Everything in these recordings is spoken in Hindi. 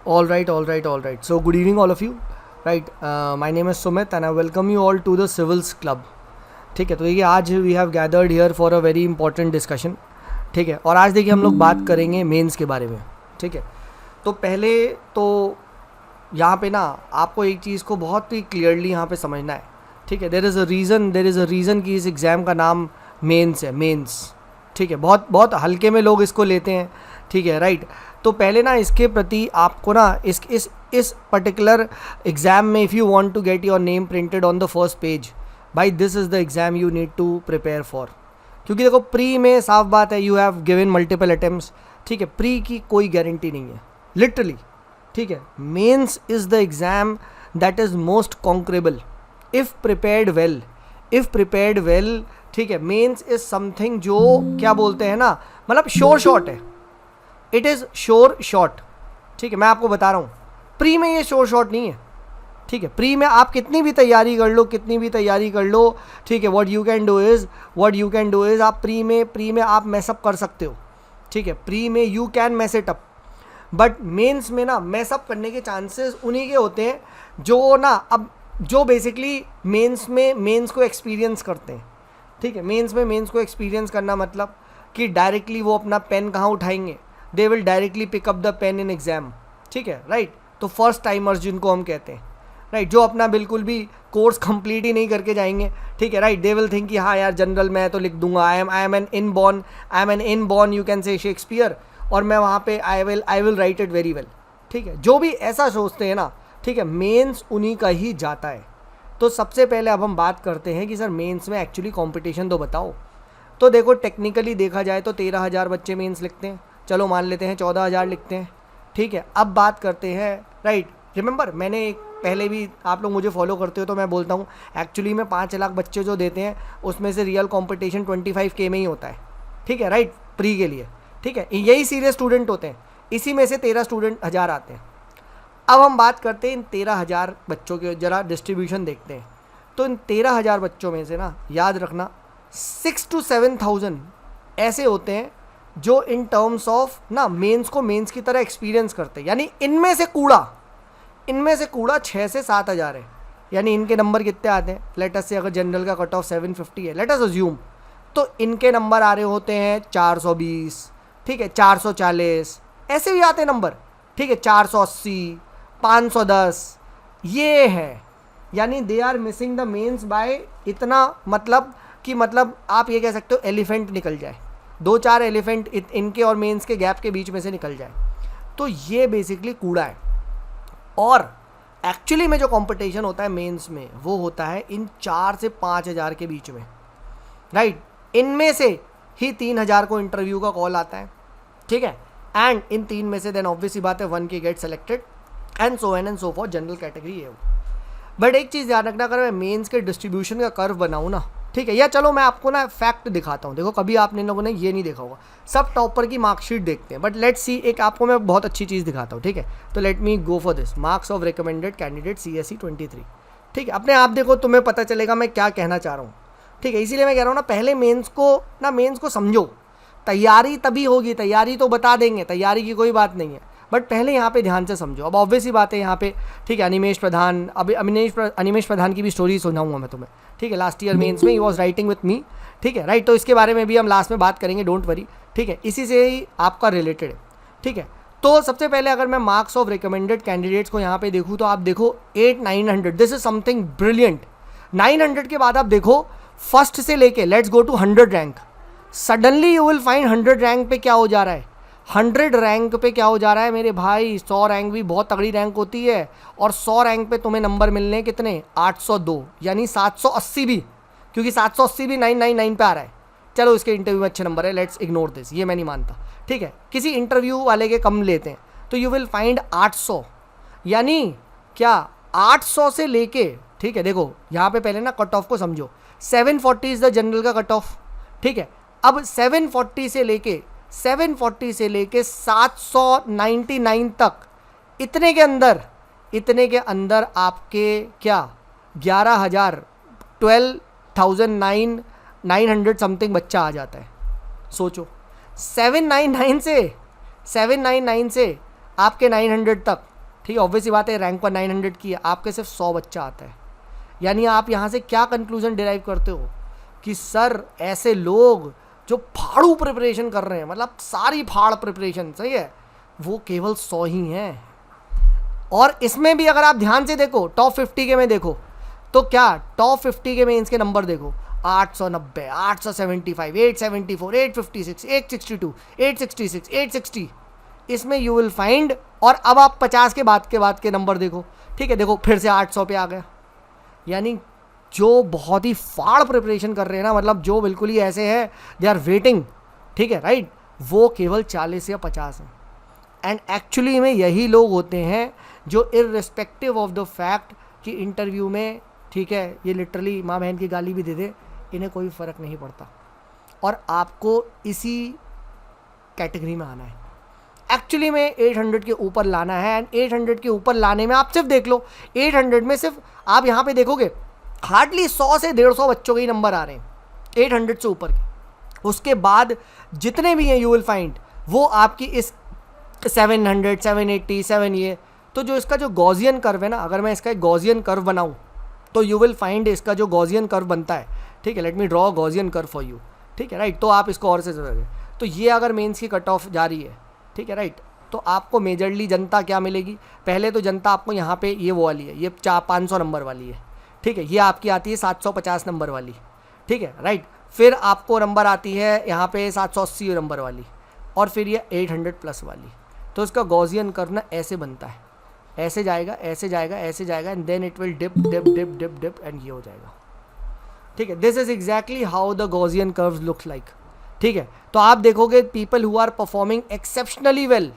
All right, all right, all right. So, good evening, all of you. Right, my name is Sumit and I welcome you all to the Civils Club. ठीक है, तो देखिए आज we have gathered here for a very important discussion. ठीक है, और आज देखिए हम लोग बात करेंगे मेंस के बारे में. ठीक है, तो पहले तो यहाँ पे ना आपको एक चीज़ को बहुत ही क्लियरली यहाँ पे समझना है. ठीक है, देर इज़ अ रीज़न कि इस एग्ज़ाम का नाम मेंस है, मेंस. ठीक है, बहुत बहुत हल्के में लोग इसको लेते हैं. ठीक है, राइट. तो पहले ना इसके प्रति आपको ना इस पर्टिकुलर एग्ज़ाम में if you want to get your name printed on the first page, भाई this is the exam you need to prepare for. क्योंकि देखो प्री में साफ बात है, you have given multiple attempts. ठीक है, प्री की कोई गारंटी नहीं है लिटरली. ठीक है, mains is the exam that is most conquerable if prepared well. ठीक है, मेंस इज़ समथिंग जो क्या बोलते हैं ना, मतलब श्योर शॉट है. It is sure shot. ठीक है, मैं आपको बता रहा हूँ प्री में ये श्योर शॉट नहीं है. ठीक है, प्री में आप कितनी भी तैयारी कर लो. ठीक है, what you can do is आप प्री में आप मैसअप कर सकते हो. ठीक है, प्री में you can mess it up. But mains में ना मैसअप करने के चांसेस उन्हीं के होते हैं जो ना अब जो बेसिकली मेंस को एक्सपीरियंस करते हैं. ठीक है, मेंस को एक्सपीरियंस करना मतलब कि डायरेक्टली वो अपना पेन कहाँ उठाएंगे, they will directly pick up the pen in exam. ठीक है, राइट. तो फर्स्ट टाइमर्स जिनको हम कहते हैं, राइट, जो अपना बिल्कुल भी कोर्स कंप्लीट ही नहीं करके जाएंगे. ठीक है, राइट. दे विल थिंक कि हाँ यार जनरल मैं तो लिख दूंगा, I am an inborn you can say Shakespeare, और मैं वहाँ पे I will write it very well. ठीक है, जो भी ऐसा सोचते हैं ना, ठीक है, मेंस उन्हीं का ही जाता है. तो सबसे पहले अब हम बात करते हैं कि सर मेंस में एक्चुअली कंपटीशन तो बताओ. तो देखो टेक्निकली देखा जाए तो 13,000 बच्चे मेंस लिखते हैं. चलो मान लेते हैं 14,000 लिखते हैं. ठीक है, अब बात करते हैं, राइट. रिमेंबर मैंने एक पहले भी, आप लोग मुझे फॉलो करते हो तो मैं बोलता हूँ एक्चुअली में 5 लाख बच्चे जो देते हैं उसमें से रियल कंपटीशन 25K में ही होता है. ठीक है, राइट, प्री के लिए. ठीक है, यही सीरियस स्टूडेंट होते हैं, इसी में से 13,000 आते हैं. अब हम बात करते हैं इन 13,000 बच्चों के, ज़रा डिस्ट्रीब्यूशन देखते हैं. तो इन 13,000 बच्चों में से ना याद रखना 6 to 7,000 ऐसे होते हैं जो इन टर्म्स ऑफ ना मेंस को मेंस की तरह एक्सपीरियंस करते हैं. यानी इनमें से कूड़ा 6 से 7,000 है. यानी इनके नंबर कितने आते हैं, लेट अस से अगर जनरल का कट ऑफ 750 है, लेट अस अज्यूम, तो इनके नंबर आ रहे होते हैं 420. ठीक है, 440 ऐसे भी आते हैं नंबर. ठीक है, 480, 510 ये है. यानी they are missing the mains by इतना, मतलब आप ये कह सकते हो एलिफेंट निकल जाए, 2-4 एलिफेंट इनके और मेंस के गैप के बीच में से निकल जाए. तो ये बेसिकली कूड़ा है. और एक्चुअली में जो कंपटीशन होता है मेंस में वो होता है इन 4 से 5,000 के बीच में, राइट. इनमें से ही 3,000 को इंटरव्यू का कॉल आता है. ठीक है, एंड इन 3 में से देन ऑब्वियसली बात है 1 के get selected and so on and so forth, general category है वो. बट एक चीज़ ध्यान रखना, अगर मैं मेंस के डिस्ट्रीब्यूशन का कर्व बनाऊँ ना, ठीक है, या चलो मैं आपको ना फैक्ट दिखाता हूँ. देखो कभी आपने लोगों ने ये नहीं देखा होगा, सब टॉपर की मार्कशीट देखते हैं, बट लेट्स सी, एक आपको मैं बहुत अच्छी चीज़ दिखाता हूँ. ठीक है, तो let me go for this marks of recommended candidate CSE 23. ठीक है, अपने आप देखो, तुम्हें पता चलेगा मैं क्या कहना चाह रहा हूँ. ठीक है, इसीलिए मैं कह रहा हूँ ना पहले मेंस को समझो. तैयारी तभी होगी, तैयारी तो बता देंगे, तैयारी की कोई बात नहीं है, बट पहले यहाँ पे ध्यान से समझो. अब ऑब्वियस ही बात है यहाँ पे, ठीक है, अनिमेश प्रधान की भी स्टोरी सुनाऊंगा मैं तुम्हें. ठीक है, लास्ट ईयर मेंस में he was writing with me. ठीक है, राइट. तो इसके बारे में भी हम लास्ट में बात करेंगे, डोंट वरी. ठीक है, इसी से ही आपका रिलेटेड है. ठीक है, तो सबसे पहले अगर मैं मार्क्स ऑफ रिकमेंडेड कैंडिडेट्स को यहाँ पे देखूँ तो आप देखो 8-900, दिस इज समथिंग ब्रिलियंट. 900 के बाद आप देखो फर्स्ट से लेके let's go to 100 rank. Suddenly you will find 100 rank पे क्या हो जा रहा है, 100 रैंक पे क्या हो जा रहा है मेरे भाई. 100 रैंक भी बहुत तगड़ी रैंक होती है, और 100 रैंक पे तुम्हें नंबर मिलने कितने, 802, यानी 780 भी, क्योंकि 780 भी 999 पे आ रहा है. चलो इसके इंटरव्यू में अच्छे नंबर है, लेट्स इग्नोर दिस, ये मैं नहीं मानता. ठीक है, किसी इंटरव्यू वाले के कम लेते हैं, तो यू विल फाइंड 800, यानी क्या 800 से लेके. ठीक है, देखो यहाँ पे पहले ना कट ऑफ को समझो. 740 इज़ द जनरल का कट ऑफ. ठीक है, अब 740 से लेके 799 तक, इतने के अंदर आपके क्या 11,000 12,900 समथिंग बच्चा आ जाता है. सोचो 799 से आपके 900 तक ठीक है, ऑब्वियसली बात है, रैंक पर 900 की है, आपके सिर्फ 100 बच्चा आता है। यानी आप यहाँ से क्या कंक्लूजन डिराइव करते हो कि सर ऐसे लोग जो फाड़ू प्रिपरेशन कर रहे हैं, मतलब सारी फाड़ प्रिपरेशन, सही है, वो केवल 100 ही हैं। और इसमें भी अगर आप ध्यान से देखो, टॉप 50 के में देखो तो क्या, टॉप 50 के मेंस के नंबर देखो, 890, 875, 874, 856, 862, 866, 860, इसमें यू विल फाइंड। और अब आप 50 के बाद के नंबर देखो, ठीक है, देखो फिर से 800 पे आ गया। यानी जो बहुत ही फाड़ प्रिपरेशन कर रहे हैं ना, मतलब जो बिल्कुल ही ऐसे हैं दे आर वेटिंग, ठीक है, राइट, वो केवल 40 या 50 हैं। एंड एक्चुअली में यही लोग होते हैं जो इररिस्पेक्टिव ऑफ द फैक्ट कि इंटरव्यू में, ठीक है, ये लिटरली माँ बहन की गाली भी दे दे, इन्हें कोई फ़र्क नहीं पड़ता। और आपको इसी कैटेगरी में आना है, एक्चुअली में 800 के ऊपर लाना है। एंड 800 के ऊपर लाने में आप सिर्फ देख लो, 800 में सिर्फ आप यहाँ पे देखोगे हार्डली 100 से 150 बच्चों के ही नंबर आ रहे हैं 800 से ऊपर के। उसके बाद जितने भी हैं यू विल फाइंड वो आपकी इस 700, 780, 7 ये, तो जो इसका जो गॉसियन कर्व है ना, अगर मैं इसका एक गॉसियन कर्व बनाऊँ तो यू विल फाइंड इसका जो गॉसियन कर्व बनता है, ठीक है, let me draw Gaussian curve for you, ठीक है, राइट, तो आप इसको और से समझेंगे। तो ये अगर मेंस की कट ऑफ जा रही है, ठीक है, राइट, तो आपको मेजरली जनता क्या मिलेगी, पहले तो जनता आपको यहाँ पे ये वो वाली है, ये 500 नंबर वाली है, ठीक है, ये आपकी आती है 750 नंबर वाली, ठीक है, राइट, फिर आपको नंबर आती है यहाँ पे 780 नंबर वाली, और फिर ये 800 प्लस वाली। तो इसका गॉसियन कर्व ना ऐसे बनता है, ऐसे जाएगा, ऐसे जाएगा, ऐसे जाएगा, and then it will dip dip dip dip dip and ये हो जाएगा, ठीक है। This is exactly how the Gaussian curves look like, ठीक है। तो आप देखोगे people who are performing exceptionally well,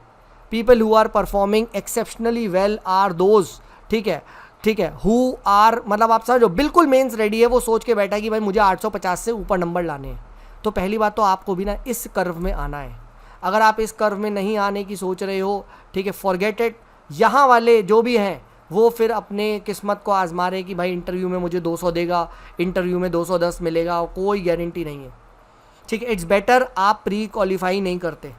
people who are performing exceptionally well are those, ठीक है, ठीक है, हु आर, मतलब आप समझो बिल्कुल मेंस रेडी है, वो सोच के बैठा है कि भाई मुझे 850 से ऊपर नंबर लाने हैं। तो पहली बात तो आपको भी ना इस कर्व में आना है। अगर आप इस कर्व में नहीं आने की सोच रहे हो, ठीक है, फॉरगेट इट। यहाँ वाले जो भी हैं वो फिर अपने किस्मत को आजमा रहे कि भाई इंटरव्यू में मुझे 200 देगा, इंटरव्यू में 210 मिलेगा, कोई गारंटी नहीं है, ठीक है। इट्स बेटर आप प्री क्वालिफाई नहीं करते,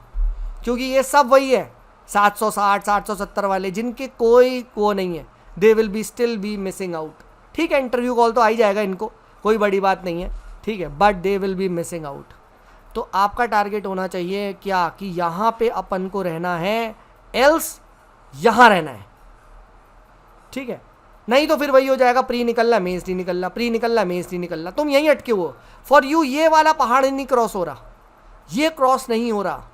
क्योंकि ये सब वही है 760, 770 वाले जिनके कोई वो नहीं है, they will be still be missing out, ठीक है। इंटरव्यू कॉल तो आ ही जाएगा इनको, कोई बड़ी बात नहीं है, ठीक है, but they will be missing out. तो आपका टारगेट होना चाहिए क्या कि यहाँ पे अपन को रहना है, एल्स यहाँ रहना है, ठीक है। नहीं तो फिर वही हो जाएगा, प्री निकलना मेंस नहीं निकलना, प्री निकलना मेंस नहीं निकलना, तुम यहीं अटके हो। फॉर यू ये वाला पहाड़ नहीं क्रॉस हो रहा, ये क्रॉस नहीं हो रहा,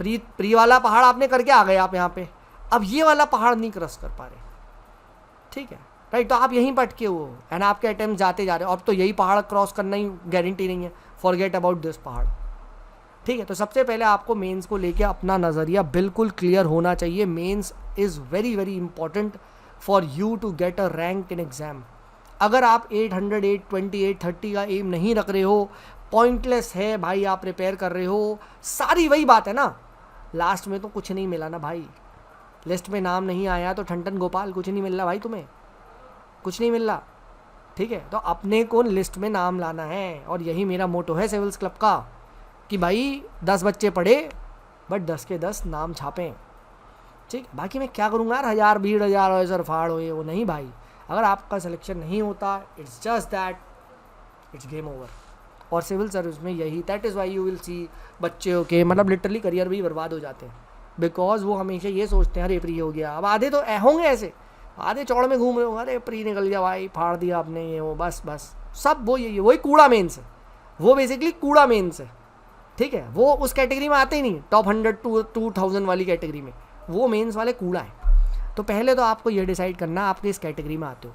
प्री वाला पहाड़ आपने करके आ गए आप यहाँ पे, अब ये वाला पहाड़ नहीं क्रॉस कर पा रहे, ठीक है, राइट। तो आप यहीं पर अटके हो एंड आपके अटेम्प्ट जाते जा रहे हो, अब तो यही पहाड़ क्रॉस करना ही गारंटी नहीं है, फॉरगेट अबाउट दिस पहाड़, ठीक है। तो सबसे पहले आपको मेंस को लेके अपना नज़रिया बिल्कुल क्लियर होना चाहिए। Mains is very very important for you to get a rank in exam. अगर आप 800, 820, 830 का एम नहीं रख रहे हो, पॉइंटलेस है भाई, आप प्रिपेयर कर रहे हो, सारी वही बात है ना, लास्ट में तो कुछ नहीं मिला ना भाई, लिस्ट में नाम नहीं आया तो ठंडन गोपाल कुछ नहीं मिल रहा भाई, तुम्हें कुछ नहीं मिल रहा, ठीक है। तो अपने को लिस्ट में नाम लाना है, और यही मेरा मोटो है सिविल्स क्लब का कि भाई 10 बच्चे पढ़े बट 10 के 10 नाम छापें, ठीक। बाकी मैं क्या करूँगा यार, 1000 भीड़ 1000 हो, सर फाड़ हो, ये वो नहीं भाई। अगर आपका सिलेक्शन नहीं होता, it's just that, it's game over. और सिविल सर्विस में यही, that is why you will see बच्चे के मतलब लिटरली करियर भी बर्बाद हो जाते हैं, बिकॉज वो हमेशा ये सोचते हैं अरे प्री हो गया। अब आधे तो होंगे ऐसे, आधे चौड़ में घूम रहे हो, अरे प्री निकल गया भाई, फाड़ दिया आपने, ये वो, बस बस सब वो यही, वही कूड़ा मेंस है, वो बेसिकली कूड़ा मेंस है, ठीक है। वो उस कैटेगरी में आते ही नहीं, टॉप 100 to 2000 वाली कैटेगरी में, वो मेंस वाले कूड़ा है। तो पहले तो आपको ये डिसाइड करना आप किस कैटेगरी में आते हो,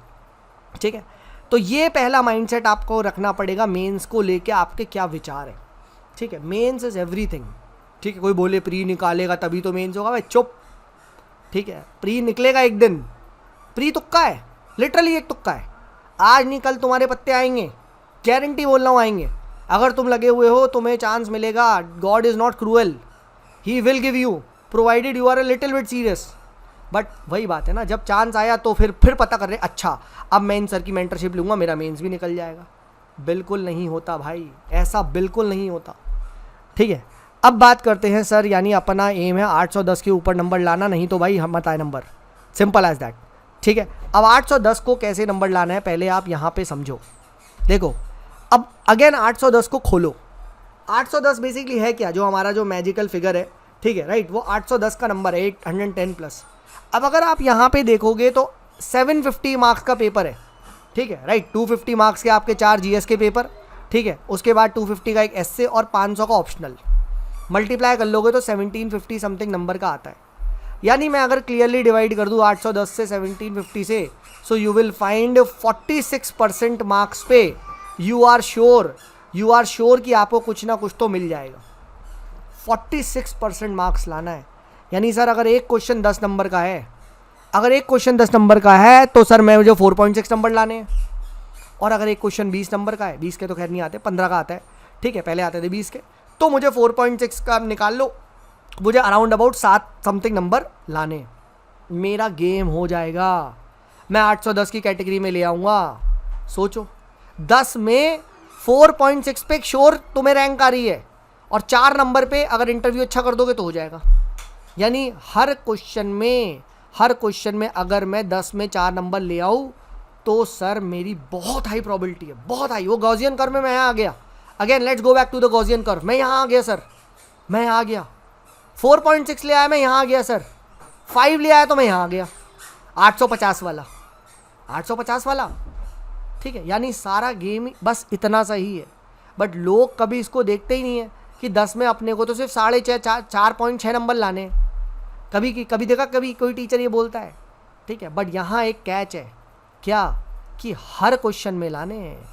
ठीक है। तो ये पहला माइंडसेट आपको रखना पड़ेगा मेंस को लेके, आपके क्या विचार हैं, ठीक है। मेंस इज़ एवरीथिंग, ठीक है। कोई बोले प्री निकालेगा तभी तो मेंस होगा, भाई चुप, ठीक है। प्री निकलेगा एक दिन, प्री तुक्का है, लिटरली एक तुक्का है, आज नहीं कल तुम्हारे पत्ते आएंगे, गारंटी बोल रहा हूँ आएंगे। अगर तुम लगे हुए हो तुम्हें चांस मिलेगा, God is not cruel, he will give you provided you are a little bit serious. But वही बात है ना, जब चांस आया तो फिर पता कर रहे अच्छा अब मैं इन सर की मेंटरशिप लूँगा, मेरा मेंस भी निकल जाएगा। बिल्कुल नहीं होता भाई, ऐसा बिल्कुल नहीं होता, ठीक है। अब बात करते हैं सर, यानी अपना एम है 810 के ऊपर नंबर लाना, नहीं तो भाई हम मत आए नंबर, सिंपल एज दैट, ठीक है। अब 810 को कैसे नंबर लाना है पहले आप यहाँ पे समझो। देखो अब अगेन 810 को खोलो। 810 बेसिकली है क्या, जो हमारा जो मैजिकल फिगर है, ठीक है, राइट, वो 810 का नंबर है, 810 प्लस। अब अगर आप यहाँ पे देखोगे तो 750 मार्क्स का पेपर है, ठीक है, राइट, 250 मार्क्स के आपके 4 जीएस के पेपर, ठीक है, उसके बाद 250 का एक एस्से और 500 का ऑप्शनल, मल्टीप्लाई कर लोगे तो 1750 समथिंग नंबर का आता है। यानी मैं अगर क्लियरली डिवाइड कर दूँ 810 से 1750 से, so you will find 46% marks पे यू आर श्योर कि आपको कुछ ना कुछ तो मिल जाएगा। 46% मार्क्स लाना है। यानी सर अगर एक क्वेश्चन 10 नंबर का है, तो सर मैं मुझे 4.6 नंबर लाने हैं। और अगर एक क्वेश्चन 20 नंबर का है, 20 के तो खैर नहीं आते, 15 का आता है, ठीक है, पहले आते थे 20 के, तो मुझे 4.6 का निकाल लो, मुझे अराउंड अबाउट 7 समथिंग नंबर लाने, मेरा गेम हो जाएगा। मैं 810 की कैटेगरी में ले आऊँगा। सोचो 10 में 4.6 पे श्योर तुम्हें रैंक आ रही है, और 4 नंबर पे अगर इंटरव्यू अच्छा कर दोगे तो हो जाएगा। यानी हर क्वेश्चन में अगर मैं 10 में 4 नंबर ले आऊँ तो सर मेरी बहुत हाई प्रोबेबिलिटी है, बहुत हाई। वो गॉसियन कर्व में मैं यहाँ आ गया। Again let's go back to the Gaussian curve. मैं यहाँ आ गया सर, मैं यहाँ आ गया। 4.6 ले आया, मैं यहाँ आ गया सर। 5 ले आया तो मैं यहाँ आ गया। 850 वाला, ठीक है। यानी सारा गेम बस इतना सा ही है। बट लोग कभी इसको देखते ही नहीं है कि 10 में अपने को तो सिर्फ 4.6 नंबर लाने हैं। कभी देखा कभी कोई टीचर ये बोलता है, ठीक है। बट यहाँ एक कैच है, क्या, कि हर क्वेश्चन में लाने हैं,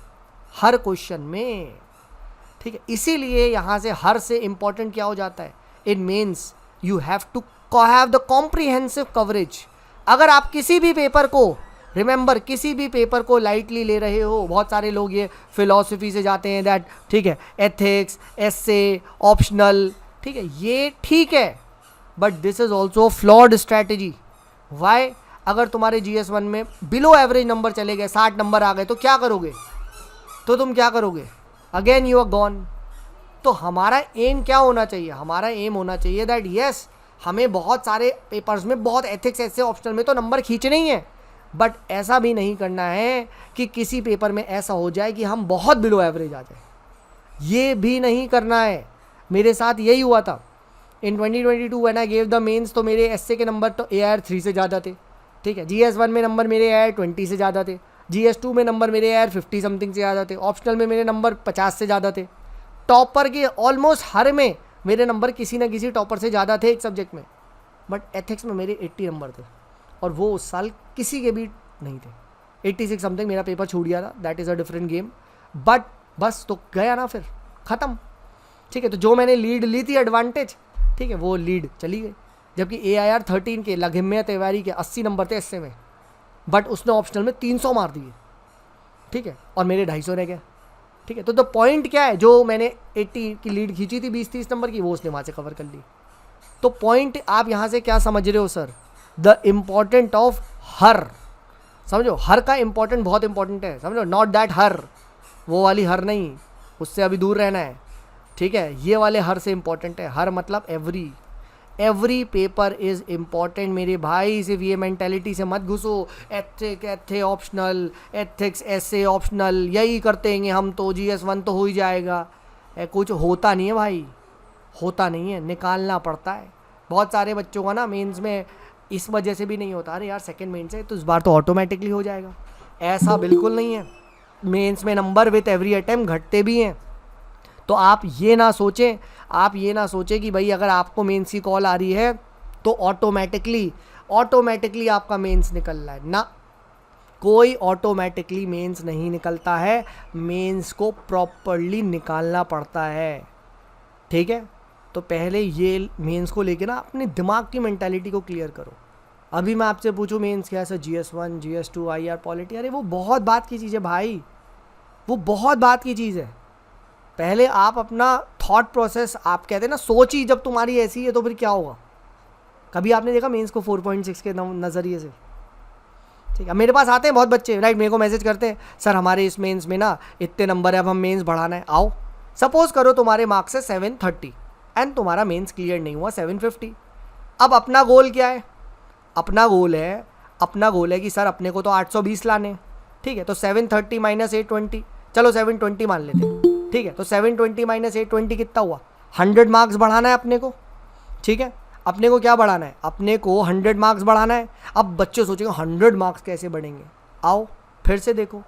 हर क्वेश्चन में, ठीक है। इसीलिए यहाँ से हर से इम्पॉर्टेंट क्या हो जाता है, in means you have to have the comprehensive coverage. अगर आप किसी भी पेपर को, रिमेंबर, किसी भी पेपर को लाइटली ले रहे हो, बहुत सारे लोग ये फिलॉसफी से जाते हैं दैट, ठीक है, एथिक्स, एस्से, ऑप्शनल, ठीक है, ये ठीक है, but this is also flawed strategy. Why? अगर तुम्हारे GS1 में बिलो एवरेज नंबर चले गए, 60 नंबर आ गए, तो क्या करोगे, तो तुम क्या करोगे, अगेन यू आर गॉन। तो हमारा एम क्या होना चाहिए, हमारा एम होना चाहिए दैट यस, हमें बहुत सारे पेपर्स में, बहुत एथिक्स, ऐसे ऑप्शनल में तो नंबर खींचने ही हैं, बट ऐसा भी नहीं करना है कि किसी पेपर में ऐसा हो जाए कि हम बहुत बिलो एवरेज आ जाए। ये भी नहीं करना है। मेरे साथ यही हुआ था in 2022 when I gave the mains. तो मेरे एसए के नंबर तो AIR 3 से ज़्यादा थे, ठीक है। GS1 में नंबर मेरे AIR 20 से ज़्यादा थे, GS2 में नंबर मेरे AIR 50 समथिंग से ज़्यादा थे, ऑप्शनल में मेरे नंबर 50 से ज़्यादा थे, टॉपर के ऑलमोस्ट हर में मेरे नंबर किसी ना किसी टॉपर से ज़्यादा थे एक सब्जेक्ट में, बट एथिक्स में मेरे 80 नंबर थे, और वो उस साल किसी के भी नहीं थे। 86 समथिंग मेरा पेपर छूट गया था, that is a different game. But बस तो गया ना, फिर ख़त्म, ठीक है। तो जो मैंने लीड ली थी एडवांटेज, ठीक है, वो लीड चली गई। जबकि AIR 13 के लघिम्य तिवारी के 80 नंबर थे एस्से में, बट उसने ऑप्शनल में 300 मार दिए, ठीक है, और मेरे 250 रह गए, ठीक है। तो द पॉइंट क्या है, जो मैंने 80 की लीड खींची थी 20-30 नंबर की, वो उसने वहाँ से कवर कर ली। तो पॉइंट आप यहाँ से क्या समझ रहे हो sir, the important of her, समझो, हर का इम्पॉर्टेंट बहुत इंपॉर्टेंट है, समझो, नॉट दैट हर, वो वाली हर नहीं, उससे अभी दूर रहना है, ठीक है। ये वाले हर से इम्पॉर्टेंट है। हर मतलब एवरी पेपर इज़ इम्पॉर्टेंट मेरे भाई। सिर्फ ये मेंटेलिटी से मत घुसो, एथे ऑप्शनल, एथिक्स एसे ऑप्शनल, यही करते हैं हम तो, GS1 तो हो ही जाएगा। कुछ होता नहीं है भाई, होता नहीं है, निकालना पड़ता है। बहुत सारे बच्चों का ना मेंस में इस वजह से भी नहीं होता, अरे यार सेकंड मेंस है तो इस बार तो ऑटोमेटिकली हो जाएगा। ऐसा बिल्कुल नहीं है। मेंस में नंबर विथ एवरी अटेम्प्ट घटते भी हैं। तो आप ये ना सोचें कि भाई अगर आपको मेंस की कॉल आ रही है तो ऑटोमेटिकली आपका मेंस निकल रहा है ना। कोई ऑटोमेटिकली मेंस नहीं निकलता है, मेंस को प्रॉपरली निकालना पड़ता है, ठीक है। तो पहले ये मेंस को लेके ना अपने दिमाग की मेंटालिटी को क्लियर करो। अभी मैं आपसे पूछूं मेंस क्या है sir, GS1, GS2, IR polity, अरे वो बहुत बात की चीज़ है भाई, वो बहुत बात की चीज़ है। पहले आप अपना थॉट प्रोसेस, आप कहते हैं ना सोच ही जब तुम्हारी ऐसी है तो फिर क्या होगा। कभी आपने देखा मेंस को 4.6 के नज़रिए से, ठीक है। मेरे पास आते हैं बहुत बच्चे, राइट, मेरे को मैसेज करते हैं सर हमारे इस मेंस में ना इतने नंबर है, अब हम मेंस बढ़ाना है, आओ। सपोज करो तुम्हारे मार्क्स है 730 एंड तुम्हारा मेंस क्लियर नहीं हुआ 750। अब अपना गोल क्या है, अपना गोल है कि सर अपने को तो 820 लाने, ठीक है, तो 730 माइनस 820, चलो 720 मान लेते हैं, ठीक है, तो 720 माइनस 820 कितना हुआ, 100 मार्क्स बढ़ाना है अपने को, ठीक है, अपने को क्या बढ़ाना है, अपने को 100 मार्क्स बढ़ाना है। अब बच्चे सोचेंगे 100 मार्क्स कैसे बढ़ेंगे, आओ फिर से देखो,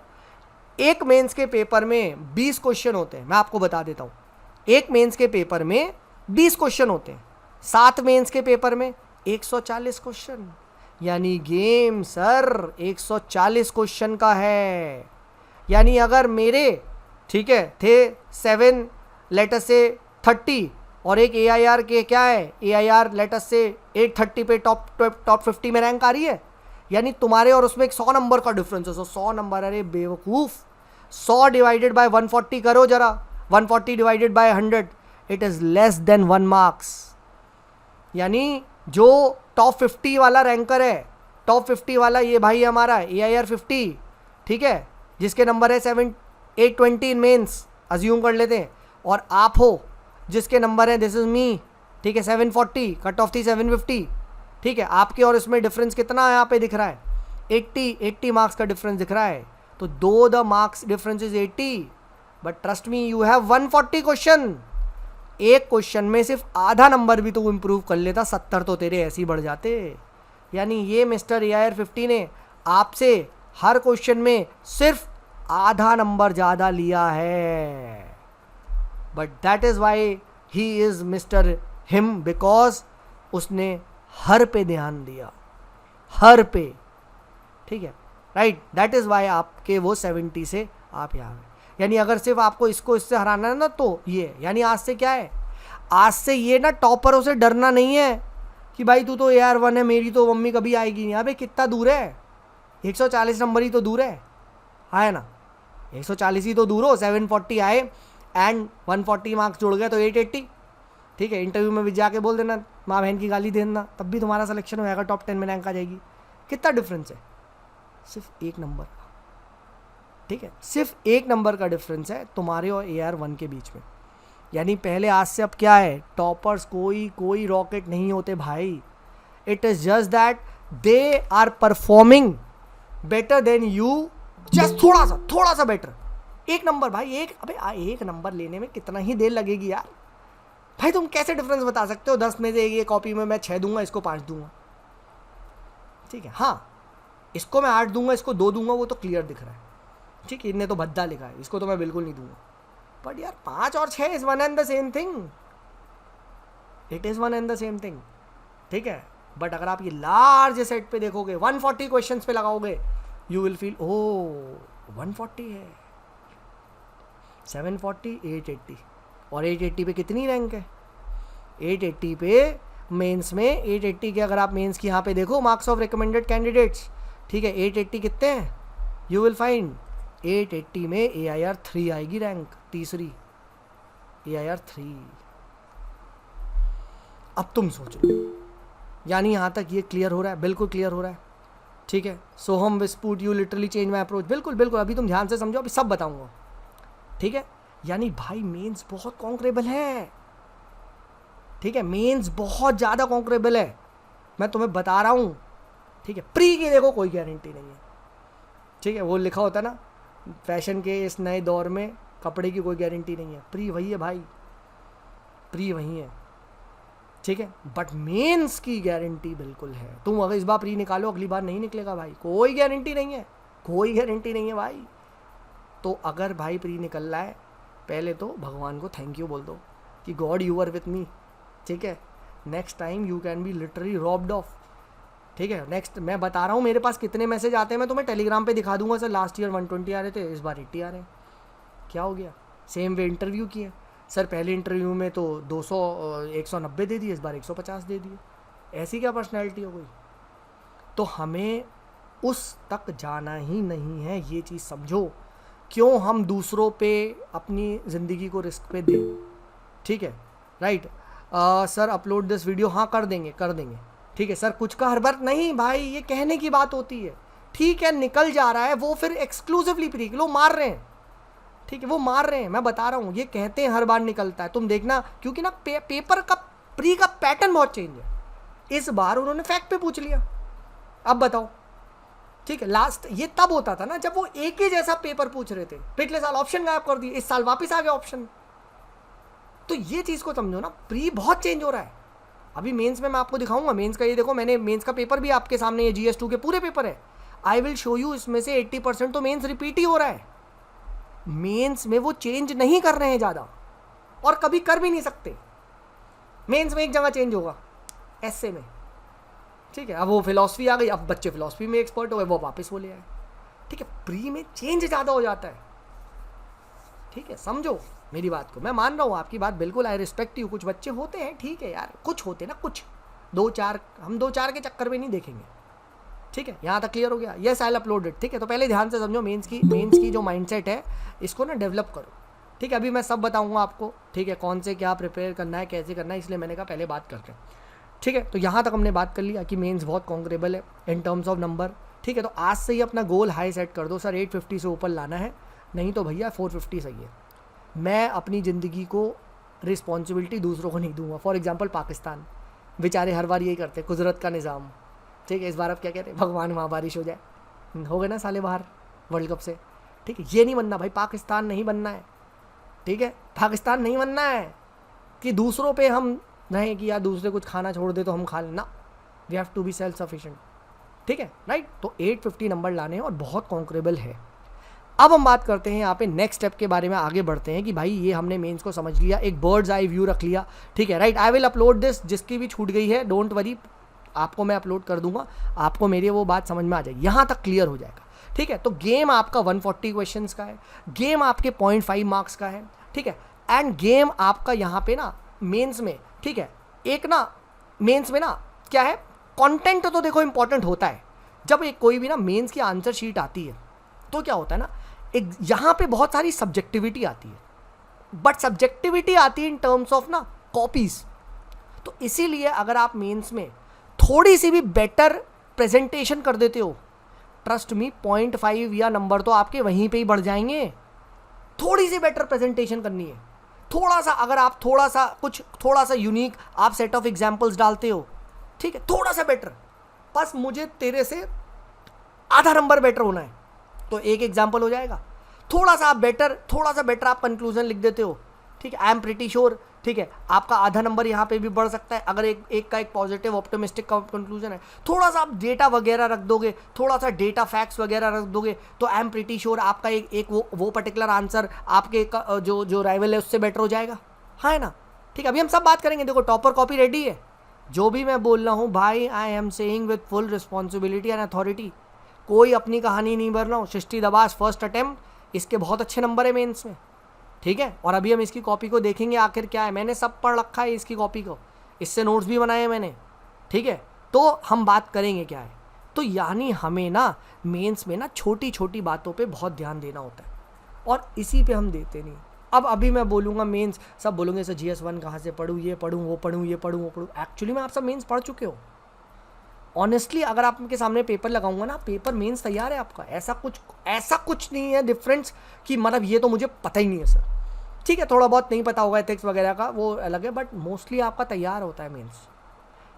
एक मेंस के पेपर में 20 क्वेश्चन होते हैं, मैं आपको बता देता हूँ, एक मेंस के पेपर में 20 क्वेश्चन होते हैं, 7 मेंस के पेपर में 140 क्वेश्चन, यानी गेम सर 140 क्वेश्चन का है। यानी अगर मेरे, ठीक है, थे 7 लेटर से 30 और एक AIR के क्या है, AIR लेटर से 830 पे टॉप 50 में रैंक आ रही है, यानी तुम्हारे और उसमें एक 100 नंबर का डिफरेंस है। 100 नंबर, अरे बेवकूफ़, 100 डिवाइडेड बाय 140 करो जरा, 140 divided by 100, it is less than 1 marks. यानी जो टॉप 50 वाला रैंकर है, टॉप 50 वाला ये भाई हमारा AIR 50, ठीक है, जिसके नंबर है 820 इन मेंस, अज्यूम कर लेते हैं, और आप हो जिसके नंबर है, दिस इज मी, ठीक है, 740, कट ऑफ थी 750, ठीक है, आपके और इसमें डिफरेंस कितना यहाँ पे दिख रहा है, 80 मार्क्स का डिफरेंस दिख रहा है, तो दो the marks difference is 80, but trust me you have 140 question. एक क्वेश्चन में सिर्फ आधा नंबर भी तो इम्प्रूव कर लेता, 70 तो तेरे ऐसे ही बढ़ जाते। यानी ये मिस्टर AIR 50 ने आपसे हर क्वेश्चन में सिर्फ आधा नंबर ज़्यादा लिया है, but that is why he is mister him, because उसने हर पे ध्यान दिया, हर पे, ठीक है, राइट, दैट इज़ वाई आपके वो 70 से आप यहाँ हैं। यानी अगर सिर्फ आपको इसको इससे हराना है ना, तो ये, यानी आज से क्या है, आज से ये ना टॉपरों से डरना नहीं है कि भाई तू तो AIR 1 है, मेरी तो मम्मी कभी आएगी नहीं। अबे कितना दूर है, 140 नंबर ही तो दूर है ना, 140 ही तो दूर हो, 740 आए एंड 140 मार्क्स जुड़ गए तो 880, ठीक है, इंटरव्यू में भी जाके बोल देना, माँ बहन की गाली देना, तब भी तुम्हारा सिलेक्शन हो जाएगा, टॉप 10 में रैंक आ जाएगी। कितना डिफरेंस है, सिर्फ एक नंबर का, ठीक है, सिर्फ एक नंबर का डिफरेंस है तुम्हारे और AIR 1 के बीच में। यानी पहले आज से अब क्या है, टॉपर्स कोई रॉकेट नहीं होते भाई, it is just that they are performing better than you, just थोड़ा सा बेटर, एक नंबर भाई, एक नंबर लेने में कितना ही देर लगेगी यार भाई, तुम कैसे डिफरेंस बता सकते हो, 10 में से ये कॉपी में मैं 6 दूंगा, इसको 5 दूंगा, ठीक है, हाँ इसको मैं 8 दूंगा, इसको 2 दूंगा, वो तो क्लियर दिख रहा है, ठीक है, इनने तो भद्दा लिखा है, इसको तो मैं बिल्कुल नहीं दूंगा, बट यार 5 और 6 is one and the same thing, it is one and the same thing, ठीक है, बट अगर आप ये लार्ज सेट पे देखोगे, 140 क्वेश्चंस पे लगाओगे, यू विल फील ओ 140 है, 740, 880, और 880 पे कितनी रैंक है, 880 पे मेंस में, 880 के अगर आप मेंस की यहाँ पे देखो मार्क्स ऑफ रिकमेंडेड कैंडिडेट्स, ठीक है, 880 कितने हैं, यू विल फाइंड 880 में AIR 3 आएगी रैंक, तीसरी AIR 3। अब तुम सोचो, यानी यहाँ तक ये क्लियर हो रहा है, बिल्कुल क्लियर हो रहा है, ठीक है, सोहम विस्पूट you literally change my approach, बिल्कुल, अभी तुम ध्यान से समझो, अभी सब बताऊंगा, ठीक है। यानी भाई मेंस बहुत कॉन्करेबल है, ठीक है, मेंस बहुत ज़्यादा कॉन्करेबल है, मैं तुम्हें बता रहा हूँ, ठीक है। प्री की देखो कोई गारंटी नहीं है, ठीक है, वो लिखा होता है ना, फैशन के इस नए दौर में कपड़े की कोई गारंटी नहीं है, प्री वही है भाई, प्री वही है, ठीक है, बट मेंस की गारंटी बिल्कुल है। तुम अगर इस बार प्री निकालो, अगली बार नहीं निकलेगा भाई, कोई गारंटी नहीं है, कोई गारंटी नहीं है भाई। तो अगर भाई प्री निकल रहा है, पहले तो भगवान को थैंक यू बोल दो कि God you are with me, ठीक है, next time you can be literally robbed of, ठीक है। नेक्स्ट मैं बता रहा हूँ मेरे पास कितने मैसेज आते हैं, मैं तुम्हें टेलीग्राम पे दिखा दूंगा, सर लास्ट ईयर 120 आ रहे थे, इस बार 80 आ रहे हैं, क्या हो गया। सेम वे इंटरव्यू किए, सर पहले इंटरव्यू में तो 190 दे दिए, इस बार 150 दे दिए, ऐसी क्या पर्सनैलिटी हो गई। तो हमें उस तक जाना ही नहीं है, ये चीज़ समझो। क्यों हम दूसरों पे अपनी ज़िंदगी को रिस्क पे दें, ठीक है, right. Sir upload this video, हाँ कर देंगे, ठीक है सर, कुछ का हर बार नहीं भाई, ये कहने की बात होती है, ठीक है, निकल जा रहा है वो, फिर एक्सक्लूसिवली प्री लोग मार रहे हैं, ठीक है, वो मार रहे हैं, मैं बता रहा हूँ, ये कहते हैं हर बार निकलता है, तुम देखना, क्योंकि ना पेपर का प्री का पैटर्न बहुत चेंज है। इस बार उन्होंने फैक्ट पे पूछ लिया, अब बताओ, ठीक है। लास्ट ये तब होता था ना जब वो एक ही जैसा पेपर पूछ रहे थे। पिछले साल ऑप्शन गायब कर दिए, इस साल वापस आ गया ऑप्शन। तो ये चीज़ को समझो ना, प्री बहुत चेंज हो रहा है। अभी मेंस में मैं आपको दिखाऊंगा, मेंस का ये देखो, मैंने मेंस का पेपर भी आपके सामने, ये GS2 के पूरे पेपर है। आई विल शो यू, इसमें से 80% तो मेंस रिपीट ही हो रहा है। मेंस में वो चेंज नहीं कर रहे हैं ज़्यादा, और कभी कर भी नहीं सकते। मेंस में एक जगह चेंज होगा, ऐसे में, ठीक है। अब वो फिलॉसफी आ गई, अब बच्चे फिलॉसफी में एक्सपर्ट हो गए, वो वापस वो ले आए, ठीक है। प्री में चेंज ज़्यादा हो जाता है, ठीक है। समझो मेरी बात को, मैं मान रहा हूँ आपकी बात बिल्कुल, आई रिस्पेक्ट यू। कुछ बच्चे होते हैं, ठीक है यार, कुछ होते ना, कुछ 2-4, हम 2-4 के चक्कर में नहीं देखेंगे, ठीक है। यहाँ तक क्लियर हो गया? Yes, I will upload it, ठीक है। तो पहले ध्यान से समझो, मेंस की जो माइंडसेट है, इसको ना डेवलप करो, ठीक है। अभी मैं सब बताऊँगा आपको, ठीक है, कौन से क्या प्रिपेयर करना है, कैसे करना है, इसलिए मैंने कहा पहले बात करते हैं, ठीक है। तो यहाँ तक हमने बात कर लिया कि मेंस बहुत कॉन्करेबल है इन टर्म्स ऑफ नंबर, ठीक है। तो आज से ही अपना गोल हाई सेट कर दो, सर 850 से ऊपर लाना है, नहीं तो भैया 450 सही है। मैं अपनी ज़िंदगी को रिस्पॉन्सिबिलिटी दूसरों को नहीं दूंगा। फॉर एग्जांपल पाकिस्तान, बेचारे हर बार यही करते हैं, कुदरत का निज़ाम, ठीक है। इस बार अब क्या कहते हैं, भगवान वहाँ बारिश हो जाए, हो गए ना साले बाहर वर्ल्ड कप से, ठीक है। ये नहीं बनना भाई, पाकिस्तान नहीं बनना है, ठीक है। पाकिस्तान नहीं बनना है कि दूसरों पे हम रहें कि यार दूसरे कुछ खाना छोड़ दे तो हम खा लें ना, we have to be self sufficient, ठीक है, राइट। तो 850 नंबर लाने हैं और बहुत कॉन्करेबल है। अब हम बात करते हैं यहाँ पे नेक्स्ट स्टेप के बारे में, आगे बढ़ते हैं कि भाई ये हमने मेंस को समझ लिया, एक बर्ड्स आई व्यू रख लिया, ठीक है, right. I will upload this, जिसकी भी छूट गई है डोंट वरी, आपको मैं अपलोड कर दूंगा, आपको मेरी वो बात समझ में आ जाएगी, यहाँ तक क्लियर हो जाएगा, ठीक है। तो गेम आपका 140 क्वेश्चंस का है, गेम आपके 0.5 मार्क्स का है, ठीक है। एंड गेम आपका यहाँ पे ना मेंस में, ठीक है, एक ना मेंस में ना क्या है, कंटेंट तो देखो इंपॉर्टेंट होता है। जब एक कोई भी ना मेंस की आंसर शीट आती है तो क्या होता है ना, एक यहाँ पे बहुत सारी सब्जेक्टिविटी आती है, बट सब्जेक्टिविटी आती है इन टर्म्स ऑफ ना कॉपीज। तो इसीलिए अगर आप मेंस में थोड़ी सी भी बेटर प्रेजेंटेशन कर देते हो, ट्रस्ट मी 0.5 या नंबर तो आपके वहीं पे ही बढ़ जाएंगे। थोड़ी सी बेटर प्रेजेंटेशन करनी है, थोड़ा सा, अगर आप थोड़ा सा यूनिक आप सेट ऑफ एग्जाम्पल्स डालते हो, ठीक है, थोड़ा सा बेटर, बस मुझे तेरे से आधा नंबर बेटर होना है, तो एक एग्जाम्पल हो जाएगा। थोड़ा सा बेटर आप कंक्लूजन लिख देते हो, ठीक है, आई एम प्रिटी श्योर, ठीक है, आपका आधा नंबर यहाँ पे भी बढ़ सकता है अगर एक का एक पॉजिटिव ऑप्टिमिस्टिक कंक्लूजन है। थोड़ा सा आप डेटा वगैरह रख दोगे, थोड़ा सा डेटा फैक्ट्स वगैरह रख दोगे, तो आई एम प्रिटी श्योर आपका एक वो पर्टिकुलर आंसर आपके जो राइवल है उससे बेटर हो जाएगा, हाँ है ना, ठीक है। अभी हम सब बात करेंगे, देखो टॉपर कॉपी रेडी है, जो भी मैं बोल रहा हूँ भाई, I am saying with full responsibility and authority, कोई अपनी कहानी नहीं भर रहा हूँ। सृष्टि दबास फर्स्ट अटेम्प्ट, इसके बहुत अच्छे नंबर है मेंस में, ठीक है। और अभी हम इसकी कॉपी को देखेंगे आखिर क्या है, मैंने सब पढ़ रखा है इसकी कॉपी को, इससे नोट्स भी बनाए हैं मैंने, ठीक है। तो हम बात करेंगे क्या है, तो यानी हमें ना मेंस में ना छोटी छोटी बातों पे बहुत ध्यान देना होता है, और इसी पे हम देते नहीं। अब अभी मैं बोलूँगा मेंस, सब बोलूँगे सर GS1 कहाँ से पढ़ूँ, ये पढ़ूँ वो पढ़ूँ, ये पढ़ूँ वो पढ़ूँ। एक्चुअली में आप सब मेंस पढ़ चुके हो। ऑनेस्टली अगर आपके सामने पेपर लगाऊंगा ना, पेपर मेंस तैयार है आपका, ऐसा कुछ नहीं है डिफरेंस कि मतलब ये तो मुझे पता ही नहीं है सर, ठीक है। थोड़ा बहुत नहीं पता होगा एथिक्स वगैरह का, वो अलग है, बट मोस्टली आपका तैयार होता है मेंस,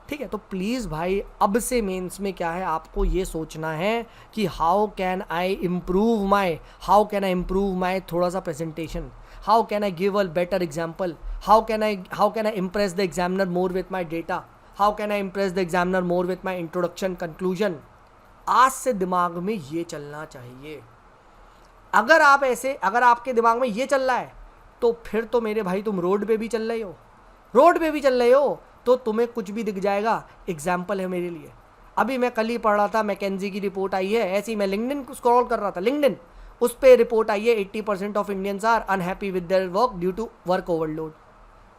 ठीक है। तो प्लीज़ भाई अब से मेंस में क्या है, आपको ये सोचना है कि how can I improve my थोड़ा सा presentation, how can I give a better example, how can I impress the examiner more with my data, how can I impress the examiner more with my introduction conclusion. आज से दिमाग में ये चलना चाहिए। अगर आपके दिमाग में ये चल रहा है, तो फिर तो मेरे भाई तुम रोड पे भी चल रहे हो तो तुम्हें कुछ भी दिख जाएगा। एग्जाम्पल है मेरे लिए, अभी मैं कल ही पढ़ रहा था, मैकेंजी की रिपोर्ट आई है, ऐसे ही मैं लिंक्डइन को स्क्रॉल कर रहा था, लिंक्डइन उस पर रिपोर्ट आई है 80% of Indians are unhappy with their work due to work overload,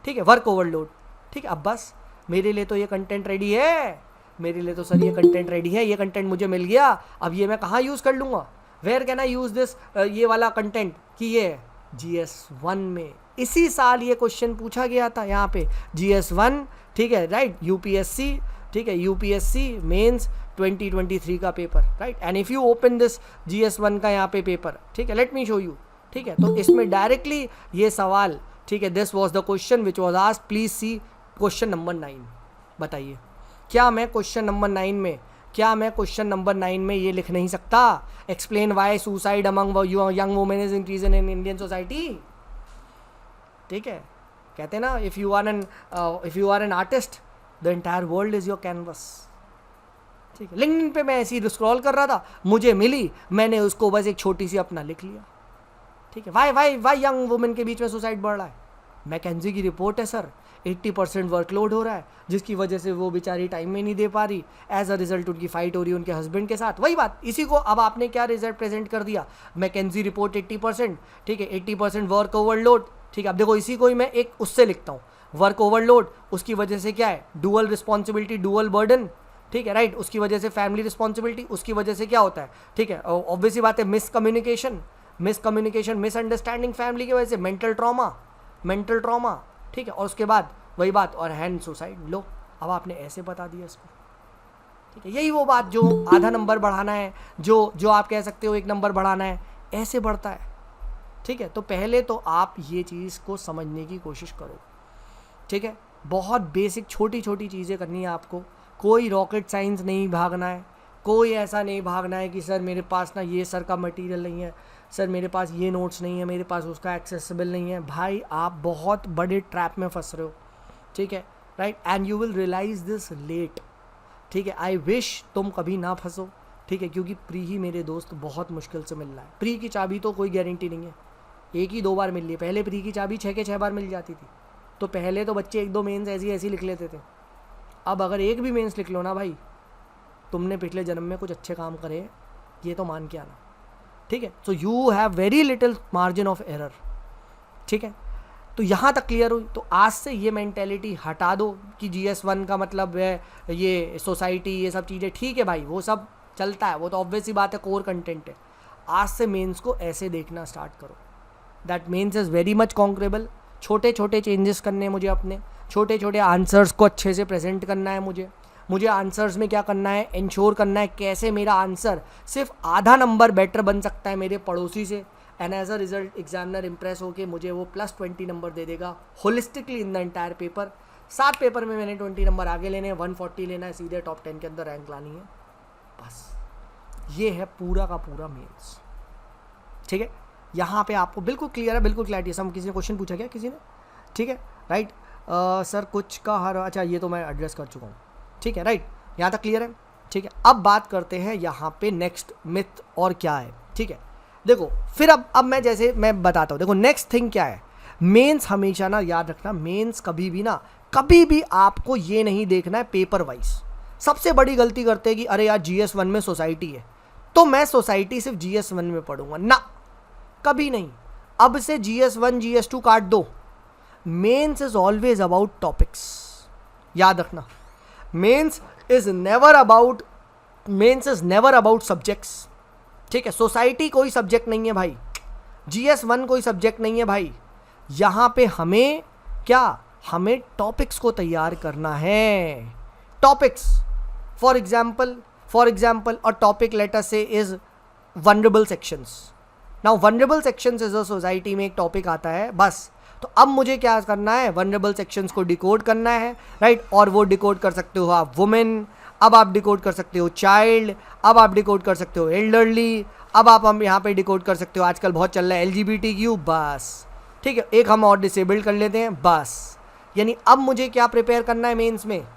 ठीक है, वर्क ओवरलोड, ठीक है। अब बस मेरे लिए तो ये कंटेंट रेडी है, मेरे लिए तो सर ये कंटेंट रेडी है, ये कंटेंट मुझे मिल गया, अब ये मैं कहाँ यूज़ कर लूँगा, where can I use this, ये वाला कंटेंट कि ये GS1 में इसी साल ये क्वेश्चन पूछा गया था यहाँ पे GS1, ठीक है, राइट, UPSC, ठीक है, UPSC मेंस 2023 का paper, right. And if you open this GS1 का यहाँ पे पेपर, ठीक है, लेट मी शो यू, ठीक है। तो इसमें डायरेक्टली ये सवाल, ठीक है, this was the question which was asked, please see question number 9। बताइए क्या मैं क्वेश्चन नंबर 9 में क्या मैं क्वेश्चन नंबर 9 में ये लिख नहीं सकता, explain why suicide among young women is increasing in Indian society? ठीक है, कहते हैं ना, if you are an artist the entire world is your canvas. ठीक है, लिंक्डइन पे मैं ऐसे ही स्क्रॉल कर रहा था, मुझे मिली, मैंने उसको बस एक छोटी सी अपना लिख लिया। ठीक है, वाई यंग वुमेन के बीच में सुसाइड बढ़ रहा है? मैकेंजी की रिपोर्ट है सर, 80% वर्कलोड हो रहा है, जिसकी वजह से वो बेचारी टाइम में नहीं दे पा रही, एज अ रिजल्ट उनकी फाइट हो रही है उनके हस्बैंड के साथ। वही बात, इसी को अब आपने क्या रिजल्ट प्रेजेंट कर दिया, मैकेंजी रिपोर्ट 80%, ठीक है, 80% वर्क ओवरलोड। ठीक है, अब देखो इसी को ही मैं एक उससे लिखता हूँ, वर्क ओवरलोड, उसकी वजह से क्या है, डुअल रिस्पॉन्सिबिलिटी, डुअल बर्डन। ठीक है, राइट, उसकी वजह से फैमिली रिस्पॉन्सिबिलिटी, उसकी वजह से क्या होता है, ठीक है, ऑब्वियसली बात है, मिसकम्युनिकेशन, मिसअंडरस्टैंडिंग फैमिली की वजह से, मेंटल ट्रॉमा। ठीक है, और उसके बाद वही बात, और हैंड सुसाइड। लो, अब आपने ऐसे बता दिया इसको। ठीक है, यही वो बात जो आधा नंबर बढ़ाना है, जो आप कह सकते हो 1 नंबर बढ़ाना है, ऐसे बढ़ता है। ठीक है, तो पहले तो आप ये चीज़ को समझने की कोशिश करो। ठीक है, बहुत बेसिक छोटी छोटी चीज़ें करनी है आपको, कोई रॉकेट साइंस नहीं भागना है, कोई ऐसा नहीं भागना है कि सर मेरे पास ना ये सर का मटेरियल नहीं है, सर मेरे पास ये नोट्स नहीं है, मेरे पास उसका एक्सेसिबल नहीं है। भाई आप बहुत बड़े ट्रैप में फंस रहे हो। ठीक है, right, and you will realise this late. ठीक है, आई विश तुम कभी ना फंसो। ठीक है, क्योंकि प्री ही मेरे दोस्त बहुत मुश्किल से मिल रहा है। प्री की चाबी तो कोई गारंटी नहीं है, 1 ही 2 बार मिल रही है। पहले प्री की चाबी 6 के 6 बार मिल जाती थी, तो पहले तो बच्चे 1-2 मेंस ऐसी लिख लेते थे। अब अगर एक भी मेंस लिख लो ना भाई, तुमने पिछले जन्म में कुछ अच्छे काम करे, ये तो मान के आना। ठीक है, so you have very little margin of error. ठीक है, तो यहाँ तक क्लियर हुई। तो आज से ये मेंटेलिटी हटा दो कि GS1 का मतलब है ये सोसाइटी, ये सब चीज़ें। ठीक है भाई, वो सब चलता है, वो तो ऑब्वियस ही बात है, कोर कंटेंट है। आज से मेंस को ऐसे देखना स्टार्ट करो, that mains is very much conquerable. छोटे छोटे चेंजेस करने हैं मुझे, अपने छोटे छोटे आंसर्स को अच्छे से प्रेजेंट करना है मुझे आंसर्स में क्या करना है, इंश्योर करना है कैसे मेरा आंसर सिर्फ आधा नंबर बेटर बन सकता है मेरे पड़ोसी से, and as a result examiner impress होके मुझे वो +20 नंबर दे देगा holistically in the entire paper. 7 paper में मैंने 20 नंबर आगे लेने हैं, 140 लेना है, सीधे टॉप 10 के अंदर रैंक लानी है, बस। ये है पूरा का पूरा मेंस। ठीक है, यहाँ पे आपको बिल्कुल क्लियर है, बिल्कुल क्लैरिटी। सब किसी ने क्वेश्चन पूछा क्या किसी ने? ठीक है, राइट, सर कुछ का हर, अच्छा ये तो मैं एड्रेस कर चुका हूँ। ठीक है, राइट, यहाँ तक क्लियर है। ठीक है, अब बात करते हैं यहाँ पे नेक्स्ट मिथ और क्या है। ठीक है, देखो फिर अब मैं बताता हूँ। देखो नेक्स्ट थिंग क्या है, मेंस हमेशा ना याद रखना, मेंस कभी भी आपको ये नहीं देखना है पेपर वाइज। सबसे बड़ी गलती करते हैं कि अरे यार GS1 में सोसाइटी है तो मैं सोसाइटी सिर्फ GS1 में पढ़ूंगा ना, कभी नहीं। अब से GS1 GS2 काट दो। Mains is always about topics, याद रखना। Mains is never about subjects. ठीक है, सोसाइटी कोई सब्जेक्ट नहीं है भाई, GS1 कोई सब्जेक्ट नहीं है भाई। यहाँ पे हमें टॉपिक्स को तैयार करना है। Topics, for example a topic let us say is vulnerable sections. Now vulnerable sections is a society में एक टॉपिक आता है, बस। तो अब मुझे क्या करना है, वनरेबल सेक्शंस को डिकोड करना है, राइट। और वो डिकोड कर सकते हो आप वुमेन, अब आप डिकोड कर सकते हो चाइल्ड, अब आप डिकोड कर सकते हो एल्डरली, अब हम यहाँ पे डिकोड कर सकते हो, आजकल बहुत चल रहा है LGBTQ, बस। ठीक है, एक हम और डिसेबल्ड कर लेते हैं, बस। यानी अब मुझे क्या प्रिपेयर करना है मेंस में,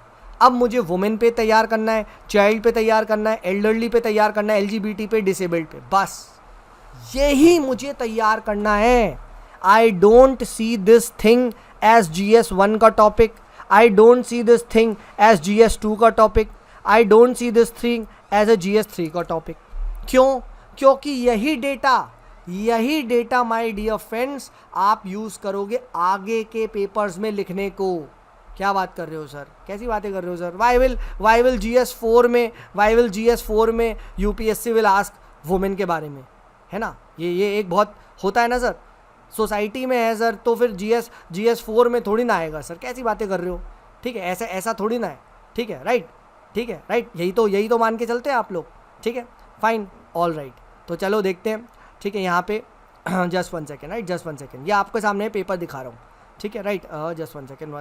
अब मुझे वुमेन पे तैयार करना है, चाइल्ड पे तैयार करना है, एल्डरली पे तैयार करना है, LGBT पे, डिसेबल्ड पे, बस यही मुझे तैयार करना है। I don't see this thing as GS1 का topic, I don't see this thing as GS2 का topic, I don't see this thing as a GS3 का टॉपिक। क्यों? क्योंकि यही डेटा माय डियर फ्रेंड्स आप यूज़ करोगे आगे के पेपर्स में लिखने को। क्या बात कर रहे हो सर, कैसी बातें कर रहे हो सर? वाई विल GS4 में UPSC विल आस्क वुमेन के बारे में, है ना? ये एक बहुत होता है ना सर, सोसाइटी में है सर, तो फिर GS4 में थोड़ी ना आएगा सर, कैसी बातें कर रहे हो? ठीक है, ऐसा थोड़ी ना है। ठीक है, राइट, यही तो मान के चलते हैं आप लोग। ठीक है, फाइन, ऑल राइट। तो चलो देखते हैं। ठीक है, यहाँ पे just 1 second, right, just 1 second, ये आपके सामने पेपर दिखा रहा हूँ। ठीक है, राइट, जस्ट 1 सेकेंड,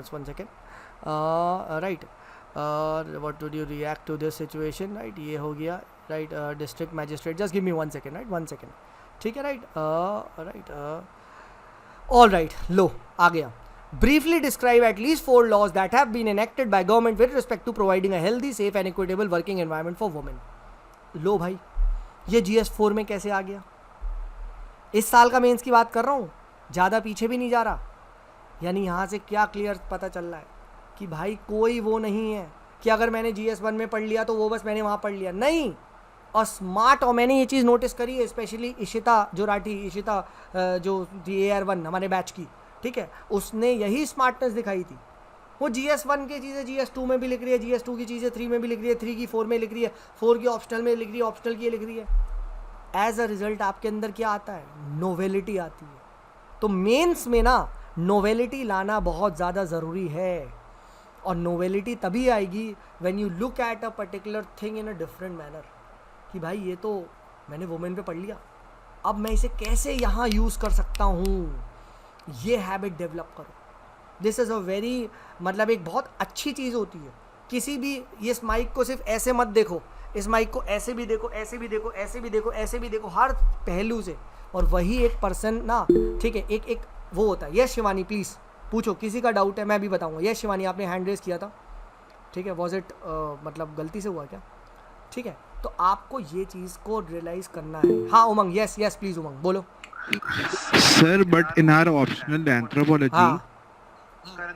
राइट। और what would you react to this situation, right, ये हो गया, right, district magistrate, just give me 1 second, right, 1 second, ठीक है, राइट, राइट, ऑल राइट, लो आ गया. Briefly describe at least 4 laws that have been enacted by government with respect to providing a healthy, safe and equitable working environment for women. लो भाई, ये GS4 में कैसे आ गया? इस साल का मेंस की बात कर रहा हूँ, ज़्यादा पीछे भी नहीं जा रहा. यानी यहाँ से क्या क्लियर पता चल रहा है कि भाई कोई वो नहीं है कि अगर मैंने GS1 में पढ़ लिया तो वो बस मैंने वहाँ पढ़ लिया, नहीं. और स्मार्ट, और मैंने ये चीज़ नोटिस करी है, स्पेशली इशिता जो राठी, इशिता जो थी AR1 हमारे बैच की, ठीक है, उसने यही स्मार्टनेस दिखाई थी. वो GS1 की चीज़ें GS2 में भी लिख रही है, GS2 की चीज़ें 3 में भी लिख रही है, 3 की 4 में लिख रही है, 4 की ऑप्शनल में लिख रही है, ऑप्शनल की लिख रही है. एज अ रिजल्ट आपके अंदर क्या आता है? नोवेलिटी आती है. तो मेंस में ना नोवेलिटी लाना बहुत ज़्यादा ज़रूरी है. और नोवेलिटी तभी आएगी when you look at a particular thing in a different manner, कि भाई ये तो मैंने वुमेन पे पढ़ लिया, अब मैं इसे कैसे यहाँ यूज़ कर सकता हूँ. ये हैबिट डेवलप करो. दिस इज़ अ वेरी, मतलब एक बहुत अच्छी चीज़ होती है. किसी भी, इस माइक को सिर्फ ऐसे मत देखो, इस माइक को ऐसे भी देखो, ऐसे भी देखो, ऐसे भी देखो, ऐसे भी देखो, हर पहलू से. और वही एक पर्सन ना, ठीक है, एक वो होता है. यस शिवानी, प्लीज़ पूछो, किसी का डाउट है मैं भी बताऊँगा. यस शिवानी, आपने हैंड रेस किया था, ठीक है, वॉज इट मतलब गलती से हुआ क्या? ठीक है, तो आपको ये चीज़ को रियलाइज़ करना है. हाँ Umang, yes yes please Umang बोलो. Sir, but in our optional anthropology, हाँ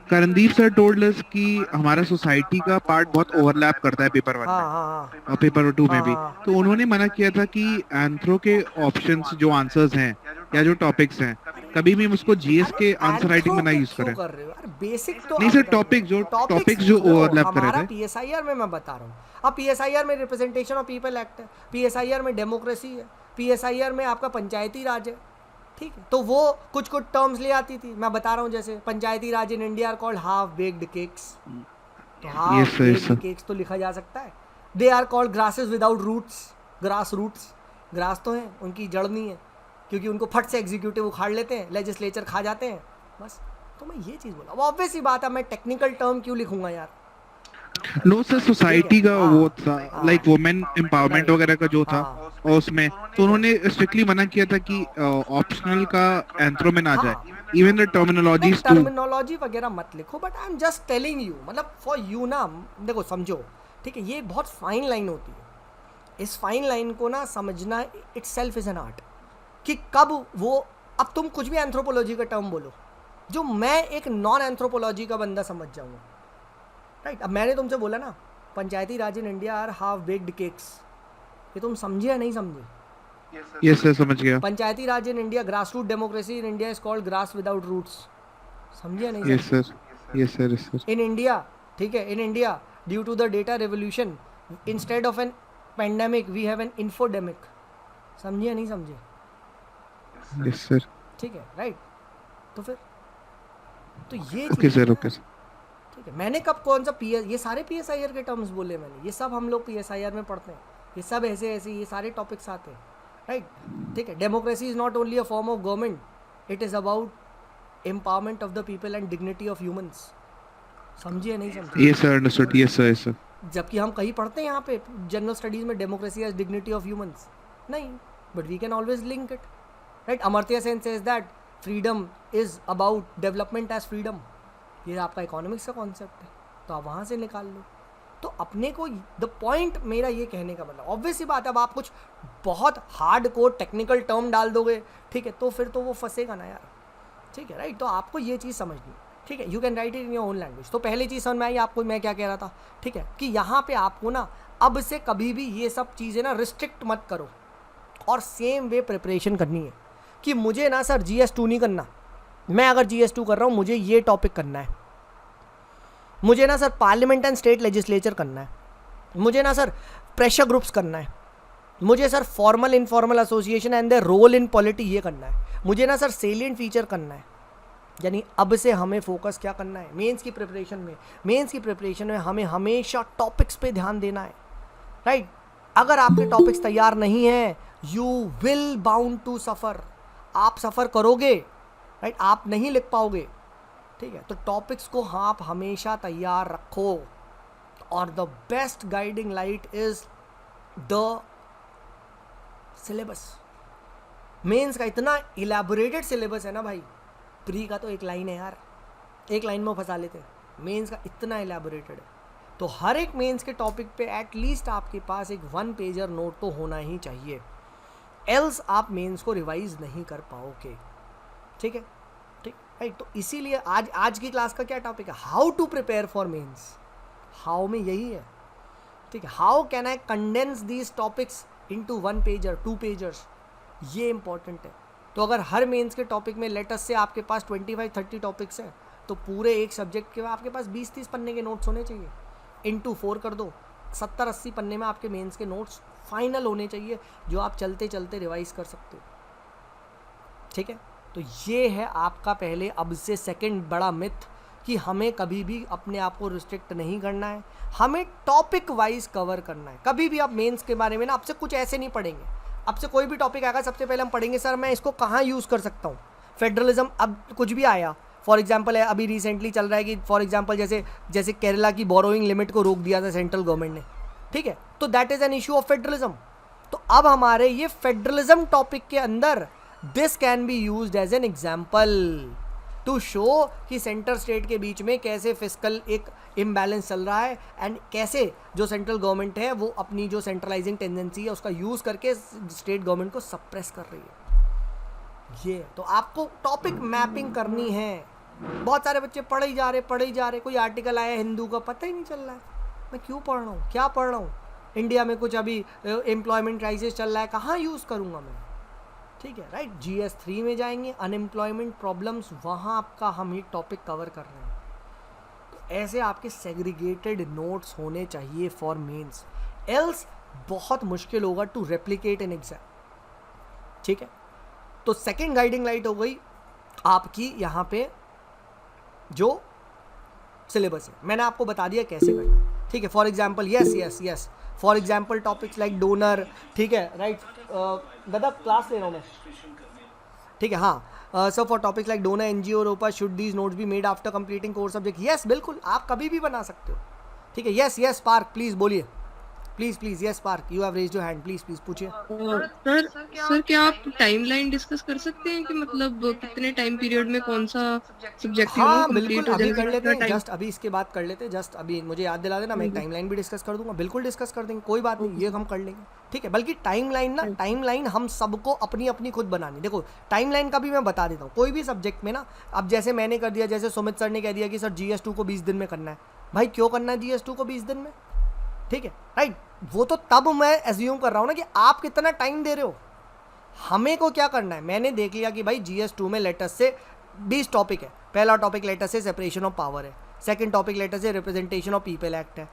करणदीप सर टोल्ड अस कि हमारा सोसाइटी का पार्ट बहुत ओवरलैप करता है पेपर 1 हाँ में हाँ और पेपर 2 में भी. हाँ. तो उन्होंने मना किया था कि एंथ्रो के ऑप्शंस जो आंसर्स हैं या जो टॉपिक्स हैं, कभी भी हम उसको जीएस के आंसर राइटिंग में ना यूज क्यों करें. कर रहे हो यार? बेसिक तो नहीं सर, टॉपिक्स जो ओवरलैप कर हमारा रहे थे. PSIR में मैं बता रहा हूँ. अब PSIR में रिप्रेजेंटेशन ऑफ पीपल एक्ट है, PSIR में डेमोक्रेसी है, PSIR में आपका पंचायती राज है, ठीक है. तो वो कुछ कुछ टर्म्स ले आती थी, मैं बता रहा हूँ, जैसे Panchayati Raj in India are called half baked cakes. तो हाफ बेक्ड केक्स तो लिखा जा सकता है. They are called grasses without roots, grass roots. Grass तो हैं, उनकी जड़ नहीं है, क्योंकि उनको फट से एग्जीक्यूटिव उखाड़ लेते हैं, लेजिस्लेचर खा जाते हैं बस. तो मैं ये चीज़ बोला. अब ऑब्वियस ही बात है, मैं टेक्निकल टर्म क्यों लिखूंगा यार? नो सर, सोसाइटी का वो था, लाइक वुमेन एम्पावरमेंट वगैरह का जो था, और उसमें तो उन्होंने स्ट्रिक्टली मना किया था कि ऑप्शनल का एंथ्रो में ना जाए. Even the terminologies too, terminology वगैरह मत लिखो, but I am just telling you, मतलब फॉर यू ना, देखो समझो, ठीक है, ये बहुत फाइन लाइन होती है. इस फाइन लाइन को ना समझना इटसेल्फ इज एन आर्ट, कि कब वो, अब तुम कुछ भी एंथ्रोपोलॉजी का टर्म बोलो जो मैं एक नॉन एंथ्रोपोलॉजी का बंदा समझ जाऊंगा, राइट. अब मैंने तुमसे बोला ना, Panchayati Raj in India are half baked cakes, ये तुम समझे या नहीं समझे? यस सर, समझ गया. Panchayati Raj in India, grass root democracy in India is called grass without roots. समझे या नहीं? Yes sir, yes sir, yes sir. In India, ठीक है, in India due to the data revolution, instead of an pandemic we have an infodemic. समझे या नहीं समझे? Yes sir. ठीक है, राइट. तो फिर तो ये ओके सर, ओके सर. ठीक है. मैंने कब कौन सा ये सारे PSIR के टर्म्स बोले मैंने, ये सब हम लोग PSIR में पढ़ते हैं, ये सब ऐसे ऐसे ये सारे टॉपिक्स आते हैं, राइट. ठीक है. Democracy is not only a form of government, it is about empowerment of the people and dignity of humans. समझिए नहीं समझिए? Yes sir, understood. Yes sir, yes sir. जबकि हम कहीं पढ़ते हैं यहाँ पे जनरल स्टडीज में democracy as dignity of humans, नहीं, but we can always link it, right. Amartya Sen says that freedom is about development as freedom. ये आपका इकोनॉमिक्स का कॉन्सेप्ट है, तो आप वहाँ से निकाल लो. तो अपने को द पॉइंट, मेरा ये कहने का मतलब, ऑब्वियस ही बात है, अब आप कुछ बहुत हार्ड कोड टेक्निकल टर्म डाल दोगे, ठीक है, तो फिर तो वो फंसेगा ना यार, ठीक है, राइट. तो आपको ये चीज़ समझनी, ठीक है. You can write it in your own language. तो पहली चीज़ समझ में आई आपको मैं क्या कह रहा था, ठीक है, कि यहाँ पे आपको ना अब से कभी भी ये सब चीज़ें ना रिस्ट्रिक्ट मत करो, और सेम वे प्रिपरेशन करनी है कि मुझे ना सर GS2 नहीं करना. मैं अगर GS2 कर रहा हूँ, मुझे ये टॉपिक करना है, मुझे ना sir parliament and state legislature करना है, मुझे ना सर प्रेशर ग्रुप्स करना है, मुझे sir formal informal association and the role in polity ये करना है, मुझे ना सर सेलिएंट फीचर करना है. यानी अब से हमें फोकस क्या करना है मेंस की प्रिपरेशन में. मेंस की प्रिपरेशन में हमें हमेशा टॉपिक्स पे ध्यान देना है, राइट. अगर आपके टॉपिक्स तैयार नहीं हैं, you will bound to suffer. आप सफ़र करोगे, राइट, आप नहीं लिख पाओगे, ठीक है. तो टॉपिक्स को आप हमेशा तैयार रखो. तो और the best guiding light is the syllabus. Mains का इतना इलेबोरेटेड सिलेबस है ना भाई, प्री का तो एक लाइन है यार, एक लाइन में फंसा लेते हैं, मेंस का इतना इलेबोरेटेड है। तो हर एक मेंस के टॉपिक पे एटलीस्ट आपके पास एक 1 पेजर नोट तो होना ही चाहिए, एल्स आप मेंस को रिवाइज नहीं कर पाओगे। ठीक है, ठीक राइट। तो इसीलिए आज की क्लास का क्या टॉपिक है, how to prepare for mains. How में यही है, ठीक है, how can I condense these topics into 1 pager 2 pagers, ये इंपॉर्टेंट है। तो अगर हर मेंस के टॉपिक में लेटस से आपके पास 25-30 टॉपिक्स हैं, तो पूरे एक सब्जेक्ट के आपके पास 20-30 पन्ने के नोट्स होने चाहिए, इनटू 4 कर दो, 70-80 पन्ने में आपके मेंस के नोट्स फाइनल होने चाहिए, जो आप चलते चलते रिवाइज कर सकते हो। ठीक है, तो ये है आपका पहले अब से सेकंड बड़ा मिथ कि हमें कभी भी अपने आप को रिस्ट्रिक्ट नहीं करना है, हमें टॉपिक वाइज कवर करना है। कभी भी आप मेंस के बारे में ना आपसे कुछ ऐसे नहीं पढ़ेंगे, आपसे कोई भी टॉपिक आएगा सबसे पहले हम पढ़ेंगे सर मैं इसको कहाँ यूज़ कर सकता हूँ। फेडरलिज्म, अब कुछ भी आया, फॉर एग्जांपल है अभी रिसेंटली चल रहा है कि फॉर एग्जांपल जैसे केरला की बोरोइंग लिमिट को रोक दिया था सेंट्रल गवर्नमेंट ने, ठीक है, तो that is an issue of federalism. तो अब हमारे ये फेडरलिज्म टॉपिक के अंदर this can be used as an example to show कि सेंटर स्टेट के बीच में कैसे फिस्कल एक इम्बैलेंस चल रहा है एंड कैसे जो सेंट्रल गवर्नमेंट है वो अपनी जो सेंट्रलाइजिंग टेंडेंसी है उसका यूज़ करके स्टेट गवर्नमेंट को सप्रेस कर रही है। ये तो आपको टॉपिक मैपिंग करनी है। बहुत सारे बच्चे पढ़े ही जा रहे, कोई आर्टिकल आया हिंदू का पता ही नहीं चल रहा है, मैं क्यों पढ़ रहा हूँ, क्या पढ़ रहा हूँ, इंडिया में कुछ अभी एम्प्लॉयमेंट क्राइसिस चल रहा है, कहाँ यूज़ करूँगा मैं। ठीक है, राइट, GS 3 में जाएंगे, अनएम्प्लॉयमेंट प्रॉब्लम्स, वहाँ आपका हम ही टॉपिक कवर कर रहे हैं। तो ऐसे आपके सेग्रीगेटेड नोट्स होने चाहिए फॉर मेंस, एल्स बहुत मुश्किल होगा टू रेप्लिकेट इन एग्जाम। ठीक है, तो सेकंड गाइडिंग लाइट हो गई आपकी यहाँ पे जो सिलेबस है, मैंने आपको बता दिया कैसे करना। ठीक है, for example yes for example topics like donor, ठीक है, राइट, दादा क्लास ले रहा हूँ मैं, ठीक है, हाँ sir for topics like donor, NGO, रोपा, should these notes be made after completing course subject. Yes बिल्कुल, आप कभी भी बना सकते हो। ठीक है, यस पार्क प्लीज़ बोलिए, please yes park, you have raised your hand, please पूछिए। सर क्या आप टाइमलाइन डिस्कस कर सकते हैं कि मतलब कितने टाइम पीरियड में कौन सा सब्जेक्ट हाँ बिल्कुल, अभी कर लेते हैं, जस्ट अभी इसके बाद कर लेते हैं, जस्ट अभी मुझे याद दिला देना, मैं एक टाइमलाइन भी डिस्कस कर दूंगा, बिल्कुल डिस्कस कर देंगे, कोई बात नहीं, ये हम कर लेंगे। ठीक है, बल्कि टाइमलाइन हम सबको अपनी अपनी खुद बनानी। देखो टाइमलाइन का भी मैं बता देता हूँ, कोई भी सब्जेक्ट में ना, अब जैसे मैंने कर दिया, जैसे सुमित सर ने कह दिया कि सर GS 2 को 20 दिन में करना है, भाई क्यों करना है GS 2 को 20 दिन में, ठीक है, राइट, वो तो तब मैं एज्यूम कर रहा हूँ ना कि आप कितना टाइम दे रहे हो, हमें को क्या करना है। मैंने देख लिया कि भाई GS 2 में लेटर से 20 टॉपिक है, पहला टॉपिक लेटर से सेपरेशन ऑफ पावर है, सेकंड टॉपिक लेटर से रिप्रेजेंटेशन ऑफ पीपल एक्ट है,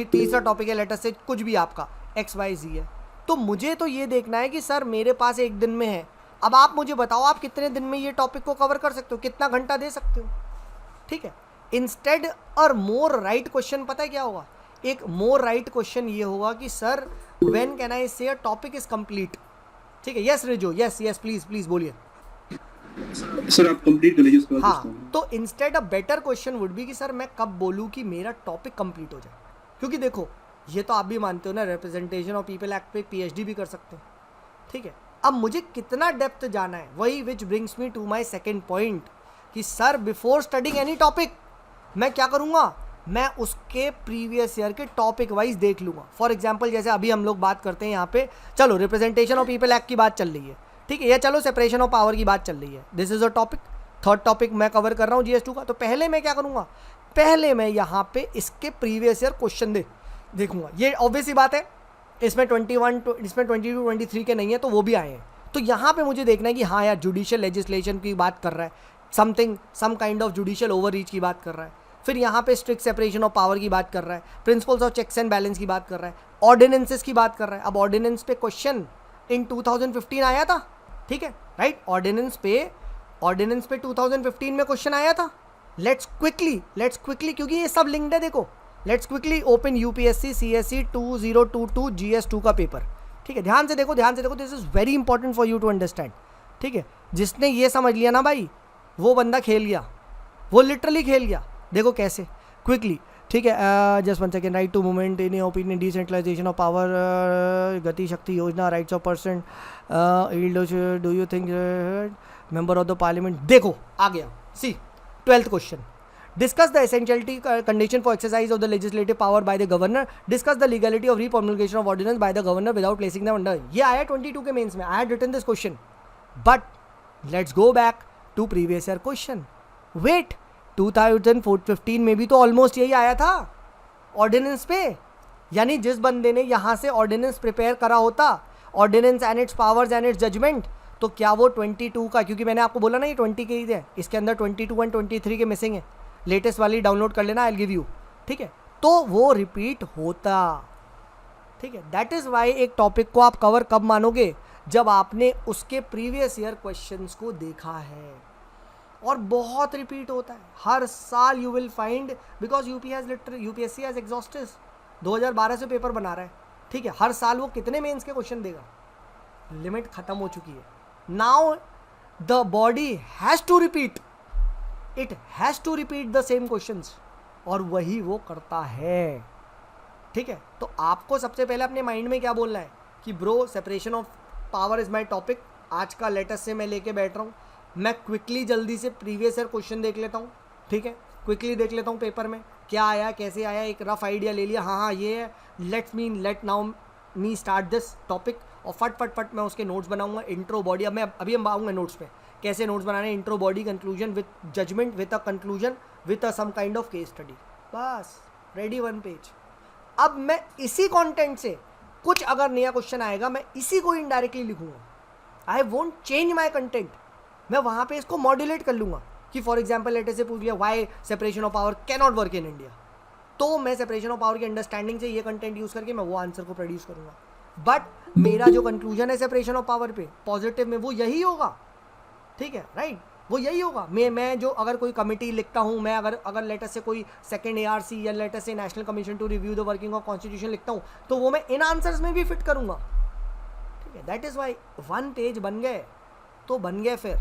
तीसरा टॉपिक है लेटर से कुछ भी आपका XYZ है। तो मुझे तो ये देखना है कि सर मेरे पास एक दिन में है, अब आप मुझे बताओ आप कितने दिन में ये टॉपिक को कवर कर सकते हो, कितना घंटा दे सकते हो। ठीक है, इंस्टेड और मोर राइट क्वेश्चन पता है क्या होगा, एक मोर राइट क्वेश्चन ये होगा कि सर व्हेन कैन आई से अ टॉपिक इज कंप्लीट। ठीक है, यस रिजो, यस प्लीज बोलिए। सर आप कंप्लीट कर लीजिए उसके बाद। हाँ, तो instead a better question would be कि सर मैं कब बोलूँ कि मेरा टॉपिक कंप्लीट हो जाए, क्योंकि देखो ये तो आप भी मानते हो ना, रिप्रेजेंटेशन ऑफ पीपल एक्ट पे PhD भी कर सकते हैं। ठीक है, अब मुझे कितना डेप्थ जाना है, वही which brings me to my second point कि sir before studying any topic मैं क्या करूँगा, मैं उसके प्रीवियस ईयर के टॉपिक वाइज देख लूँगा। फॉर एग्जांपल जैसे अभी हम लोग बात करते हैं यहाँ पे, चलो रिप्रेजेंटेशन ऑफ पीपल एक्ट की बात चल रही है, ठीक है, या चलो सेपरेशन ऑफ पावर की बात चल रही है, this is a topic, third topic मैं कवर कर रहा हूँ GS 2 का। तो पहले मैं क्या करूँगा, पहले मैं यहाँ पे इसके प्रीवियस ईयर क्वेश्चन देखूँगा। ये ऑब्वियस ही बात है, इसमें 22-23 के नहीं है, तो वो भी आए हैं। तो यहाँ पे मुझे देखना है कि हाँ यार जुडिशियल लेजिस्लेशन की बात कर रहा है, some kind of judicial overreach की बात कर रहा है, फिर यहाँ पे स्ट्रिक्ट सेपरेशन ऑफ पावर की बात कर रहा है, principles of checks and balance की बात कर रहा है, ऑर्डिनेंसेस की बात कर रहा है। अब ऑर्डिनेंस पे क्वेश्चन इन 2015 आया था, ठीक है, राइट, ऑर्डिनेंस पे 2015 में क्वेश्चन आया था। लेट्स क्विकली क्योंकि ये सब लिंक्ड है, देखो let's quickly open UPSC CSE 2022 GS 2 का पेपर। ठीक है, ध्यान से देखो, this is very important for you to understand. ठीक है, जिसने ये समझ लिया ना भाई, वो बंदा खेल गया, वो लिटरली खेल गया। देखो कैसे, क्विकली, ठीक है, just one second, right to movement in opinion, decentralization of power, Gati Shakti Yojana, rights of person, do you think member of the parliament. देखो आ गया, see 12th question, discuss the essentiality condition for exercise of the legislative power by the governor, discuss the legality of repromulgation of ordinance by the governor without placing them under. ये आया 22 के मेंस में, I had written this question, but let's go back to previous year question. Wait, 2015 में भी तो ऑलमोस्ट यही आया था ऑर्डिनेंस पे, यानी जिस बंदे ने यहाँ से ऑर्डिनेंस प्रिपेयर करा होता, ordinance and its powers and its judgement, तो क्या वो 22 का, क्योंकि मैंने आपको बोला ना ये 20 के ही थे, इसके अंदर 22 एंड 23 के मिसिंग है, लेटेस्ट वाली डाउनलोड कर लेना, आई विल गिव यू, ठीक है, तो वो रिपीट होता, ठीक है। दैट इज़ वाई एक टॉपिक को आप कवर कब मानोगे, जब आपने उसके प्रीवियस ईयर क्वेश्चंस को देखा है, और बहुत रिपीट होता है हर साल, you will find, because UPSC has exhausted, 2012 से पेपर बना रहा है, ठीक है, हर साल वो कितने मेंस के क्वेश्चन देगा, लिमिट खत्म हो चुकी है। Now the body has to repeat, it has to repeat the same questions, और वही वो करता है, ठीक है। तो आपको सबसे पहले अपने माइंड में क्या बोलना है कि bro separation of power is my topic, आज का लेटेस्ट से मैं लेके बैठ रहा हूँ, मैं क्विकली जल्दी से प्रीवियस ईयर क्वेश्चन देख लेता हूँ, ठीक है, क्विकली देख लेता हूँ पेपर में क्या आया कैसे आया, एक रफ आइडिया ले लिया, हाँ ये है, let now me start this topic, और फट मैं उसके नोट्स बनाऊंगा, इंट्रो बॉडी, अब हम आऊँगा नोट्स पे, कैसे नोट्स बनाने, intro body conclusion with judgement with a conclusion with a some kind of case study, बस रेडी 1 पेज। अब मैं इसी कंटेंट से कुछ अगर नया क्वेश्चन आएगा, मैं इसी को इनडायरेक्टली लिखूंगा, I won't change my content, मैं वहाँ पे इसको मॉड्यूलेट कर लूँगा कि फॉर एग्जाम्पल लेटर से पूछ लिया why separation of power can not work in India, तो मैं सेपरेशन ऑफ पावर की अंडरस्टैंडिंग से ये कंटेंट यूज़ करके मैं वो आंसर को प्रोड्यूस करूँगा, बट मेरा जो कंक्लूजन है सेपरेशन ऑफ पावर पे पॉजिटिव में, वो यही होगा, ठीक है, राइट, वो यही होगा। मैं जो अगर कोई कमिटी लिखता हूँ, मैं अगर लेटर से कोई सेकंड ARC या लेटर से national commission to review the working of constitution लिखता हूँ, तो वो मैं इन आंसर्स में भी फिट करूँगा, ठीक है। दैट इज़ वाई 1 पेज बन गए तो बन गए, फिर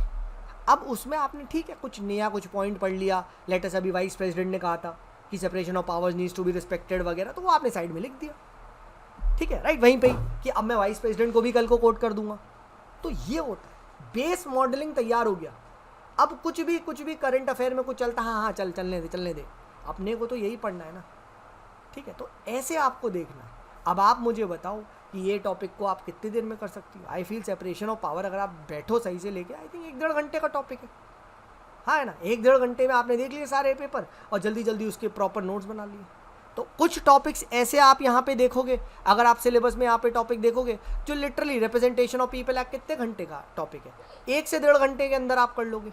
अब उसमें आपने ठीक है कुछ नया कुछ पॉइंट पढ़ लिया, लेटर से अभी वाइस प्रेसिडेंट ने कहा था कि separation of powers needs to be respected वगैरह, तो वो आपने साइड में लिख दिया, ठीक है, राइट, वहीं पे कि अब मैं वाइस प्रेसिडेंट को भी कल को कोट कर दूंगा, तो ये होता है, बेस मॉडलिंग तैयार हो गया। अब कुछ भी करंट अफेयर में कुछ चलता, हाँ चलने दे, अपने को तो यही पढ़ना है ना, ठीक है, तो ऐसे आपको देखना है। अब आप मुझे बताओ कि ये टॉपिक को आप कितने देर में कर सकती हो। I feel separation of power अगर आप बैठो सही से लेके, आई थिंक 1-1.5 घंटे का टॉपिक है, हाँ है ना, 1-1.5 घंटे में आपने देख लिए सारे पेपर और जल्दी उसके प्रॉपर नोट्स बना लिए। तो कुछ टॉपिक्स ऐसे आप यहाँ पे देखोगे, अगर आप सिलेबस में यहाँ पे टॉपिक देखोगे जो literally representation of people act कितने घंटे का टॉपिक है, 1 से 1.5 घंटे के अंदर आप कर लोगे,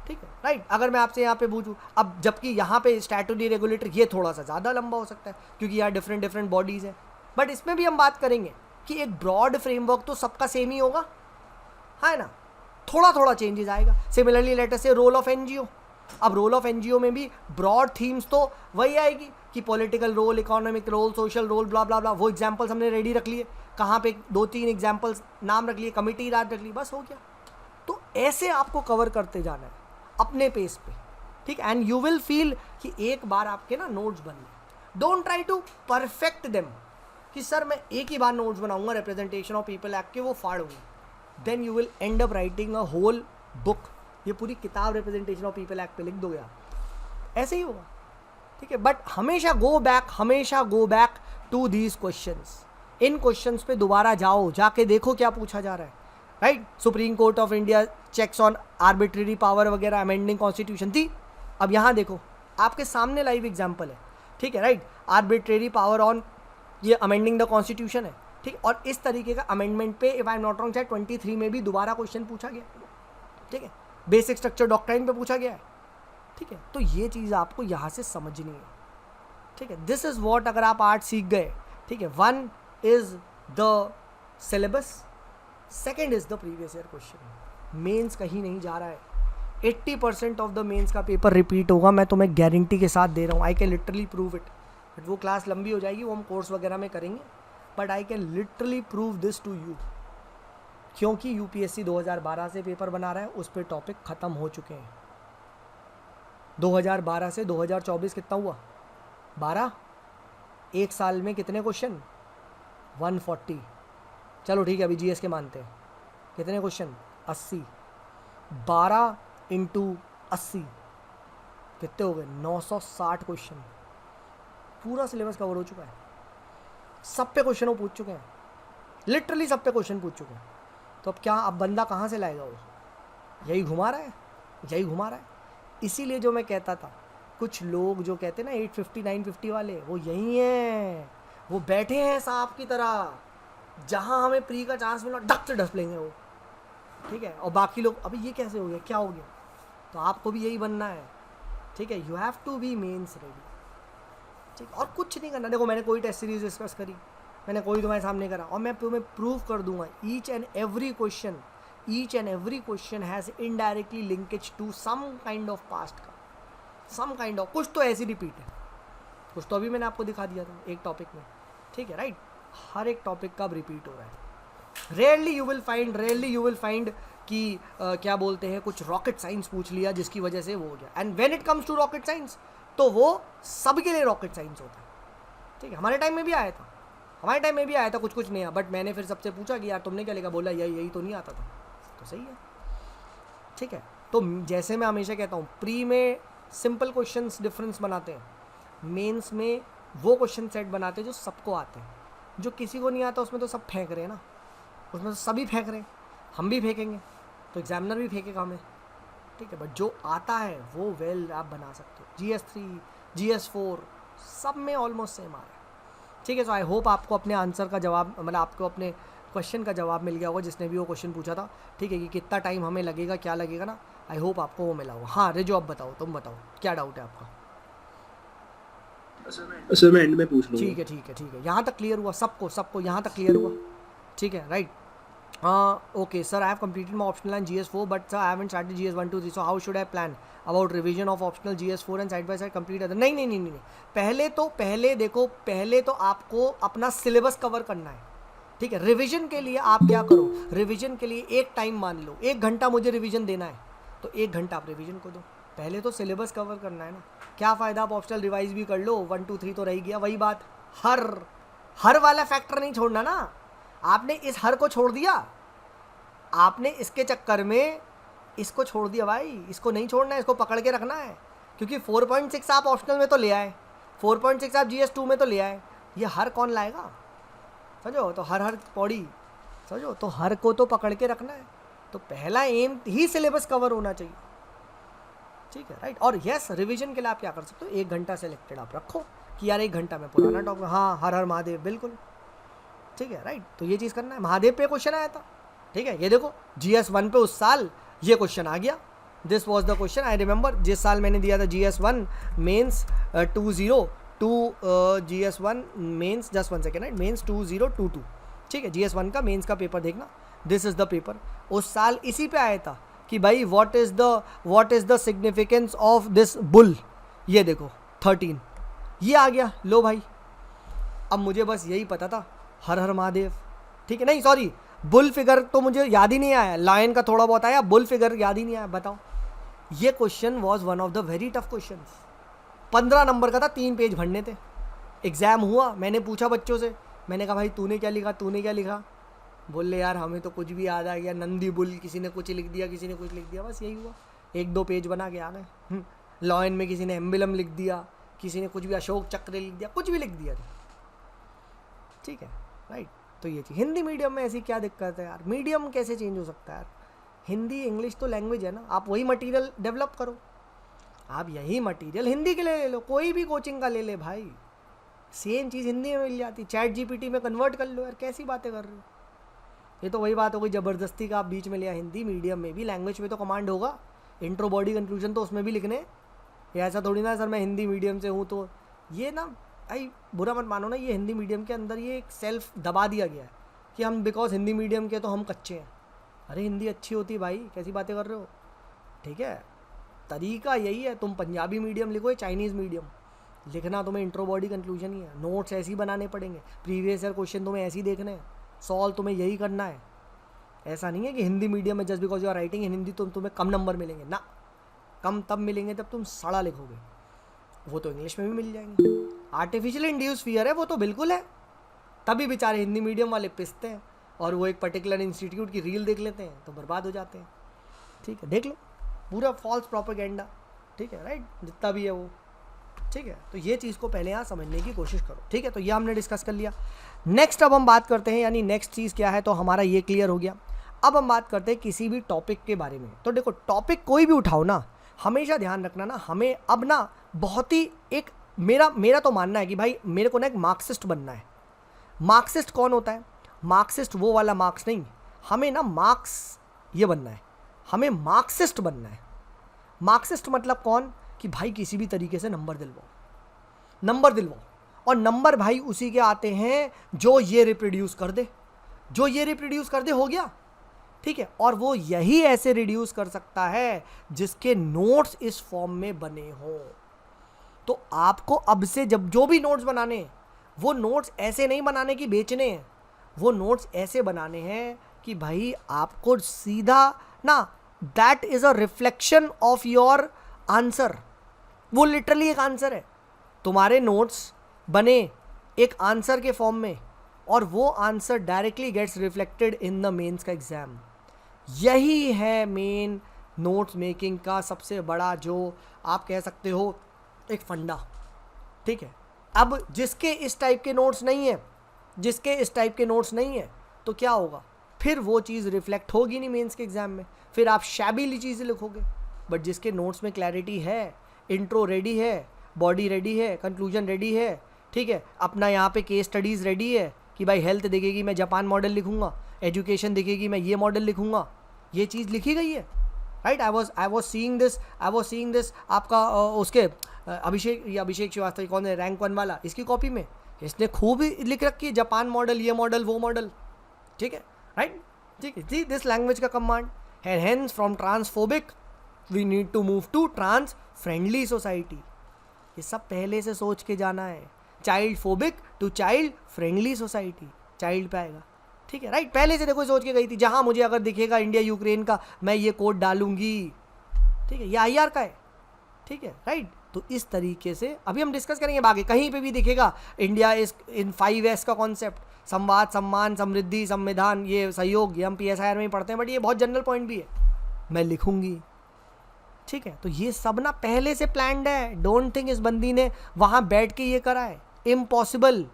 ठीक है, राइट। अगर मैं आपसे यहाँ पे पूछूँ, अब जबकि यहाँ पे स्टैट्यूटरी रेगुलेटर ये थोड़ा सा ज़्यादा लंबा हो सकता है क्योंकि यहाँ डिफरेंट बॉडीज़ हैं, बट इसमें भी हम बात करेंगे कि एक ब्रॉड फ्रेमवर्क तो सबका सेम ही होगा, है ना, थोड़ा चेंजेस आएगा। सिमिलरली लेटर से रोल ऑफ एनजीओ, अब रोल ऑफ एनजीओ में भी ब्रॉड थीम्स तो वही आएगी कि political role, economic role, social role, blah blah blah, वो एग्जांपल्स हमने रेडी रख लिए, कहाँ पे 2-3 एग्जांपल्स नाम रख लिए, कमिटी रात रख ली, बस हो गया। तो ऐसे आपको कवर करते जाना है अपने पेस पे, ठीक, एंड यू विल फील कि एक बार आपके ना नोट्स बन गए। Don't try to perfect them कि सर मैं एक ही बार नोट्स बनाऊंगा रिप्रेजेंटेशन ऑफ पीपल एक्ट के, वो फाड़ूंगा, then you will end up writing a whole book, ये पूरी किताब रिप्रेजेंटेशन ऑफ पीपल एक्ट पे लिख दोगे आप, ऐसे ही होगा, ठीक है। बट हमेशा go back to these questions, इन क्वेश्चंस पे दोबारा जाओ, जाके देखो क्या पूछा जा रहा है, right. Supreme Court of India checks on arbitrary power वगैरह, अमेंडिंग कॉन्स्टिट्यूशन थी, अब यहाँ देखो आपके सामने लाइव एग्जाम्पल है, ठीक है, राइट, आर्बिट्रेरी पावर ऑन ये अमेंडिंग द कॉन्स्टिट्यूशन है, ठीक, और इस तरीके का अमेंडमेंट पे if I am not wrong शायद 23 में भी दोबारा क्वेश्चन पूछा गया, ठीक है, बेसिक स्ट्रक्चर डॉक्ट्राइन पे पूछा गया है, ठीक है। तो ये चीज़ आपको यहाँ से समझनी है, ठीक है। दिस इज़ वॉट, अगर आप आर्ट सीख गए, ठीक है, 1 is the syllabus, 2nd is the previous year question. Mains कहीं नहीं जा रहा है, 80% ऑफ द मेंस का पेपर रिपीट होगा, मैं तुम्हें गारंटी के साथ दे रहा हूँ, I can literally prove it. But वो क्लास लंबी हो जाएगी, वो हम कोर्स वगैरह में करेंगे, but I can literally prove this to you, क्योंकि यूपीएससी 2012 से पेपर बना रहा है, उस पर टॉपिक ख़त्म हो चुके हैं। 2012 से 2024 कितना हुआ, 12, एक साल में कितने क्वेश्चन? 140। चलो ठीक है, अभी जीएस के मानते हैं। कितने क्वेश्चन? 80। 12 इंटू 80 कितने हो गए? 960 क्वेश्चन। पूरा सिलेबस कवर हो चुका है, सब पे क्वेश्चन वो पूछ चुके हैं, लिटरली सब पे क्वेश्चन पूछ चुके हैं। तो अब क्या, अब बंदा कहाँ से लाएगा? वो यही घुमा रहा है, यही घुमा रहा है। इसीलिए जो मैं कहता था, कुछ लोग जो कहते हैं ना 850 950 वाले, वो यही हैं, वो बैठे हैं सांप की तरह, जहाँ हमें प्री का चांस मिला डक से डस लेंगे वो, ठीक है। और बाकी लोग अभी ये कैसे हो गया, क्या हो गया? तो आपको भी यही बनना है, ठीक है। You have to be mains ready, ठीक। और कुछ नहीं करना। देखो मैंने कोई टेस्ट सीरीज डिस्कस करी, मैंने कोई तुम्हारे सामने करा, और मैं तुम्हें प्रूव कर दूंगा each and every question has indirectly linkage to some kind of past का, सम काइंड ऑफ, कुछ तो ऐसी रिपीट है, कुछ तो अभी मैंने आपको दिखा दिया था एक टॉपिक में, ठीक है, राइट। हर एक टॉपिक का रिपीट हो रहा है। रेयरली यू विल फाइंड कि क्या बोलते हैं, कुछ रॉकेट साइंस पूछ लिया जिसकी वजह से वो हो गया। And when it comes to rocket science, तो वो सबके लिए रॉकेट साइंस होता है, ठीक है। हमारे टाइम में भी आया था, कुछ नहीं आया, बट मैंने फिर सबसे पूछा कि यार तुमने क्या लिखा, बोला यही तो नहीं आता था, तो सही है, ठीक है। तो जैसे मैं हमेशा कहता हूँ, प्री में सिंपल क्वेश्चंस डिफरेंस बनाते हैं, मेंस में वो क्वेश्चन सेट बनाते हैं जो सबको आते हैं। जो किसी को नहीं आता उसमें तो सब फेंक रहे हैं ना, उसमें तो सभी फेंक रहे हैं, हम भी फेंकेंगे, तो एग्जामिनर भी फेंकेगा हमें, ठीक है। बट जो आता है वो वेल आप बना सकते हो। GS3 GS4 सब में ऑलमोस्ट सेम आ रहा है, ठीक है। सो आई होप आपको अपने आंसर का जवाब, मतलब आपको अपने क्वेश्चन का जवाब मिल गया होगा, जिसने भी वो क्वेश्चन पूछा था, ठीक है, कि कितना टाइम हमें लगेगा, क्या लगेगा ना। आई होप आपको वो मिला होगा। हाँ रिजो, अब बताओ, तुम बताओ क्या डाउट है आपका? सर मैं एंड में पूछ लूँगा। ठीक है, यहाँ तक क्लियर हुआ सबको यहाँ तक क्लियर हुआ, ठीक है, right. Okay sir, I have completed my optional and GS4, but sir I haven't started GS1 2 3, so how should I plan about revision of optional GS4 and side by side complete other? नहीं, पहले तो आपको अपना सिलेबस कवर करना है, ठीक है। रिवीजन के लिए आप क्या करो, रिवीजन के लिए एक टाइम मान लो, 1 घंटा मुझे रिवीजन देना है, तो 1 घंटा आप रिवीजन को दो। पहले तो सिलेबस कवर करना है ना। क्या फ़ायदा आप ऑप्शनल रिवाइज भी कर लो, 1 2 3 तो रह गया, वही बात। हर वाला फैक्टर नहीं छोड़ना ना, आपने इस हर को छोड़ दिया, आपने इसके चक्कर में इसको छोड़ दिया भाई, इसको नहीं छोड़ना है, इसको पकड़ के रखना है। क्योंकि 4.6 आप ऑप्शनल में तो ले आए, 4.6 आप GS2 में तो ले आए, ये हर कौन लाएगा, समझो। तो हर पौड़ी समझो, तो हर को तो पकड़ के रखना है। तो पहला एम ही सिलेबस कवर होना चाहिए, ठीक है, राइट। और यस, रिवीजन के लिए आप क्या कर सकते हो, 1 घंटा सेलेक्टेड आप रखो कि यार 1 घंटा में पुराना टॉपिक, हाँ हर महादेव, बिल्कुल ठीक है, राइट। तो ये चीज़ करना है। महादेव पे क्वेश्चन आया था, ठीक है, ये देखो GS1 पे उस साल ये क्वेश्चन आ गया, this was the question I remember. जिस साल मैंने दिया था GS1 mains 2022 GS1 mains, just 1 second, right, mains 2022, ठीक है। GS1 का मेंस का पेपर देखना, दिस इज़ द पेपर। उस साल इसी पे आया था कि भाई what is the significance of this bull, ये देखो 13, ये आ गया। लो भाई, अब मुझे बस यही पता था, हर हर महादेव, ठीक है। नहीं सॉरी, बुल फिगर तो मुझे याद ही नहीं आया, लायन का थोड़ा बहुत आया, बुल फिगर याद ही नहीं आया। बताओ, ये question was one of the very tough question, 15 number का था, 3 पेज भरने थे। एग्ज़ाम हुआ, मैंने पूछा बच्चों से, मैंने कहा भाई तूने क्या लिखा, बोले यार हमें तो कुछ भी याद आ गया, नंदी बुल, किसी ने कुछ लिख दिया, किसी ने कुछ लिख दिया, बस यही हुआ, 1-2 पेज बना के आ गए। लॉयन में किसी ने एम्बलम लिख दिया, किसी ने कुछ भी अशोक चक्र लिख दिया, कुछ भी लिख दिया, ठीक है, राइट। तो ये चीज़, हिंदी मीडियम में ऐसी क्या दिक्कत है यार, मीडियम कैसे चेंज हो सकता है यार, हिंदी इंग्लिश तो लैंग्वेज है ना, आप वही मटेरियल डेवलप करो, आप यही मटेरियल हिंदी के लिए ले लो, कोई भी कोचिंग का ले ले भाई, सेम चीज़ हिंदी में मिल जाती, चैट GPT में कन्वर्ट कर लो यार, कैसी बातें कर रहे हो। ये तो वही बात हो गई ज़बरदस्ती का आप बीच में लिया। हिंदी मीडियम में भी लैंग्वेज में तो कमांड होगा, इंट्रो बॉडी कंक्लूजन तो उसमें भी लिखने, ये ऐसा थोड़ी ना सर मैं हिंदी मीडियम से हूँ तो ये ना, भाई बुरा मत मानो ना, ये हिंदी मीडियम के अंदर ये एक सेल्फ दबा दिया गया है कि हम बिकॉज हिंदी मीडियम के तो हम कच्चे हैं। अरे हिंदी अच्छी होती है भाई, कैसी बातें कर रहे हो, ठीक है। तरीका यही है, तुम पंजाबी मीडियम लिखो या चाइनीज़ मीडियम, लिखना तुम्हें इंट्रो बॉडी कंक्लूजन ही है, नोट्स ऐसे ही बनाने पड़ेंगे, प्रीवियस ईयर क्वेश्चन तुम्हें ऐसे ही देखने हैं, सॉल्व तुम्हें यही करना है। ऐसा नहीं है कि हिंदी मीडियम में just because you are writing in Hindi तो तुम्हें कम नंबर मिलेंगे ना, कम तब मिलेंगे जब तुम सड़ा लिखोगे, वो तो इंग्लिश में भी मिल जाएंगे, आर्टिफिशियल इंड्यूस फियर है वो तो बिल्कुल है, तभी बेचारे हिंदी मीडियम वाले पिसते हैं और वो एक पर्टिकुलर इंस्टीट्यूट की रील देख लेते हैं तो बर्बाद हो जाते हैं। ठीक है, देख लो पूरा फॉल्स प्रोपेगेंडा, ठीक है, राइट, जितना भी है वो, ठीक है। तो ये चीज़ को पहले यहाँ समझने की कोशिश करो, ठीक है। तो ये हमने डिस्कस कर लिया। नेक्स्ट अब हम बात करते हैं, यानी नेक्स्ट चीज़ क्या है, तो हमारा ये क्लियर हो गया। अब हम बात करते हैं किसी भी टॉपिक के बारे में। तो देखो टॉपिक कोई भी उठाओ ना, हमेशा ध्यान रखना ना, हमें अब ना बहुत ही एक मेरा तो मानना है कि भाई मेरे को ना एक मार्क्सिस्ट बनना है। मार्क्सिस्ट कौन होता है? मार्क्सिस्ट वो वाला मार्क्स नहीं, हमें ना मार्क्स ये बनना है, हमें मार्क्सिस्ट बनना है। मार्क्सिस्ट मतलब कौन? कि भाई किसी भी तरीके से नंबर दिलवाओ, और नंबर भाई उसी के आते हैं जो ये रिप्रोड्यूस कर दे, हो गया, ठीक है। और वो यही ऐसे रिड्यूस कर सकता है जिसके नोट्स इस फॉर्म में बने हो। तो आपको अब से जब जो भी नोट्स बनाने हैं, वो नोट्स ऐसे नहीं बनाने कि बेचने हैं, वो नोट्स ऐसे बनाने हैं कि भाई आपको सीधा ना, that is a reflection of your answer. वो लिटरली एक आंसर है, तुम्हारे नोट्स बने एक आंसर के फॉर्म में, और वो answer directly gets reflected in the mains का एग्जाम। यही है मेन नोट्स मेकिंग का सबसे बड़ा, जो आप कह सकते हो एक फंडा, ठीक है। अब जिसके इस टाइप के नोट्स नहीं है, तो क्या होगा, फिर वो चीज़ रिफ्लेक्ट होगी नहीं मेंस के एग्जाम में, फिर आप शैबीली चीज़ें लिखोगे। बट जिसके नोट्स में क्लैरिटी है, इंट्रो रेडी है, बॉडी रेडी है, कंक्लूजन रेडी है, ठीक है, अपना यहाँ पे केस स्टडीज़ रेडी है कि भाई हेल्थ दिखेगी मैं जापान मॉडल लिखूंगा, एजुकेशन दिखेगी मैं ये मॉडल लिखूंगा, ये चीज़ लिखी गई है, right. I was seeing this आपका उसके अभिषेक श्रीवास्तव कौन है, रैंक 1 वाला, इसकी कॉपी में इसने खूब लिख रखी है जापान मॉडल, ये मॉडल, वो मॉडल, ठीक है, राइट, ठीक है। सी दिस लैंग्वेज का कमांड है, hence from transphobic we need to move to trans friendly society. ये सब पहले से सोच के जाना है, child phobic to child friendly society, child पे आएगा, ठीक है, राइट। पहले से देखो सोच के गई थी, जहां मुझे अगर दिखेगा इंडिया यूक्रेन का, मैं ये कोड डालूंगी, ठीक है, ये IR का है, ठीक है, राइट। तो इस तरीके से अभी हम डिस्कस करेंगे आगे, कहीं पे भी दिखेगा इंडिया इस इन 5S का कॉन्सेप्ट, संवाद, सम्मान, समृद्धि, संविधान, ये सहयोग, ये हम PSIR में ही पढ़ते हैं, बट ये बहुत जनरल पॉइंट भी है, मैं लिखूंगी, ठीक है। तो ये सब ना पहले से प्लान्ड है, डोंट थिंक इस बंदी ने वहाँ बैठ के ये करा है, इम्पॉसिबल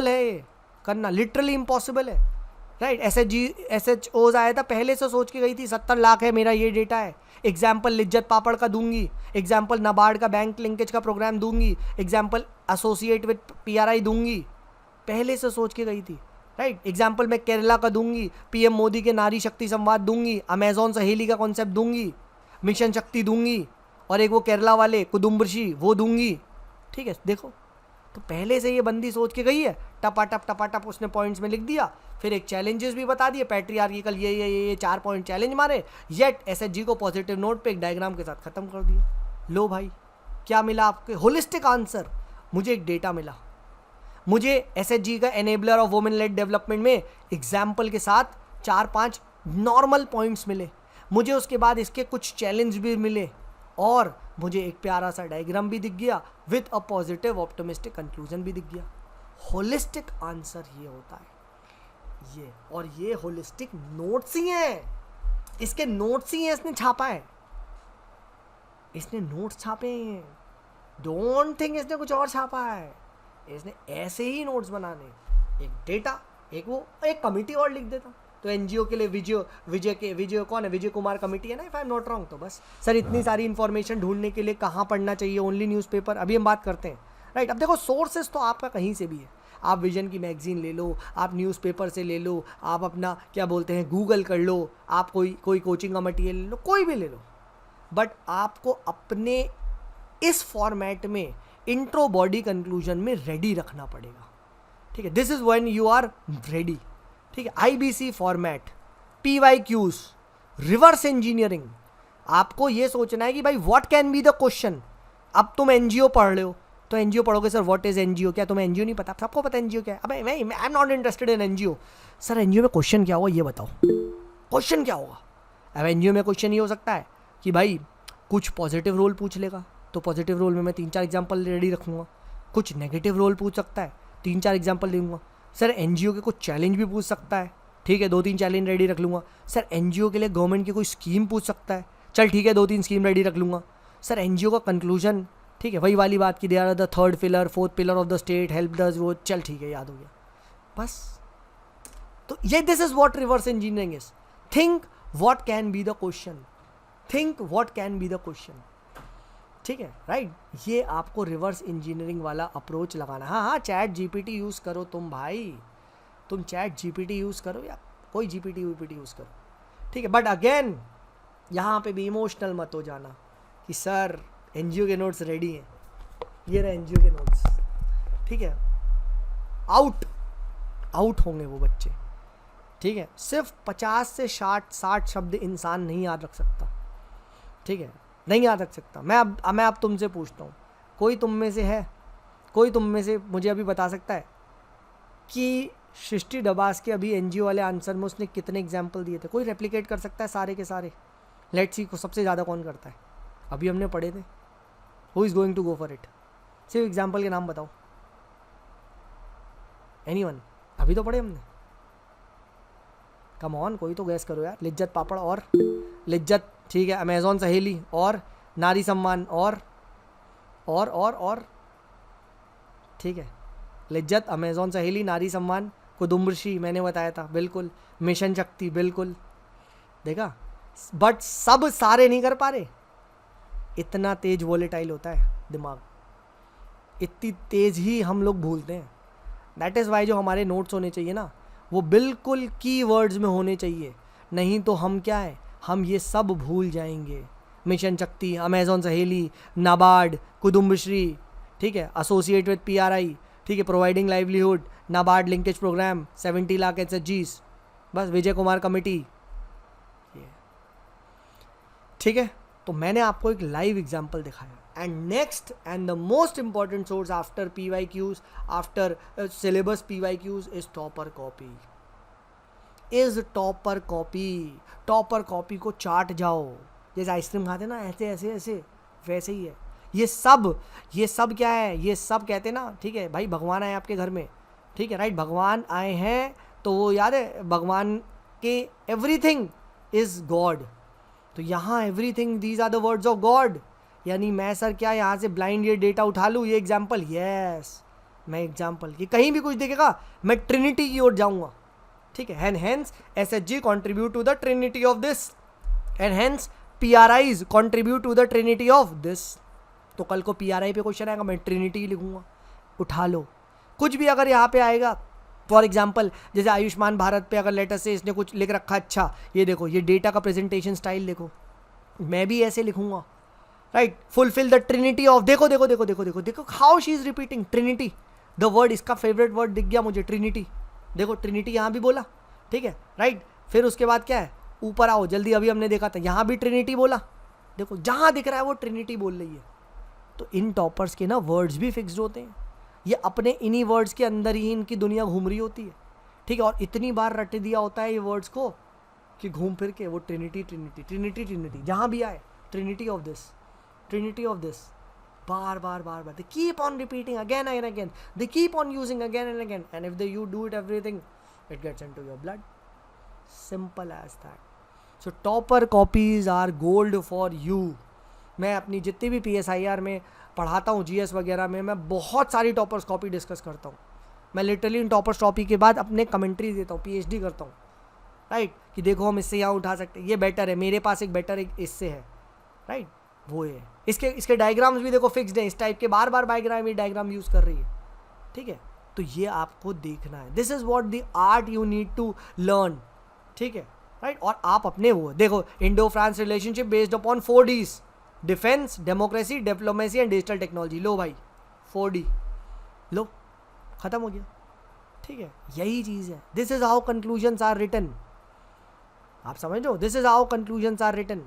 है ये करना, लिटरली इम्पॉसिबल है, राइट। SHOs आया था, पहले से सोच के गई थी, 70 लाख है मेरा ये डेटा है, एग्जाम्पल लिज्जत पापड़ का दूंगी, एग्जाम्पल नाबार्ड का बैंक लिंकेज का प्रोग्राम दूंगी, एग्जाम्पल एसोसिएट विद PRI दूंगी, पहले से सोच के गई थी, राइट। एग्जाम्पल मैं केरला का दूंगी, PM मोदी के नारी शक्ति संवाद दूंगी, अमेजोन सहेली का कॉन्सेप्ट दूंगी, मिशन शक्ति दूंगी, और एक वो केरला वाले कुदुम्बशी वो दूंगी, ठीक है। देखो तो पहले से ये बंदी सोच के गई है, टपाटप उसने पॉइंट्स में लिख दिया, फिर एक चैलेंजेस भी बता दिए, पैट्रियार्किकल ये 4 पॉइंट चैलेंज मारे, येट SHG को पॉजिटिव नोट पे एक डायग्राम के साथ ख़त्म कर दिया। लो भाई क्या मिला आपके, होलिस्टिक आंसर, मुझे एक डेटा मिला, मुझे SHG का enabler of women lead development में एग्जाम्पल के साथ 4-5 नॉर्मल पॉइंट्स मिले, मुझे उसके बाद इसके कुछ चैलेंज भी मिले, और मुझे एक प्यारा सा डायग्राम भी दिख गया with a positive optimistic conclusion भी दिख गया। होलिस्टिक आंसर ये होता है, ये, और ये होलिस्टिक नोट्स ही हैं, इसके नोट्स ही हैं, इसने छापा है, इसने नोट्स छापे हैं, डोंट थिंक इसने कुछ और छापा है, इसने ऐसे ही नोट्स बनाने, एक डेटा, एक कमिटी और लिख देता। तो NGO के लिए विजय कौन है, विजय कुमार कमेटी है ना, if I am not wrong. तो बस सर इतनी सारी इन्फॉर्मेशन ढूंढने के लिए कहाँ पढ़ना चाहिए, ओनली न्यूज़पेपर, अभी हम बात करते हैं, राइट। अब देखो सोर्सेज तो आपका कहीं से भी है, आप विजन की मैगजीन ले लो, आप न्यूज़पेपर से ले लो, आप अपना क्या बोलते हैं गूगल कर लो, आप कोई कोचिंग का मटेरियल ले लो, कोई भी ले लो, बट आपको अपने इस फॉर्मेट में इंट्रो बॉडी कंक्लूजन में रेडी रखना पड़ेगा, ठीक है। This is when you are ready, ठीक है। IBC format, PYQs, reverse engineering, आपको ये सोचना है कि भाई what can be the question. अब तुम NGO पढ़ रहे हो, तो NGO पढ़ोगे, सर व्हाट इज NGO, क्या तुम्हें NGO नहीं पता, सबको पता NGO क्या है, अबे मैं I am not interested in NGO, sir NGO में क्वेश्चन क्या होगा ये बताओ, क्वेश्चन क्या होगा। अब NGO में क्वेश्चन ये हो सकता है कि भाई कुछ पॉजिटिव रोल पूछ लेगा, तो पॉजिटिव रोल में मैं 3-4 एग्जाम्पल रेडी रखूँगा, कुछ नेगेटिव रोल पूछ सकता है, 3-4 एग्जांपल दूंगा। सर एनजीओ के कुछ चैलेंज भी पूछ सकता है, ठीक है, 2-3 चैलेंज रेडी रख लूँगा। सर एनजीओ के लिए गवर्नमेंट की कोई स्कीम पूछ सकता है, चल ठीक है 2-3 स्कीम रेडी रख लूँगा। सर एनजीओ का कंक्लूजन, ठीक है, वही वाली बात की they are the third pillar, fourth pillar of the state, help दस, वो चल ठीक है, याद हो गया बस। तो ये this is what reverse engineering is. Think what can be the question, think what can be the question, ठीक है, राइट। ये आपको रिवर्स इंजीनियरिंग वाला अप्रोच लगाना। हाँ, चैट जीपीटी यूज़ करो तुम भाई, तुम चैट जीपीटी यूज़ करो या कोई जीपीटी वीपीटी यूज़ करो, ठीक है, बट अगेन यहाँ पे भी इमोशनल मत हो जाना कि सर एनजीओ के नोट्स रेडी हैं, ये रहे एनजीओ के नोट्स, ठीक है। आउट होंगे वो बच्चे, ठीक है। सिर्फ 50 से 60 शब्द इंसान नहीं याद रख सकता, ठीक है, नहीं याद रख सकता। मैं अब तुमसे पूछता हूँ, कोई तुम में से है, कोई तुम में से मुझे अभी बता सकता है कि सृष्टि डबास के अभी एनजीओ वाले आंसर में उसने कितने एग्जाम्पल दिए थे? कोई रेप्लिकेट कर सकता है सारे के सारे? लेट्स सी को सबसे ज़्यादा कौन करता है? अभी हमने पढ़े थे, who is going to go for it? सिर्फ एग्जाम्पल के नाम बताओ, एनीवन? अभी तो पढ़े हमने, कम ऑन, कोई तो गैस करो यार। लिज्जत पापड़ और लिज्जत, ठीक है, अमेजॉन सहेली और नारी सम्मान और ठीक है, लिज्जत, अमेजॉन सहेली, नारी सम्मान, कुदुम्बश्री मैंने बताया था, बिल्कुल, मिशन शक्ति, बिल्कुल, देखा। बट सब सारे नहीं कर पा रहे, इतना तेज वोलेटाइल होता है दिमाग, इतनी तेज ही हम लोग भूलते हैं। दैट इज़ वाई जो हमारे नोट्स होने चाहिए ना, वो बिल्कुल की वर्ड्स में होने चाहिए, नहीं तो हम क्या है, हम ये सब भूल जाएंगे। मिशन शक्ति, अमेजॉन सहेली, नाबार्ड, कुदुम्बश्री, ठीक है, एसोसिएट विद पीआरआई, ठीक है, providing livelihood, NABARD linkage programme, 70 lakh एसएचजीज, बस विजय कुमार कमेटी, ठीक है। तो मैंने आपको एक लाइव एग्जांपल दिखाया। And next and the most important source after PYQs, after syllabus PYQs is topper copy, is topper copy. Topper copy को चाट जाओ, जैसे आइसक्रीम खाते ना, ऐसे ऐसे ऐसे, वैसे ही है ये सब क्या है, ये सब कहते ना, ठीक है भाई, भगवान आए आपके घर में, ठीक है, राइट, भगवान आए हैं तो वो याद है, भगवान के एवरीथिंग इज गॉड, तो यहाँ everything these are the words of God. यानी मैं सर क्या यहाँ से ब्लाइंड ये डेटा उठा लूँ, ये एग्जाम्पल, यस मैं एग्जाम्पल, कि कहीं भी कुछ देखेगा मैं ट्रिनिटी की ओर जाऊँगा, ठीक है, and hence SHG contribute to the trinity of this, and hence PRIs contribute to the trinity of this. तो कल को PRI पे क्वेश्चन आएगा, मैं ट्रिनिटी लिखूँगा, उठा लो। कुछ भी अगर यहाँ पे आएगा, फॉर एग्जाम्पल जैसे आयुष्मान भारत पे अगर लेटर से इसने कुछ लिख रखा, अच्छा ये देखो, ये डेटा का प्रेजेंटेशन स्टाइल देखो, मैं भी ऐसे लिखूँगा, right, fulfil the trinity of, देखो देखो देखो देखो देखो देखो how she is repeating Trinity, the word, इसका फेवरेट वर्ड दिख गया मुझे, ट्रिनिटी, देखो ट्रिनिटी यहाँ भी बोला, ठीक है, राइट। फिर उसके बाद क्या है, ऊपर आओ जल्दी, अभी हमने देखा था यहाँ भी ट्रिनिटी बोला, देखो जहाँ दिख रहा है वो ट्रिनिटी बोल रही है। तो इन टॉपर्स के ना वर्ड्स भी फिक्स्ड होते हैं, ये अपने इन्हीं वर्ड्स के अंदर ही इनकी दुनिया घूम रही होती है, ठीक है, और इतनी बार रट दिया होता है ये वर्ड्स को कि घूम फिर के वो ट्रिनिटी ट्रिनिटी ट्रिनिटी ट्रिनिटी जहाँ भी आए, Trinity of this, Trinity of this, bar bar bar bar, they keep on repeating again and again, they keep on using again and again, and if you do it everything, it gets into your blood, simple as that. So topper copies are gold for you. मैं अपनी जितनी भी PSIR में पढ़ाता हूँ, GS वगैरह में, मैं बहुत सारी टॉपर्स कॉपी डिस्कस करता हूँ। मैं लिटरली इन टॉपर्स टॉपिक के बाद अपने कमेंट्री देता हूँ, PhD करता हूँ, राइट, कि देखो हम इससे यहाँ उठा सकते हैं, ये बेटर है, मेरे पास एक बेटर एक इससे है, राइट, वो है। इसके डायग्राम्स भी देखो फिक्स्ड हैं, इस टाइप के बार बार डायग्राम यूज़ कर रही है, ठीक है। तो ये आपको देखना है, this is what the art you need to learn, ठीक है, राइट। और आप अपने वो देखो, Indo France relationship based upon 4Ds, defence, democracy, diplomacy and digital technology. लो भाई 4D, लो ख़त्म हो गया, ठीक है, यही चीज़ है। This is how conclusions are written, आप समझ लो, this is how conclusions are written,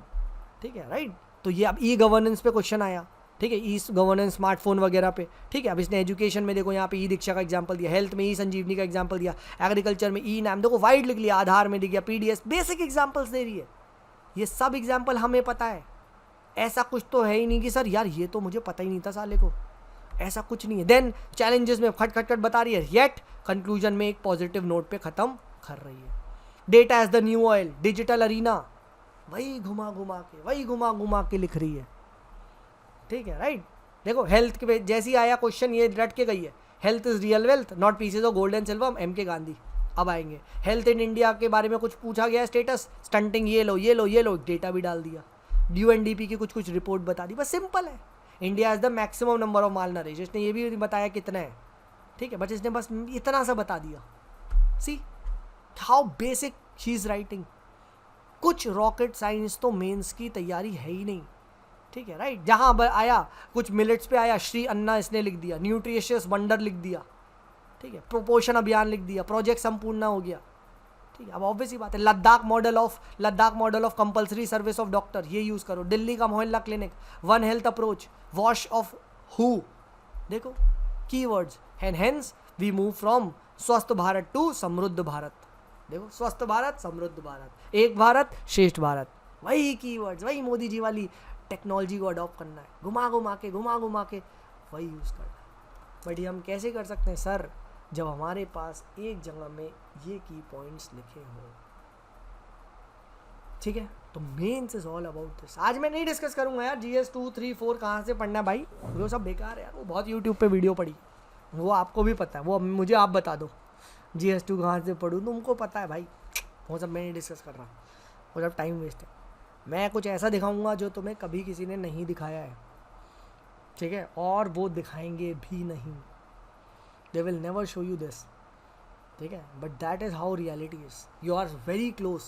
ठीक है, राइट। तो ये अब ई गवर्नेंस पे क्वेश्चन आया, ठीक है, ई गवर्नेंस स्मार्टफोन वगैरह पे, ठीक है। अब इसने एजुकेशन में देखो यहाँ पे ई दीक्षा का एग्जांपल दिया, हेल्थ में ई संजीवनी का एग्जांपल दिया, एग्रीकल्चर में ई नाम, देखो वाइड लिख लिया, आधार में दिख गया, PDS, बेसिक एग्जांपल्स दे रही है। ये सब एग्जांपल हमें पता है, ऐसा कुछ तो है ही नहीं कि सर यार ये तो मुझे पता ही नहीं था साले को, ऐसा कुछ नहीं है। देन चैलेंजेस में खट खट खट बता रही है, येट कंक्लूजन में एक पॉजिटिव नोट पे ख़त्म कर रही है। Data as the new oil, digital arena, वही घुमा घुमा के लिख रही है, ठीक है, राइट। देखो हेल्थ के जैसी आया क्वेश्चन, ये रट के गई है, health is real wealth not pieces of gold and silver, M K Gandhi. अब आएंगे हेल्थ इन इंडिया के बारे में कुछ पूछा गया, स्टेटस स्टंटिंग, ये लो, डेटा भी डाल दिया, UNDP की कुछ रिपोर्ट बता दी, बस सिंपल है। India is the maximum number of mall nourish, इसने ये भी बताया कितना है, ठीक है, बट इसने बस इतना सा बता दिया। See how basic she is writing. कुछ रॉकेट साइंस तो मेंस की तैयारी है ही नहीं, ठीक है, राइट। जहाँ आया कुछ मिलेट्स पे आया, श्री अन्ना इसने लिख दिया, न्यूट्रिशियस वंडर लिख दिया, ठीक है, प्रोपोषण अभियान लिख दिया, प्रोजेक्ट संपूर्ण हो गया, ठीक है। अब ऑब्वियस ही बात है, Ladakh model of compulsory service of doctor, ये यूज़ करो। दिल्ली का मोहल्ला clinic, one health approach, wash of हु, देखो keywords, and hence we move from Swasth Bharat to समृद्ध भारत। देखो स्वस्थ भारत, समृद्ध भारत, एक भारत श्रेष्ठ भारत, वही कीवर्ड्स, वही मोदी जी वाली टेक्नोलॉजी को अडॉप्ट करना है, घुमा घुमा के वही यूज़ करना है। बट ये हम कैसे कर सकते हैं सर, जब हमारे पास एक जगह में ये की पॉइंट्स लिखे हों, ठीक है। तो mains is all about this. आज मैं नहीं डिस्कस करूंगा यार GS 2, 3, 4 कहाँ से पढ़ना है भाई, वो सब बेकार है यार, वो बहुत यूट्यूब पे वीडियो पड़ी, वो आपको भी पता है, वो मुझे आप बता दो GS 2 कहाँ से पढ़ूँ, तुमको पता है भाई, वो सब मैं नहीं डिस्कस कर रहा, वो सब टाइम वेस्ट है। मैं कुछ ऐसा दिखाऊंगा जो तुम्हें कभी किसी ने नहीं दिखाया है, ठीक है, और वो दिखाएंगे भी नहीं, they will never show you this, ठीक है, but that is how reality is, you are very close,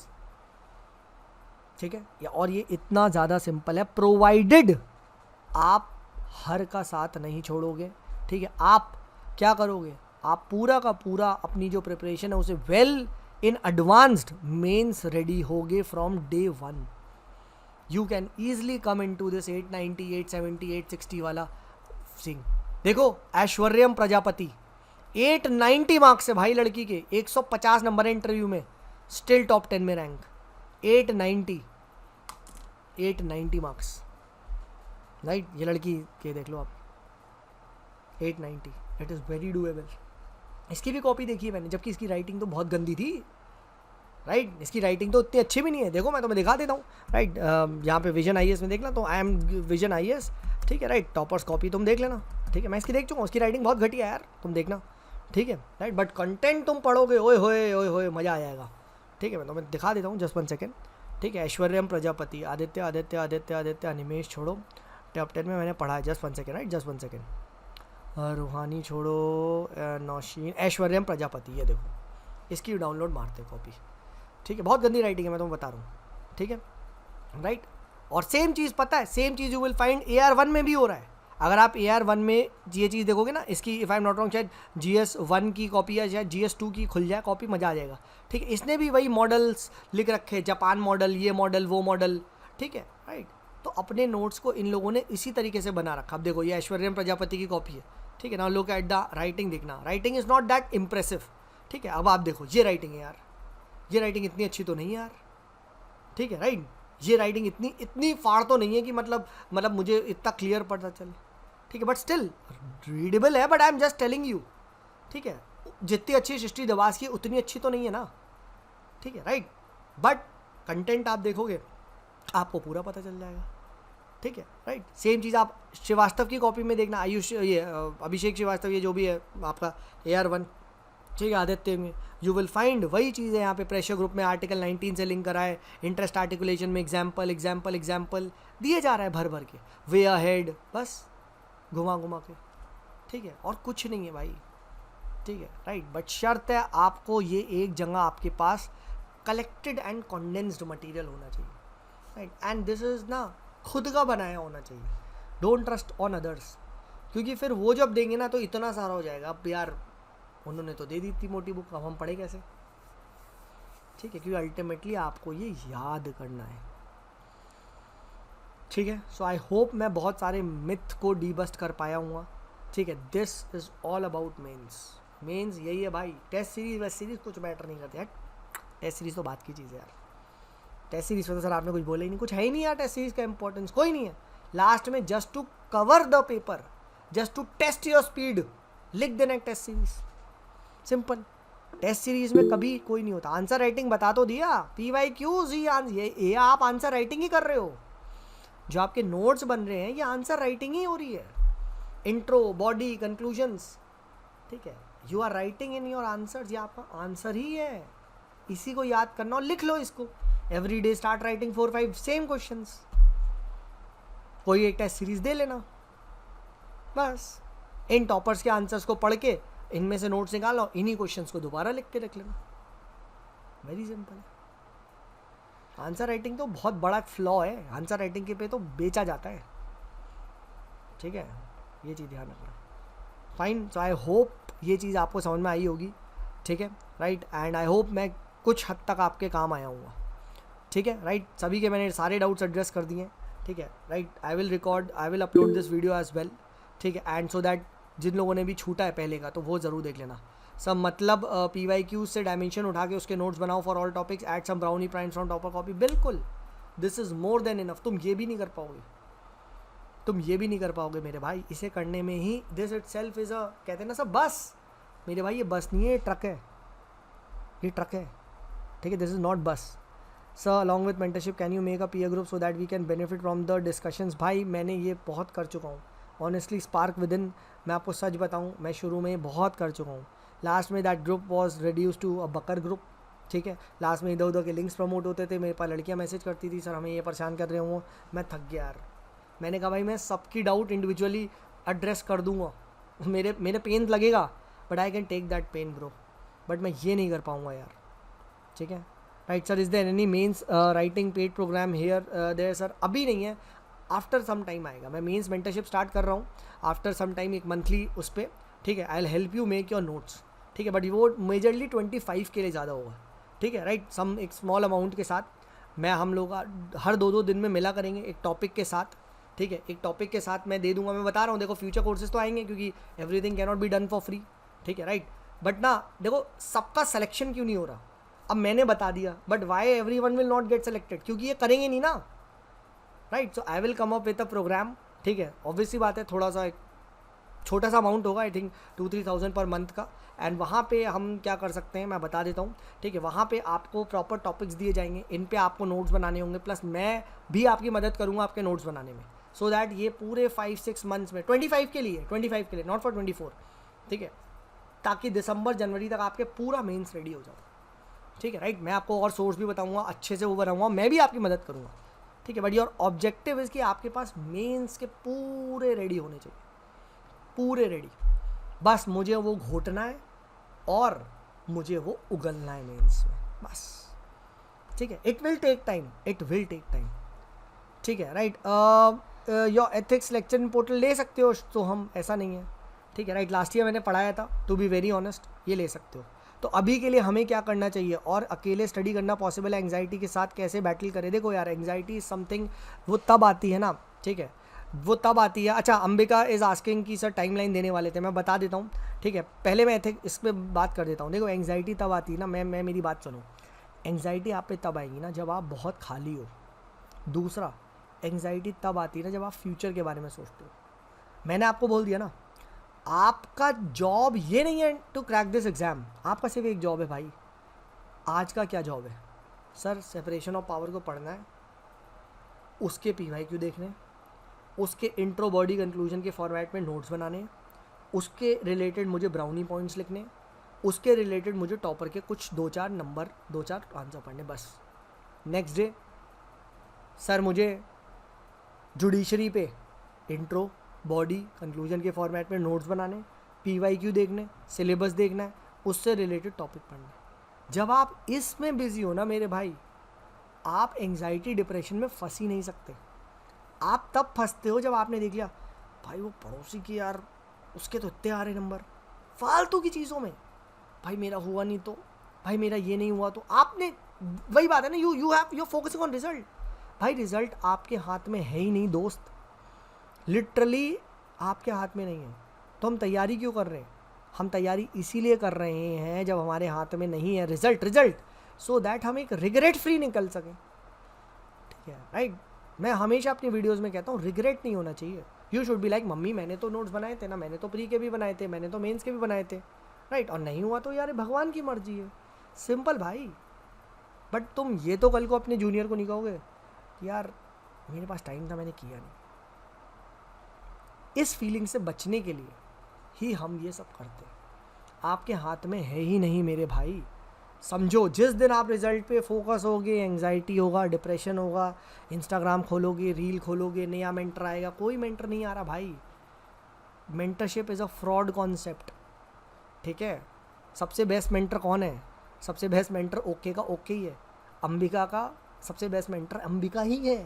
ठीक है। और ये इतना ज़्यादा सिंपल है, प्रोवाइडेड आप हर का साथ नहीं छोड़ोगे, ठीक है। आप क्या करोगे, आप पूरा का पूरा अपनी जो प्रिपरेशन है उसे well in advanced mains ready होगे from day 1। You can easily come in to this 890, 870, 860 वाला सिंह। देखो ऐश्वर्यम प्रजापति 890 मार्क्स से भाई, लड़की के 150 नंबर है इंटरव्यू में, स्टिल टॉप 10 में रैंक, 890 मार्क्स, राइट। ये लड़की के देख लो आप, 890, इट इज़ वेरी डूएबल। इसकी भी कॉपी देखी है मैंने, जबकि इसकी राइटिंग तो बहुत गंदी थी, राइट। इसकी राइटिंग तो उतनी अच्छी भी नहीं है, देखो मैं तुम्हें दिखा देता हूँ, राइट। यहाँ पे विजन IAS में देखना, तो आई एम विजन IAS, ठीक है, राइट। टॉपर्स कॉपी तुम देख लेना, ठीक है, मैं इसकी देख चुका हूँ, उसकी राइटिंग बहुत घटिया है यार, तुम देखना, ठीक है, राइट। बट कंटेंट तुम पढ़ोगे, ओए होए मज़ा आ जाएगा, ठीक है। मैं तुम्हें दिखा देता हूँ, जस्ट 1 सेकेंड, ठीक है। ऐश्वर्यम प्रजापति, आदित्य अनिमेश छोड़ो, टॉप 10 में मैंने पढ़ा है, just 1 second, right, just 1 second. रूहानी छोड़ो, नौशीन, ऐश्वर्यम प्रजापति, ये देखो, इसकी डाउनलोड मारते कॉपी, ठीक है। बहुत गंदी राइटिंग है, मैं तुम्हें बता रहा हूँ, ठीक है, राइट। और सेम चीज़ पता है, same cheese you will find AR1 में भी हो रहा है। अगर आप AR1 में ये चीज़ देखोगे ना, इसकी if I am not wrong शायद GS1 की कॉपी है, शायद GS2 की खुल जाए कॉपी, मज़ा आ जाएगा, ठीक है। इसने भी वही मॉडल्स लिख रखे, जापान मॉडल, ये मॉडल, वो मॉडल, ठीक है, राइट। तो अपने नोट्स को इन लोगों ने इसी तरीके से बना रखा। अब देखो ये ऐश्वर्यम प्रजापति की कॉपी है, ठीक है ना, लुक एट द राइटिंग, देखना writing is not that impressive, ठीक है। अब आप देखो ये राइटिंग है यार, ये राइटिंग इतनी अच्छी तो नहीं है यार, ठीक है, राइट। ये राइटिंग इतनी फाड़ तो नहीं है कि मतलब मुझे इतना क्लियर पता चले, ठीक है, बट स्टिल रीडेबल है, but I am just telling you, ठीक है। जितनी अच्छी सृष्टि दवास की उतनी अच्छी तो नहीं है ना, ठीक है, राइट। बट कंटेंट आप देखोगे आपको पूरा पता चल जाएगा, ठीक है, राइट। सेम चीज़ आप श्रीवास्तव की कॉपी में देखना, आयुष, ये अभिषेक श्रीवास्तव, ये जो भी है आपका AR1, ठीक है, आदित्य में यू विल फाइंड वही चीज़ है। यहाँ पे प्रेशर ग्रुप में आर्टिकल 19 से लिंक करा है, इंटरेस्ट आर्टिकुलेशन में एग्जाम्पल दिए जा रहा है भर के, वे अहेड, बस घुमा के, ठीक है, और कुछ नहीं है भाई, ठीक है, राइट। बट शर्त है आपको ये एक जगह आपके पास कलेक्टेड एंड कंडेंस्ड मटेरियल होना चाहिए, राइट। एंड दिस इज़ ना खुद का बनाया होना चाहिए, डोंट ट्रस्ट ऑन अदर्स, क्योंकि फिर वो जब देंगे ना तो इतना सारा हो जाएगा, अब यार उन्होंने तो दे दी थी मोटी बुक, अब हम पढ़े कैसे, ठीक है, क्योंकि अल्टीमेटली आपको ये याद करना है, ठीक है। सो आई होप मैं बहुत सारे मिथ को डीबस्ट कर पाया हूँ, ठीक है। This is all about mains यही है भाई। टेस्ट सीरीज वेस्ट सीरीज कुछ मैटर नहीं करते यार, टेस्ट सीरीज तो बात की चीज़ है यार। टेस्ट सीरीज तो सर आपने कुछ बोला ही नहीं, कुछ है ही नहीं यार, टेस्ट सीरीज का इंपॉर्टेंस कोई नहीं है। लास्ट में just to cover the paper, just to test your speed, लिख देना एक test series, simple. Test series में कभी कोई नहीं होता। आंसर राइटिंग बता तो दिया, PYQs ये आप आंसर राइटिंग ही कर रहे हो। जो आपके नोट्स बन रहे हैं ये आंसर राइटिंग ही हो रही है, इंट्रो, बॉडी, कंक्लूजन्स, ठीक है। You are writing in your answers, ये आपका आंसर ही है, इसी को याद करना और लिख लो इसको। Every day start writing 4-5 same questions, कोई एक टेस्ट सीरीज दे लेना, बस इन टॉपर्स के आंसर्स को पढ़ के इनमें से नोट्स निकालो, इन्हीं क्वेश्चंस को दोबारा लिख के रख लेना, वेरी सिंपल है। आंसर राइटिंग तो बहुत बड़ा फ्लॉ है, आंसर राइटिंग के पे तो बेचा जाता है, ठीक है, ये चीज़ ध्यान रखना। फाइन, सो आई होप ये चीज़ आपको समझ में आई होगी, ठीक है, राइट। एंड आई होप मैं कुछ हद तक आपके काम आया हूँ, ठीक है, राइट। सभी के मैंने सारे डाउट्स एड्रेस कर दिए, ठीक है, right. I will upload this video as well, ठीक है, एंड सो दैट जिन लोगों ने भी छूटा है पहले का तो वो ज़रूर देख लेना। सब मतलब PYQ से डायमेंशन उठा के उसके नोट्स बनाओ for all topics, add some brownie points from topper copy, बिल्कुल, this is more than enough. तुम ये भी नहीं कर पाओगे, तुम ये भी नहीं कर पाओगे मेरे भाई। इसे करने में ही this itself is a, कहते हैं ना सब, बस मेरे भाई ये बस नहीं है, ये ट्रक है, ये ट्रक है, ठीक है, this is not bus. Sir along with mentorship can you make a peer group so that we can benefit from the discussions. भाई मैंने ये बहुत कर चुका हूँ ऑनेस्टली, स्पार्क विद इन, मैं आपको सच बताऊँ, मैं शुरू में बहुत कर चुका हूँ। लास्ट में that group was reduce to a बकर ग्रुप, ठीक है। लास्ट में इधर उधर के लिंक्स प्रमोट होते थे, मेरे पास लड़कियाँ मैसेज करती थी, सर हमें ये परेशान कर रहे हो, मैं थक गया यार। मैंने कहा भाई मैं सबकी डाउट इंडिविजुअली एड्रेस कर दूंगा, मेरे पेन लगेगा, but I can take that pain bro, but मैं ये नहीं कर पाऊँगा यार, ठीक है, right. Sir is there any mains writing paid programme here there? Sir अभी नहीं है, आफ्टर सम टाइम आएगा। मैं मेंस मेंटरशिप स्टार्ट कर रहा हूँ, आफ्टर सम टाइम एक मंथली उस पर, ठीक है, I will help you make your notes, ठीक है, बट वो मेजरली 25 के लिए ज़्यादा होगा, ठीक है, राइट। सम एक स्मॉल अमाउंट के साथ हम लोग हर 2-2 दिन में मिला करेंगे एक टॉपिक के साथ, ठीक है, एक टॉपिक के साथ मैं दे दूंगा। मैं बता रहा हूँ, देखो फ्यूचर कोर्सेज तो आएंगे क्योंकि everything can not be done for free, ठीक है, राइट। बट ना देखो सबका सिलेक्शन क्यों नहीं हो रहा, अब मैंने बता दिया, but why everyone will not get selected, क्योंकि ये करेंगे नहीं ना, right. So I will come up with a programme, ठीक है, ऑब्वियसली बात है, थोड़ा सा एक छोटा सा अमाउंट होगा, आई थिंक 2-3,000 पर मंथ का, एंड वहाँ पे हम क्या कर सकते हैं मैं बता देता हूँ, ठीक है। वहाँ पे आपको प्रॉपर टॉपिक्स दिए जाएंगे, इन पे आपको नोट्स बनाने होंगे, प्लस मैं भी आपकी मदद करूँगा आपके नोट्स बनाने में, सो दैट ये पूरे 5-6 मंथ्स में 25 के लिए, नॉट फॉर 24, ठीक है, ताकि दिसंबर जनवरी तक आपके पूरा मेंस रेडी हो जाओ, ठीक है, राइट। मैं आपको और सोर्स भी बताऊँगा, अच्छे से वो बनाऊँगा, मैं भी आपकी मदद करूँगा, ठीक है, बट योर ऑब्जेक्टिव इज़ कि आपके पास मेंस के पूरे रेडी होने चाहिए, पूरे रेडी, बस मुझे वो घोटना है और मुझे वो उगलना है मेंस में, बस, ठीक है। इट विल टेक टाइम, ठीक है, right. Your ethics lecture in portal ले सकते हो, तो हम ऐसा नहीं है, ठीक है, राइट। लास्ट ईयर मैंने पढ़ाया था, टू बी वेरी ऑनेस्ट, ये ले सकते हो। तो अभी के लिए हमें क्या करना चाहिए, और अकेले स्टडी करना पॉसिबल है, एंग्जाइटी के साथ कैसे बैटल करें? देखो यार, एंग्जाइटी इज समथिंग, वो तब आती है ना, ठीक है, वो तब आती है। अच्छा, अंबिका इज़ आस्किंग कि सर टाइमलाइन देने वाले थे, मैं बता देता हूँ, ठीक है। पहले मैं इस पर बात कर देता हूँ। देखो एंग्जाइटी तब आती है ना, मैं मेरी बात सुनो, एंग्जाइटी आप पे तब आएगी ना जब आप बहुत खाली हो। दूसरा, एंग्जाइटी तब आती है ना जब आप फ्यूचर के बारे में सोचते हो। मैंने आपको बोल दिया ना, आपका जॉब ये नहीं है टू क्रैक दिस एग्ज़ाम, आपका सिर्फ एक जॉब है भाई। आज का क्या जॉब है सर? सेपरेशन ऑफ पावर को पढ़ना है, उसके PYQ देखने, उसके इंट्रो बॉडी कंक्लूजन के फॉर्मेट में नोट्स बनाने, उसके रिलेटेड मुझे ब्राउनी पॉइंट्स लिखने, उसके रिलेटेड मुझे टॉपर के कुछ 2-4 आंसर पढ़ने, बस। नेक्स्ट डे सर मुझे जुडिशरी पे इंट्रो बॉडी कंक्लूजन के फॉर्मेट में नोट्स बनाने, PYQ देखने, सिलेबस देखना है, उससे रिलेटेड टॉपिक पढ़ना है। जब आप इसमें बिजी हो ना मेरे भाई, आप एंग्जाइटी डिप्रेशन में फंस ही नहीं सकते। आप तब फंसते हो जब आपने देख लिया भाई वो पड़ोसी की यार उसके तो इतने आ रहे नंबर, फालतू की चीज़ों में, भाई मेरा हुआ नहीं तो, भाई मेरा ये नहीं हुआ तो। आपने वही बात है ना, यू फोकसिंग ऑन रिजल्ट। भाई रिजल्ट आपके हाथ में है ही नहीं दोस्त, लिटरली आपके हाथ में नहीं है। तो हम तैयारी क्यों कर रहे हैं? हम तैयारी इसीलिए कर रहे हैं जब हमारे हाथ में नहीं है रिजल्ट, सो दैट हम एक रिग्रेट फ्री निकल सकें, ठीक है, राइट। मैं हमेशा अपनी वीडियोस में कहता हूँ रिग्रेट नहीं होना चाहिए, you should be like mummy मैंने तो नोट्स बनाए थे ना, मैंने तो प्री के भी बनाए थे, मैंने तो मेंस के भी बनाए थे, राइट, और नहीं हुआ तो यार भगवान की मर्जी है, सिंपल भाई। बट तुम ये तो कल को अपने जूनियर को नहीं कहोगे कि यार मेरे पास टाइम था मैंने किया नहीं। इस फीलिंग से बचने के लिए ही हम ये सब करते हैं। आपके हाथ में है ही नहीं मेरे भाई। समझो जिस दिन आप रिजल्ट पे फोकस होगे, एंजाइटी होगा, डिप्रेशन होगा, इंस्टाग्राम खोलोगे, रील खोलोगे, नया मेंटर आएगा, कोई मेंटर नहीं आ रहा भाई। Mentorship is a fraud concept, ठीक है। सबसे बेस्ट मेंटर कौन है? सबसे बेस्ट मेंटर ओके का ओके ही है। अंबिका का सबसे बेस्ट मेंटर अंबिका ही है,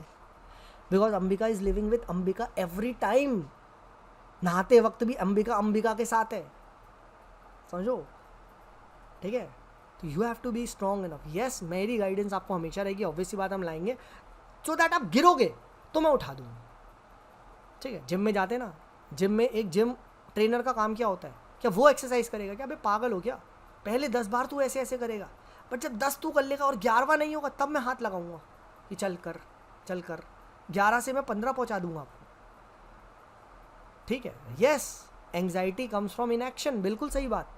because Ambika is living with Ambika every time. नहाते वक्त भी अंबिका अंबिका के साथ है, समझो, ठीक है। तो you have to be strong enough. Yes, मेरी गाइडेंस आपको हमेशा रहेगी, ऑब्वियस सी बात हम लाएंगे, सो दैट आप गिरोगे तो मैं उठा दूँगा, ठीक है। जिम में जाते ना, जिम में एक जिम ट्रेनर का काम क्या होता है? क्या वो एक्सरसाइज करेगा? क्या अबे पागल हो क्या? पहले 10 बार तू ऐसे ऐसे करेगा, बट जब 10 तू कर लेगा और 11वां नहीं होगा तब मैं हाथ लगाऊंगा कि चल कर 11 से मैं 15 पहुंचा दूंगा आपको, ठीक है। Yes, anxiety comes from inaction, बिल्कुल सही बात।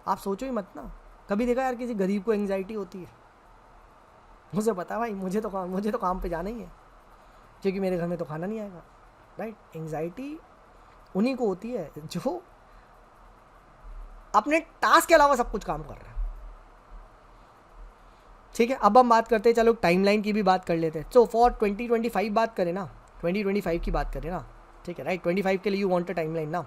आप सोचो ही मत ना, कभी देखा यार किसी गरीब को एंग्जाइटी होती है? मुझे पता है भाई, मुझे तो काम पे जाना ही है, क्योंकि मेरे घर में तो खाना नहीं आएगा, राइट। एंग्जाइटी उन्हीं को होती है जो अपने टास्क के अलावा सब कुछ काम कर रहे हैं, ठीक है। अब हम बात करते हैं, चलो टाइमलाइन की भी बात कर लेते हैं। सो फॉर 2025 बात करें ना, 2025 की बात करें ना, ठीक है, राइट। 25 के लिए यू वांट अ टाइमलाइन ना,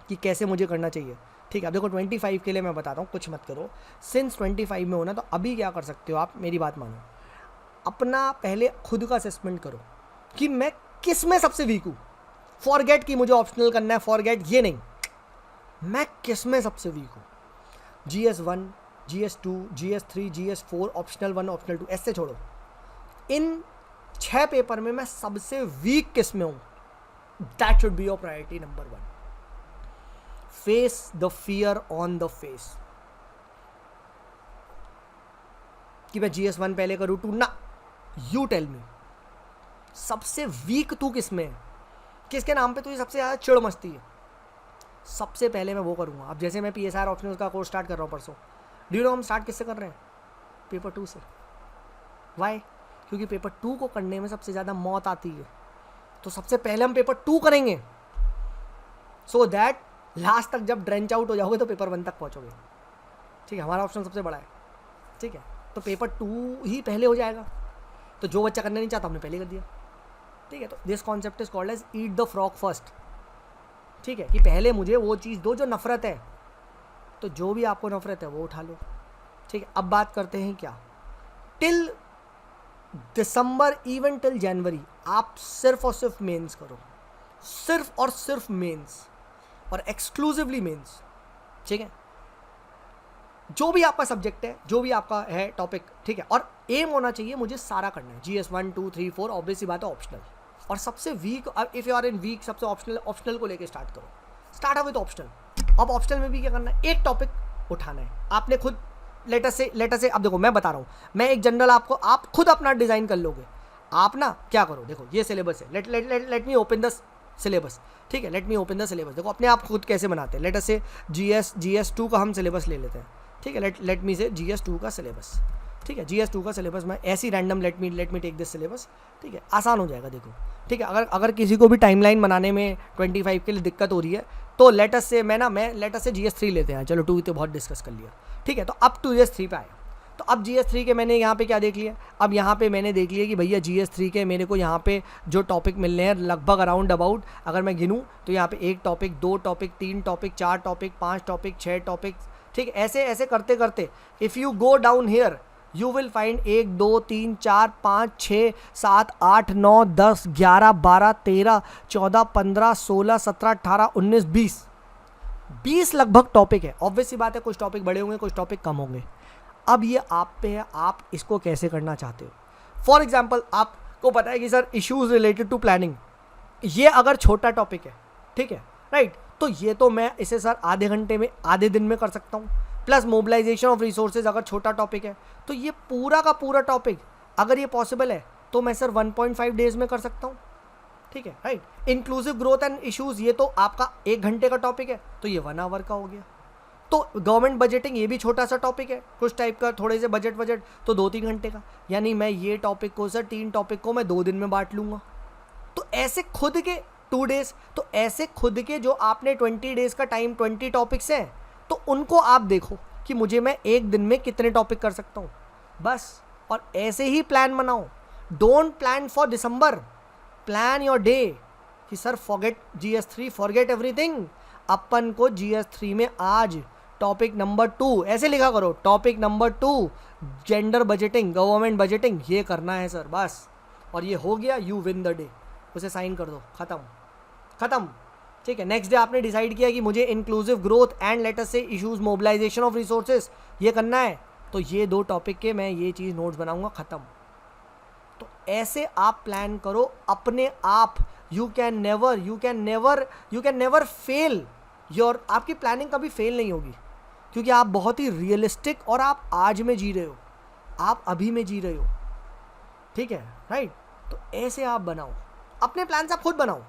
कि कैसे मुझे करना चाहिए, ठीक है। अब देखो 25 के लिए मैं बताता हूँ, कुछ मत करो। सिंस 25 में हो ना, तो अभी क्या कर सकते हो आप, मेरी बात मानो, अपना पहले खुद का असेसमेंट करो कि मैं किस में सबसे वीक हूँ। फॉरगेट कि मुझे ऑप्शनल करना है, फॉरगेट ये नहीं, मैं किस में सबसे वीक हूँ। GS1, GS2, GS3, GS4, optional 1, optional 2, ऐसे छोड़ो। इन 6 पेपर में मैं सबसे वीक किस में हूँ, that should be your priority number 1। Face the fear on the face, कि मैं GS1 पहले करूँ 2 ना, यू टेल मी सबसे वीक तू किस में है, किसके नाम पे तुझे सबसे ज़्यादा चिड़ मचती है, सबसे पहले मैं वो करूँगा। अब जैसे मैं PSR ऑप्शनल का कोर्स स्टार्ट कर रहा हूँ परसों, डू यू नो हम स्टार्ट किससे कर रहे हैं? पेपर 2 से। वाई? क्योंकि पेपर 2 को करने में सबसे ज़्यादा मौत आती है, तो सबसे पहले हम पेपर 2 करेंगे, सो दैट लास्ट तक जब ड्रेंच आउट हो जाओगे तो पेपर 1 तक पहुँचोगे, ठीक है। हमारा ऑप्शन सबसे बड़ा है, ठीक है, तो पेपर 2 ही पहले हो जाएगा। तो जो बच्चा करना नहीं चाहता हमने पहले कर दिया, ठीक है। तो this concept is called as eat the frog first, ठीक है, कि पहले मुझे वो चीज़ दो जो नफ़रत है, तो जो भी आपको नफ़रत है वो उठा लो, ठीक है। अब बात करते हैं क्या, टिल दिसंबर इवन टिल जनवरी आप सिर्फ और सिर्फ मेंस करो, सिर्फ और सिर्फ मेंस, और एक्सक्लूसिवली मेंस, ठीक है। जो भी आपका सब्जेक्ट है, जो भी आपका है टॉपिक, ठीक है, और एम होना चाहिए मुझे सारा करना है, GS1, 2, 3, 4, ऑब्वियस सी बात है ऑप्शनल। और सबसे weak, if you are in weak, सबसे ऑप्शनल को लेके स्टार्ट करो, स्टार्ट अप विद ऑप्शनल। अब ऑप्शनल में भी क्या करना है, एक टॉपिक उठाना है आपने खुद। लेटर से अब देखो मैं बता रहा हूँ, मैं एक जनरल आपको, आप खुद अपना डिज़ाइन कर लोगे। आप ना क्या करो, देखो ये सिलेबस है, let me open the syllabus, ठीक है, let me open the syllabus. देखो अपने आप खुद कैसे बनाते हैं, लेटर से GS2 का हम सिलेबस ले लेते हैं, ठीक है। लेट मी से GS2 का सिलेबस, ठीक है। GS2 का सिलेबस मैं ऐसी random let me take this syllabus, ठीक है, आसान हो जाएगा। देखो, ठीक है, अगर किसी को भी टाइमलाइन बनाने में 25 के लिए दिक्कत हो रही है, तो let's say let's say GS3 लेते हैं। चलो 2 तो बहुत डिस्कस कर लिया, ठीक है। तो अब 2 GS3 पे आया, तो अब GS3 के मैंने यहाँ पे क्या देख लिया, अब यहाँ पे मैंने देख लिया कि भैया GS3 के मेरे को यहाँ पे जो टॉपिक मिलने हैं लगभग अराउंड अबाउट, अगर मैं गिनूँ तो यहाँ पे 1 topic, 2 topic, 3 topic, 4 topic, 5 topic, 6 topic, ठीक, ऐसे करते करते if you go down here you will find 1, 2, 3, 4, 5, 6, 7, 8, 9, 10, 11, 12, 13, 14, 15, 16, 17, 18, 19, 20 लगभग टॉपिक है। ऑब्वियस सी बात है, कुछ टॉपिक बड़े होंगे, कुछ टॉपिक कम होंगे। अब ये आप पे है, आप इसको कैसे करना चाहते हो। फॉर एग्जाम्पल आपको पता है कि sir issues related to planning, ये अगर छोटा टॉपिक है, ठीक है, राइट, तो ये तो मैं इसे सर आधे घंटे में, आधे दिन में कर सकता हूँ। प्लस मोबिलाइजेशन ऑफ रिसोर्सेज अगर छोटा टॉपिक है, तो ये पूरा का पूरा टॉपिक अगर ये पॉसिबल है तो मैं सर 1.5 डेज में कर सकता हूँ, ठीक है, right. Inclusive growth and issues, ये तो आपका 1 घंटे का टॉपिक है, तो ये 1 आवर का हो गया। तो गवर्नमेंट बजटिंग, ये भी छोटा सा टॉपिक है, कुछ टाइप का, थोड़े से बजट तो 2-3 घंटे का। यानी मैं ये टॉपिक को सर 3 टॉपिक को मैं 2 दिन में बांट लूँगा। तो ऐसे खुद के 2 डेज, तो ऐसे खुद के जो आपने 20 डेज का टाइम, 20 टॉपिक्स हैं, तो उनको आप देखो कि मुझे मैं 1 दिन में कितने टॉपिक कर सकता हूँ, बस। और ऐसे ही प्लान बनाओ। Don't plan for December, plan your day कि sir forget GS3, forget everything. अपन को GS3 में आज टॉपिक नंबर 2 ऐसे लिखा करो, topic number 2 gender budgeting, government budgeting, ये करना है सर, बस। और ये हो गया, यू विन द डे, उसे साइन कर दो, ख़त्म। ठीक है, नेक्स्ट डे आपने डिसाइड किया कि मुझे inclusive growth and let us से इश्यूज, मोबिलाइजेशन ऑफ रिसोर्सेज, ये करना है, तो ये 2 टॉपिक के मैं ये चीज़ नोट्स बनाऊंगा, ख़त्म। तो ऐसे आप प्लान करो अपने आप। You can never fail your, आपकी प्लानिंग कभी फेल नहीं होगी, क्योंकि आप बहुत ही रियलिस्टिक और आप आज में जी रहे हो, आप अभी में जी रहे हो, ठीक है, राइट। तो ऐसे आप बनाओ अपने प्लान्स, आप खुद बनाओ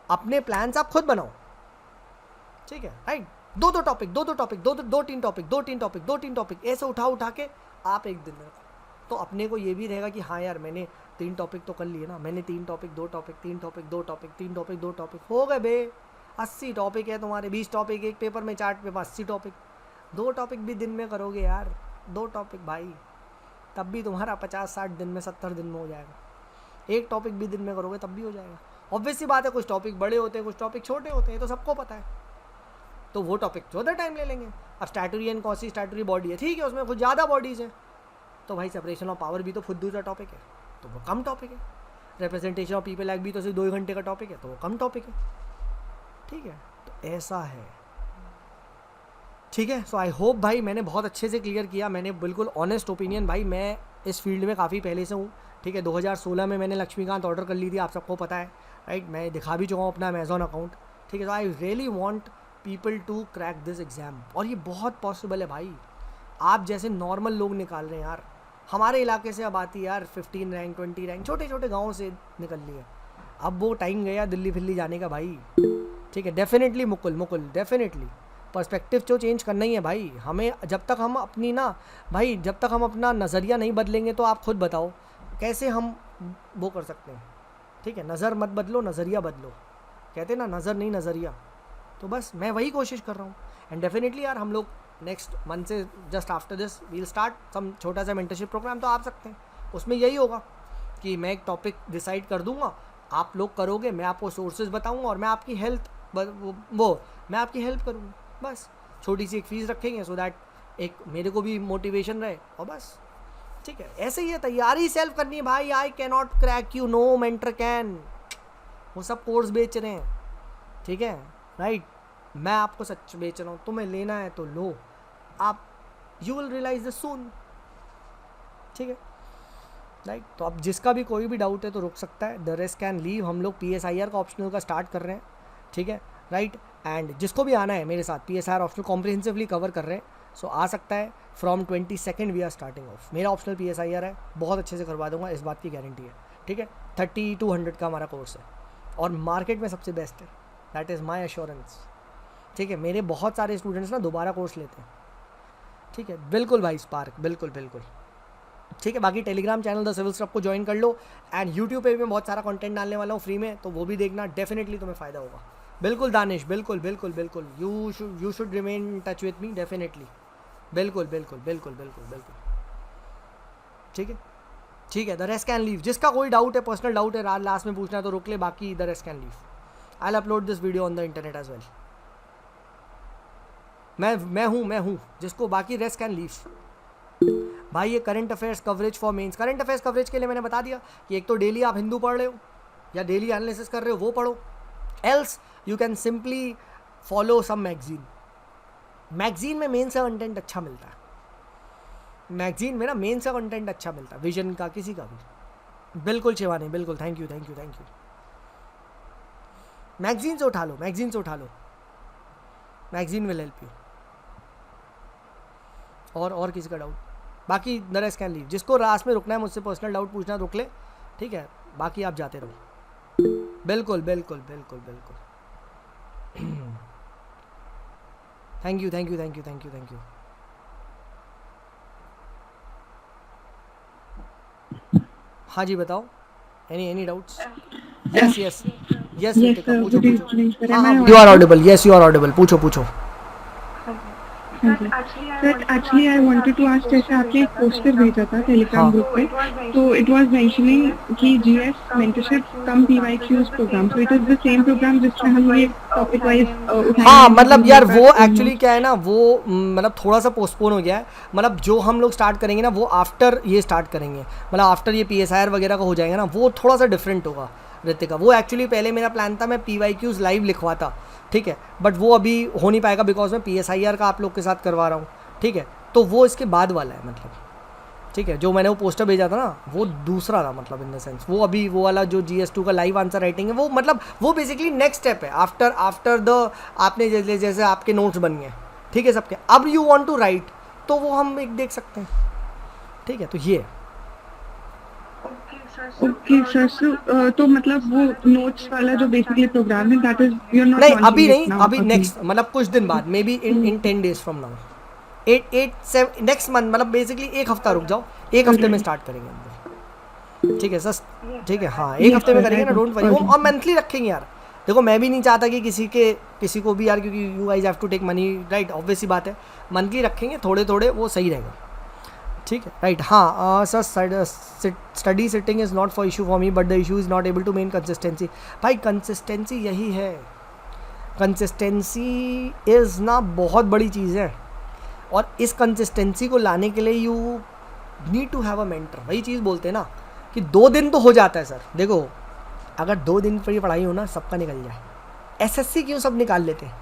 अपने प्लान्स, आप खुद बनाओ, ठीक है, right. 2 topic, 2 topic, 2-3 topic, 2-3 topic ऐसे उठा के आप 1 दिन में रखो। तो अपने को ये भी रहेगा कि हाँ यार, मैंने 3 टॉपिक तो कर लिए ना, मैंने 3 topic 2 topic 3 topic 2 topic 3 topic 2 topic हो गए बे। 80 टॉपिक है तुम्हारे, 20 टॉपिक एक पेपर में, चार्ट पेपर 80 टॉपिक। 2 टॉपिक भी दिन में करोगे यार, 2 टॉपिक भाई, तब भी तुम्हारा 50-60 दिन में, 70 दिन में हो जाएगा। 1 टॉपिक भी दिन में करोगे तब भी हो जाएगा। ऑब्वियस सी बात है, कुछ टॉपिक बड़े होते हैं, कुछ टॉपिक छोटे होते हैं, तो सबको पता है। तो वो टॉपिक ज़्यादा टाइम ले लेंगे। अब statutory and quasi statutory body है, ठीक है, उसमें कुछ ज़्यादा बॉडीज़ हैं, तो भाई सेपरेशन ऑफ पावर भी तो खुद दूसरा टॉपिक है, तो वो कम टॉपिक है। रिप्रेजेंटेशन ऑफ पीपल एक्ट भी तो सिर्फ 2 घंटे का टॉपिक है, तो वो कम टॉपिक है, ठीक है। तो ऐसा है, ठीक है। सो आई होप भाई मैंने बहुत अच्छे से क्लियर किया, मैंने बिल्कुल ऑनेस्ट ओपिनियन। भाई मैं इस फील्ड में काफ़ी पहले से हूँ, ठीक है। 2016 में मैंने लक्ष्मीकांत ऑर्डर कर ली थी, आप सबको पता है, राइट। मैं दिखा भी चुका हूँ अपना अमेजॉन अकाउंट, ठीक है। तो I really want people to crack this exam, और ये बहुत पॉसिबल है भाई। आप जैसे नॉर्मल लोग निकाल रहे हैं यार, हमारे इलाके से अब आती है यार 15 रैंक 20 रैंक, छोटे छोटे गाँव से निकल ली है। अब वो टाइम गया दिल्ली फिल्ली जाने का भाई, ठीक है। डेफिनेटली मुकुल डेफिनेटली पर्सपेक्टिव जो चेंज करना ही है भाई हमें। जब तक हम अपनी ना भाई, जब तक हम अपना नज़रिया नहीं बदलेंगे, तो आप खुद बताओ कैसे हम वो कर सकते हैं, ठीक है। नज़र मत बदलो, नज़रिया बदलो, कहते हैं ना, नज़र नहीं नज़रिया। तो बस मैं वही कोशिश कर रहा हूँ। एंड डेफिनेटली यार हम लोग नेक्स्ट मंथ से just after this will start some छोटा सा मेंटरशिप प्रोग्राम, तो आप सकते हैं। उसमें यही होगा कि मैं एक टॉपिक डिसाइड कर दूंगा, आप लोग करोगे, मैं आपको सोर्सेज बताऊंगा, और मैं आपकी हेल्प मैं आपकी हेल्प करूँगा। बस छोटी सी एक फ़ीस रखेंगे, सो दैट एक मेरे को भी मोटिवेशन रहे, और बस ठीक है। ऐसे ही है, तैयारी सेल्फ करनी है भाई। I can not crack you, no mentor can. वो सब कोर्स बेच रहे हैं, ठीक है, राइट। मैं आपको सच बेच रहा हूँ, तुम्हें लेना है तो लो, आप यू विल रियलाइज दिस सून, ठीक है, राइट। तो अब जिसका भी कोई भी डाउट है तो रुक सकता है, द रेस्ट कैन लीव। हम लोग PSIR का ऑप्शनल का स्टार्ट कर रहे हैं, ठीक है, राइट। एंड जिसको भी आना है मेरे साथ, PSIR ऑप्शनल कॉम्प्रिहेंसिवली कवर कर रहे हैं, सो आ सकता है। From 22 we are starting off. मेरा ऑप्शनल PSIR है, बहुत अच्छे से करवा दूंगा, इस बात की गारंटी है, ठीक है। 3200 का हमारा कोर्स है, और मार्केट में सबसे बेस्ट है, दैट इज़ माई एश्योरेंस, ठीक है। मेरे बहुत सारे स्टूडेंट्स ना दोबारा कोर्स लेते हैं, ठीक है। बिल्कुल भाई स्पार्क, बिल्कुल बिल्कुल, ठीक है। बाकी Telegram channel the civil stuff को ज्वाइन कर लो, एंड यूट्यूब पे भी मैं बहुत सारा कंटेंट डालने वाला हूँ फ्री में, तो वो भी देखना, डेफिनेटली तुम्हें फ़ायदा होगा। बिल्कुल दानिश, बिल्कुल बिल्कुल बिल्कुल, you should remain in touch with me, definitely, बिल्कुल बिल्कुल बिल्कुल बिल्कुल बिल्कुल, ठीक है, ठीक है। The rest can leave. जिसका कोई डाउट है, पर्सनल डाउट है, रात लास्ट में पूछना है तो रोक ले, बाकी the rest can leave. I will upload this video on the internet as well. मैं हूँ जिसको बाकी रेस्ट कैन लीव। भाई ये current affairs coverage for mains, current affairs coverage के लिए मैंने बता दिया कि एक तो डेली आप हिंदू पढ़ रहे हो या डेली एनालिसिस कर रहे हो, वो पढ़ो, else you can simply follow some magazine में मेंस का कंटेंट अच्छा मिलता है, मैगजीन में ना मेंस का कंटेंट अच्छा मिलता है, विजन का, किसी का भी। बिल्कुल शिवानी, बिल्कुल, थैंक यू। मैगजीन से उठा लो, मैगजीन विल हेल्प यू। और किसी का डाउट, बाकी द रेस्ट कैन लीव। जिसको रास्ते में रुकना है, मुझसे पर्सनल डाउट पूछना, रुक ले, ठीक है, बाकी आप जाते रहो। बिल्कुल बिल्कुल बिल्कुल बिल्कुल। Thank you thank you thank you thank you thank you. हाँ जी बताओ, any doubts? Yes yes yes Yes, Ritika, sir. पूछो Good पूछो। evening, sir. हाँ Am I हाँ, you are audible? Audible, yes you are audible, पूछो पूछो। हाँ जी। Sir actually I wanted to ask, जैसे आपने एक पोस्टर भेजा था टेलीग्राम हाँ ग्रुप पे, तो इट वाज मेंशनिंग कि GS mentorship cum PYQs programme, so it is the same programme जिसमें हम ये टॉपिक वाइज उठाएंगे। हाँ मतलब यार वो एक्चुअली क्या है ना, वो मतलब थोड़ा सा पोस्टपोन हो गया है। मतलब जो हम लोग स्टार्ट करेंगे ना वो आफ्टर ये स्टार्ट करेंगे, मतलब आफ्टर ये PSIR वगैरह का हो जाएगा ना, वो थोड़ा सा डिफरेंट होगा ऋतिका। वो एक्चुअली पहले मेरा प्लान था मैं PYQs लाइव लिखवाता, ठीक है, बट वो अभी हो नहीं पाएगा बिकॉज मैं PSIR का आप लोग के साथ करवा रहा हूँ, ठीक है। तो वो इसके बाद वाला है मतलब, ठीक है। जो मैंने वो पोस्टर भेजा था ना वो दूसरा था, मतलब इन द सेंस वो अभी वो वाला जो GS2 का लाइव आंसर राइटिंग है वो मतलब वो बेसिकली नेक्स्ट स्टेप है आफ्टर द आपने जैसे आपके नोट्स बन गए, ठीक है सबके, अब यू वांट टू राइट, तो वो हम एक देख सकते हैं, ठीक है। तो ये ओके सर, तो मतलब वो नोट्स वाला जो बेसिकली प्रोग्राम है that is you are not नहीं लॉन्चिंग अभी इट नहीं, नाउ? अभी नेक्स्ट मतलब कुछ दिन बाद, maybe in 10 days from now, 8 next month, मतलब बेसिकली एक हफ्ता रुक जाओ, एक हफ्ते में स्टार्ट करेंगे हम लोग, ठीक है सर, ठीक है। हाँ एक हफ्ते में करेंगे ना, डोंट वरी। वो और मंथली रखेंगे यार, देखो मैं भी नहीं चाहता कि किसी को भी यार, क्योंकि you guys have to take money, right, obvious सी बात है। मंथली रखेंगे थोड़े थोड़े, वो सही रहेगा, ठीक है, राइट। हाँ sir, study sitting is not for issue for me, but the issue is not able to main consistency. भाई कंसिस्टेंसी यही है, कंसिस्टेंसी इज़ ना बहुत बड़ी चीज़ है, और इस कंसिस्टेंसी को लाने के लिए you need to have a mentor. वही चीज़ बोलते हैं ना कि 2 दिन तो हो जाता है सर। देखो अगर 2 दिन पर ही पढ़ाई हो ना, सबका निकल जाए। SSC क्यों सब निकाल लेते हैं?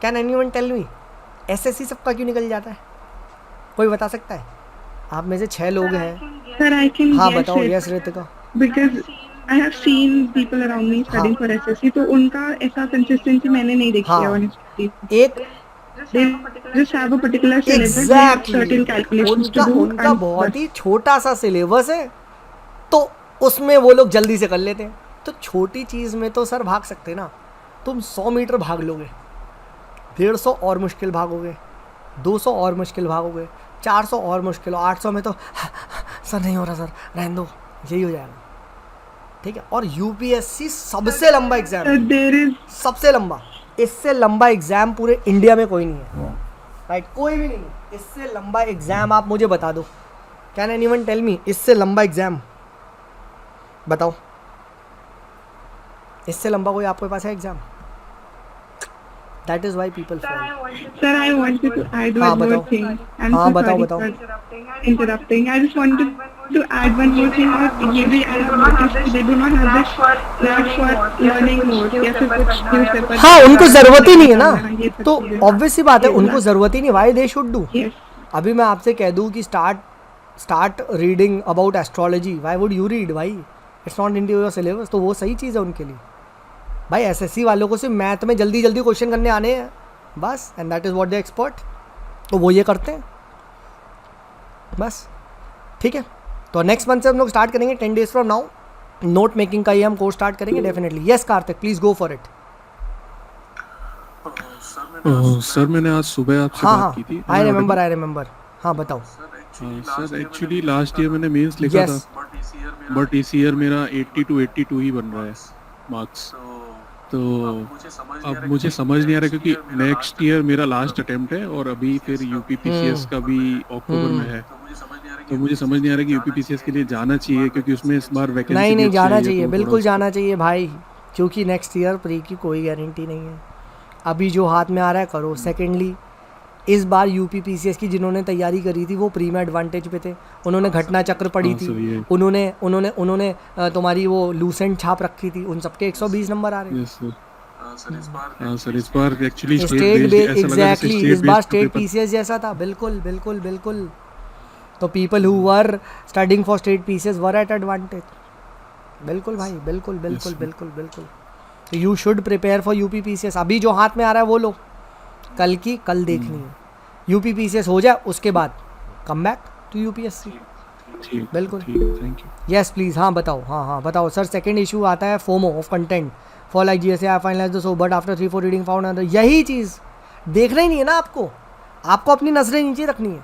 Can anyone tell me SSC सबका क्यों निकल जाता है? कोई बता सकता है? आप में से 6 लोग हैं। सर आई कैन हाँ बताओ। Yes Ritika. Because I have seen people around me studying for SSC, तो उनका ऐसा कंसिस्टेंसी मैंने नहीं देखी है ऑनेस्टली। एक they just have a particular syllabus, they have certain exactly calculations to do उनका and बहुत ही छोटा सा सिलेबस है, तो उसमें वो लोग जल्दी से कर लेते हैं। तो छोटी चीज़ में तो सर भाग सकते हैं ना। तुम 100 मीटर भाग लोगे, 150 और मुश्किल भागोगे, 200 और मुश्किल भागोगे, 400 और मुश्किल, 800 में तो सर नहीं हो रहा सर, रहने दो, यही हो जाएगा, ठीक है। और UPSC सबसे लंबा एग्जाम है, there is सबसे लंबा। इससे लंबा एग्जाम पूरे इंडिया में कोई नहीं है, राइट, कोई भी नहीं है। इससे लंबा एग्जाम आप मुझे बता दो, कैन एनीवन टेल मी इससे लंबा एग्जाम बताओ, इससे लंबा कोई आपके पास है exam? That is why people fall. sir, I wanted to add हाँ, one more बताओ। thing. I'm हाँ, so बताओ, sorry बताओ। for interrupting. I just wanted to add one more thing. और ये भी I have noticed they do not have this love for learning more या फिर कुछ newspaper। हाँ उनको ज़रूरत ही नहीं है ना, ये सब तो चीजें। ऑब्वियस सी बात है ये उनको बात। ज़रूरत ही नहीं। Why they should do? Yes. अभी मैं आपसे कह दूँ कि start reading about astrology, why would you read? भाई it's not in your syllabus, तो वो सही चीज़ है उनके लिए। भाई SSC वालों को सिर्फ मैथ में जल्दी जल्दी क्वेश्चन करने आने हैं बस, and that is what they expert, तो वो ये करते हैं बस, ठीक है। तो नेक्स्ट मंथ से हम लोग स्टार्ट करेंगे 10 days from now, note making का ये हम कोर्स स्टार्ट करेंगे definitely. Yes Kartik, please go for it. Sir मैंने आज सुबह आपसे हाँ बात हाँ, की थी। I remember. हाँ बताओ। सर एक्चुअली लास्ट ईयर मैंने मेंस लिखा Yes. था, बट इस ईयर मेरा 80 to 82 ही बन रहा है मार्क्स। तो अब मुझे समझ नहीं आ रहा, क्योंकि नेक्स्ट ईयर मेरा लास्ट अटेम्प्ट है और अभी फिर UPPCS का भी अक्टूबर में है। तो मुझे समझ नहीं आ रहा कि UPPCS के लिए जाना चाहिए, क्योंकि उसमें इस बार वैकेंसी नहीं भी जाना अच्छी चाहिए, है, तो बिल्कुल थोड़ा जाना चाहिए भाई, क्योंकि नेक्स्ट ईयर प्री की कोई गारंटी नहीं है। अभी जो हाथ में आ रहा है करो। सेकेंडली इस बार UPPCS की जिन्होंने तैयारी करी थी वो प्री में एडवांटेज पे थे, उन्होंने घटना चक्र पढ़ी हाँ, सर, ये। थी, उन्होंने तुम्हारी वो लूसेंट छाप रखी थी, उन सबके 120 नंबर आ रहे हैं। Yes sir. हाँ सर, इस बार एक्चुअली स्टेट बेस, एग्जैक्टली इस बार स्टेट PCS जैसा था, बिल्कुल बिल्कुल बिल्कुल। तो people who were studying for state PCS were at advantage, बिल्कुल भाई, बिल्कुल बिल्कुल Yes, बिल्कुल बिल्कुल। तो you should prepare for UPPCS। अभी जो हाथ में आ रहा है वो लो, कल की कल देखनी है। UPPCS हो जाए उसके बाद कम बैक टू UPSC। ठीक बिल्कुल। ठीक, थैंक यू। यस प्लीज़, हाँ बताओ, हाँ बताओ सर। सेकंड इशू आता है FOMO of content for like GSA I finalise the so but after 3-4 reading found यही चीज़ देखना ही नहीं है ना आपको अपनी नजरें नीचे रखनी है।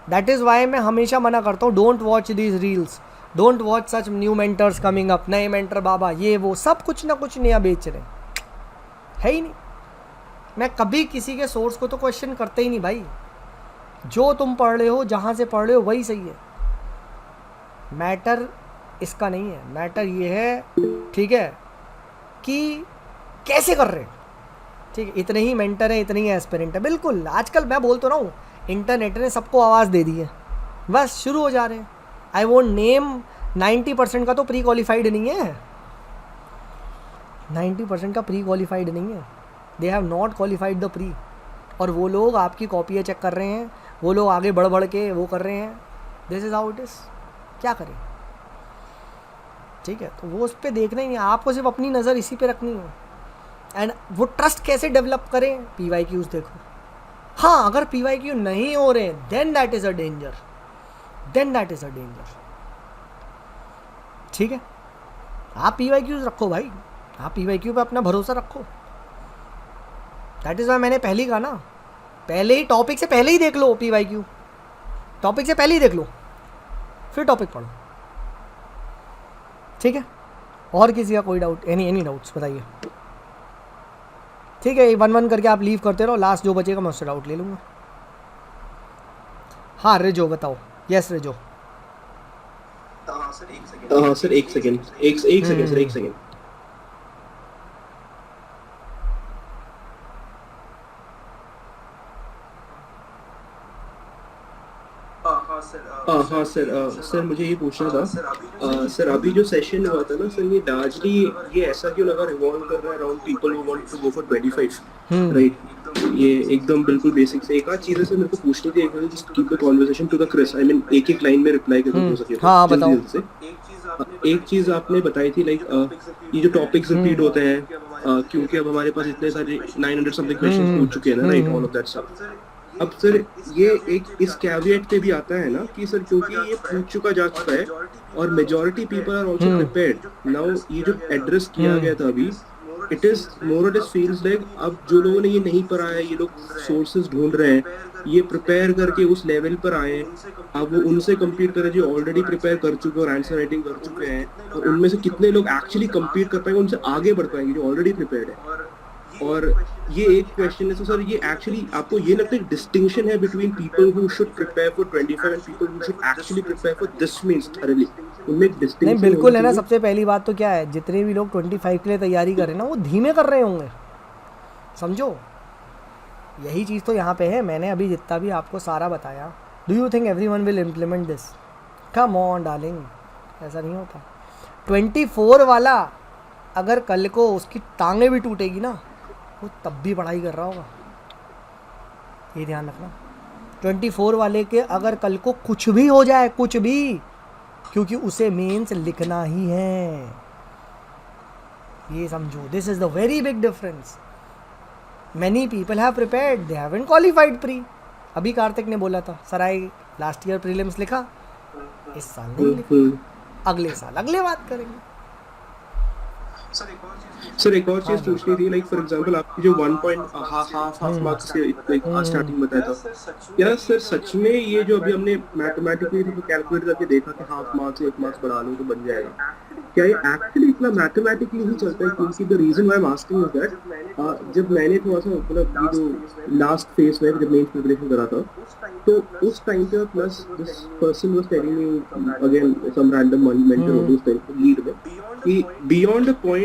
दैट इज़ वाई मैं हमेशा मना करता हूँ, don't watch these reels, don't watch such new mentors coming up, नए मेंटर बाबा ये वो सब कुछ ना कुछ नया बेच रहे है ही नहीं। मैं कभी किसी के सोर्स को तो क्वेश्चन करते ही नहीं भाई, जो तुम पढ़ रहे हो जहाँ से पढ़ रहे हो वही सही है। मैटर इसका नहीं है, मैटर ये है, ठीक है, कि कैसे कर रहे हैं। ठीक है, इतने ही मेंटर हैं, इतने ही एस्पिरेंट है। बिल्कुल, आजकल मैं बोल तो रहा हूँ, इंटरनेट ने सबको आवाज़ दे दी है, बस शुरू हो जा रहे हैं। आई वोंट नेम 90% का तो प्री क्वालिफाइड नहीं है, 90% का प्री क्वालिफाइड नहीं है, they have not qualified the pre. और वो लोग आपकी कॉपियाँ चेक कर रहे हैं, वो लोग आगे बढ़ बढ़ के वो कर रहे हैं। This is how it is, क्या करें। ठीक है, तो वो उस पर देखना ही नहीं, आपको सिर्फ अपनी नज़र इसी पे रखनी है। एंड वो ट्रस्ट कैसे डेवलप करें, PYQs देखो। हाँ, अगर PYQ नहीं हो रहे then that is a danger, then that is a danger. ठीक है, आप PYQs रखो भाई, आप PYQ पे अपना भरोसा रखो। दैट इज़ वाई मैंने पहले ही कहा ना, पहले ही टॉपिक से पहले ही देख लो PYQ, टॉपिक से पहले ही देख लो, फिर टॉपिक पढ़ो। ठीक है, और किसी का कोई डाउट, एनी डाउट्स बताइए। ठीक है, 1-1 करके आप लीव करते रहो, लास्ट जो बचेगा मैं उससे डाउट ले लूँगा। हाँ रेजो बताओ। यस रेजो। हाँ सर, एक सेकेंड सर, एक सेकेंड। हाँ सर मुझे ये पूछना था, सर अभी जो सेशन हुआ था ना सर, ये लार्जली ये ऐसा क्यों लगा रिवॉल्व कर रहा है around people who want to go for 25, right? ये एकदम बिल्कुल बेसिक से एक आध चीज़ है सर मेरे को पूछनी थी, एक just keep the conversation to the crisp, I mean एक लाइन में रिप्लाई कर हो सके तो। हाँ बताओ। जल्दी से एक चीज़ आपने बताई थी लाइक ये जो टॉपिक्स रिपीट होते हैं क्योंकि अब हमारे पास इतने सारे 900 समथिंग क्वेश्चंस पूछ चुके हैं ना, right, all of that stuff. अब सर ये एक इस कैविएट पे भी आता है ना कि सर क्योंकि ये पूछ चुका जा चुका है और majority people are also prepared now, ये जो एड्रेस किया गया था अभी, इट इज मोर और लेस फील्स लाइक अब जो लोगों ने ये नहीं पढ़ा है, ये लोग सोर्सेज ढूंढ रहे हैं, ये प्रिपेयर करके उस लेवल पर आए, अब वो उनसे कम्पीट करें जो ऑलरेडी प्रिपेयर कर चुके और आंसर राइटिंग कर चुके हैं, और उनमें से कितने लोग एक्चुअली कम्पीट कर पाएंगे, उनसे आगे बढ़ पाएंगे जो ऑलरेडी प्रिपेयर्ड है। और ये एक क्वेश्चन है, तो सर ये एक्चुअली आपको ये लगता है डिस्टिंक्शन है between people who should prepare for 25 and people who should actually prepare for this means thoroughly, उनमें डिस्टिंक्शन नहीं बिल्कुल है ना। सबसे पहली बात तो क्या है, जितने भी लोग 25 के लिए तैयारी कर रहे हैं ना, वो धीमे कर रहे होंगे, समझो। यही चीज़ तो यहाँ पे है। मैंने अभी जितना भी आपको सारा बताया, do you think everyone will implement this? Come on darling, ऐसा नहीं होता। 24 वाला अगर कल को उसकी टांगें भी टूटेगी ना, वो तब भी पढ़ाई कर रहा होगा, ये ध्यान रखना। 24 वाले के अगर कल को कुछ भी हो जाए, कुछ भी, क्योंकि उसे मेंस लिखना ही है, ये समझो। This is the very big difference. Many people have prepared, they haven't qualified pre. अभी कार्तिक ने बोला था sir I last year prelims लिखा, इस साल नहीं लिखा, अगले साल अगले बात करेंगे। सर एक और चीज पूछनी थी, लाइक फॉर एग्जांपल आपकी जो 1.5 मार्क्स के स्टार्टिंग बताया था, क्या सर सच में ये जो अभी हमने मैथमेटिकली कैलकुलेट करके देखा कि हाफ मार्क्स 1 मार्क्स बढ़ा लो तो बन जाएगा, क्या ये एक्चुअली इतना मैथमेटिकली ही चलता है? क्योंकि the reason why I am asking is that जब मैंने थोड़ा सा मतलब ये जो लास्ट फेज में जब मेंस प्रिपरेशन करा था, तो उस टाइम पे plus this person was telling me again some random mentor उस टाइम लीड में कि बियॉन्ड अ पॉइंट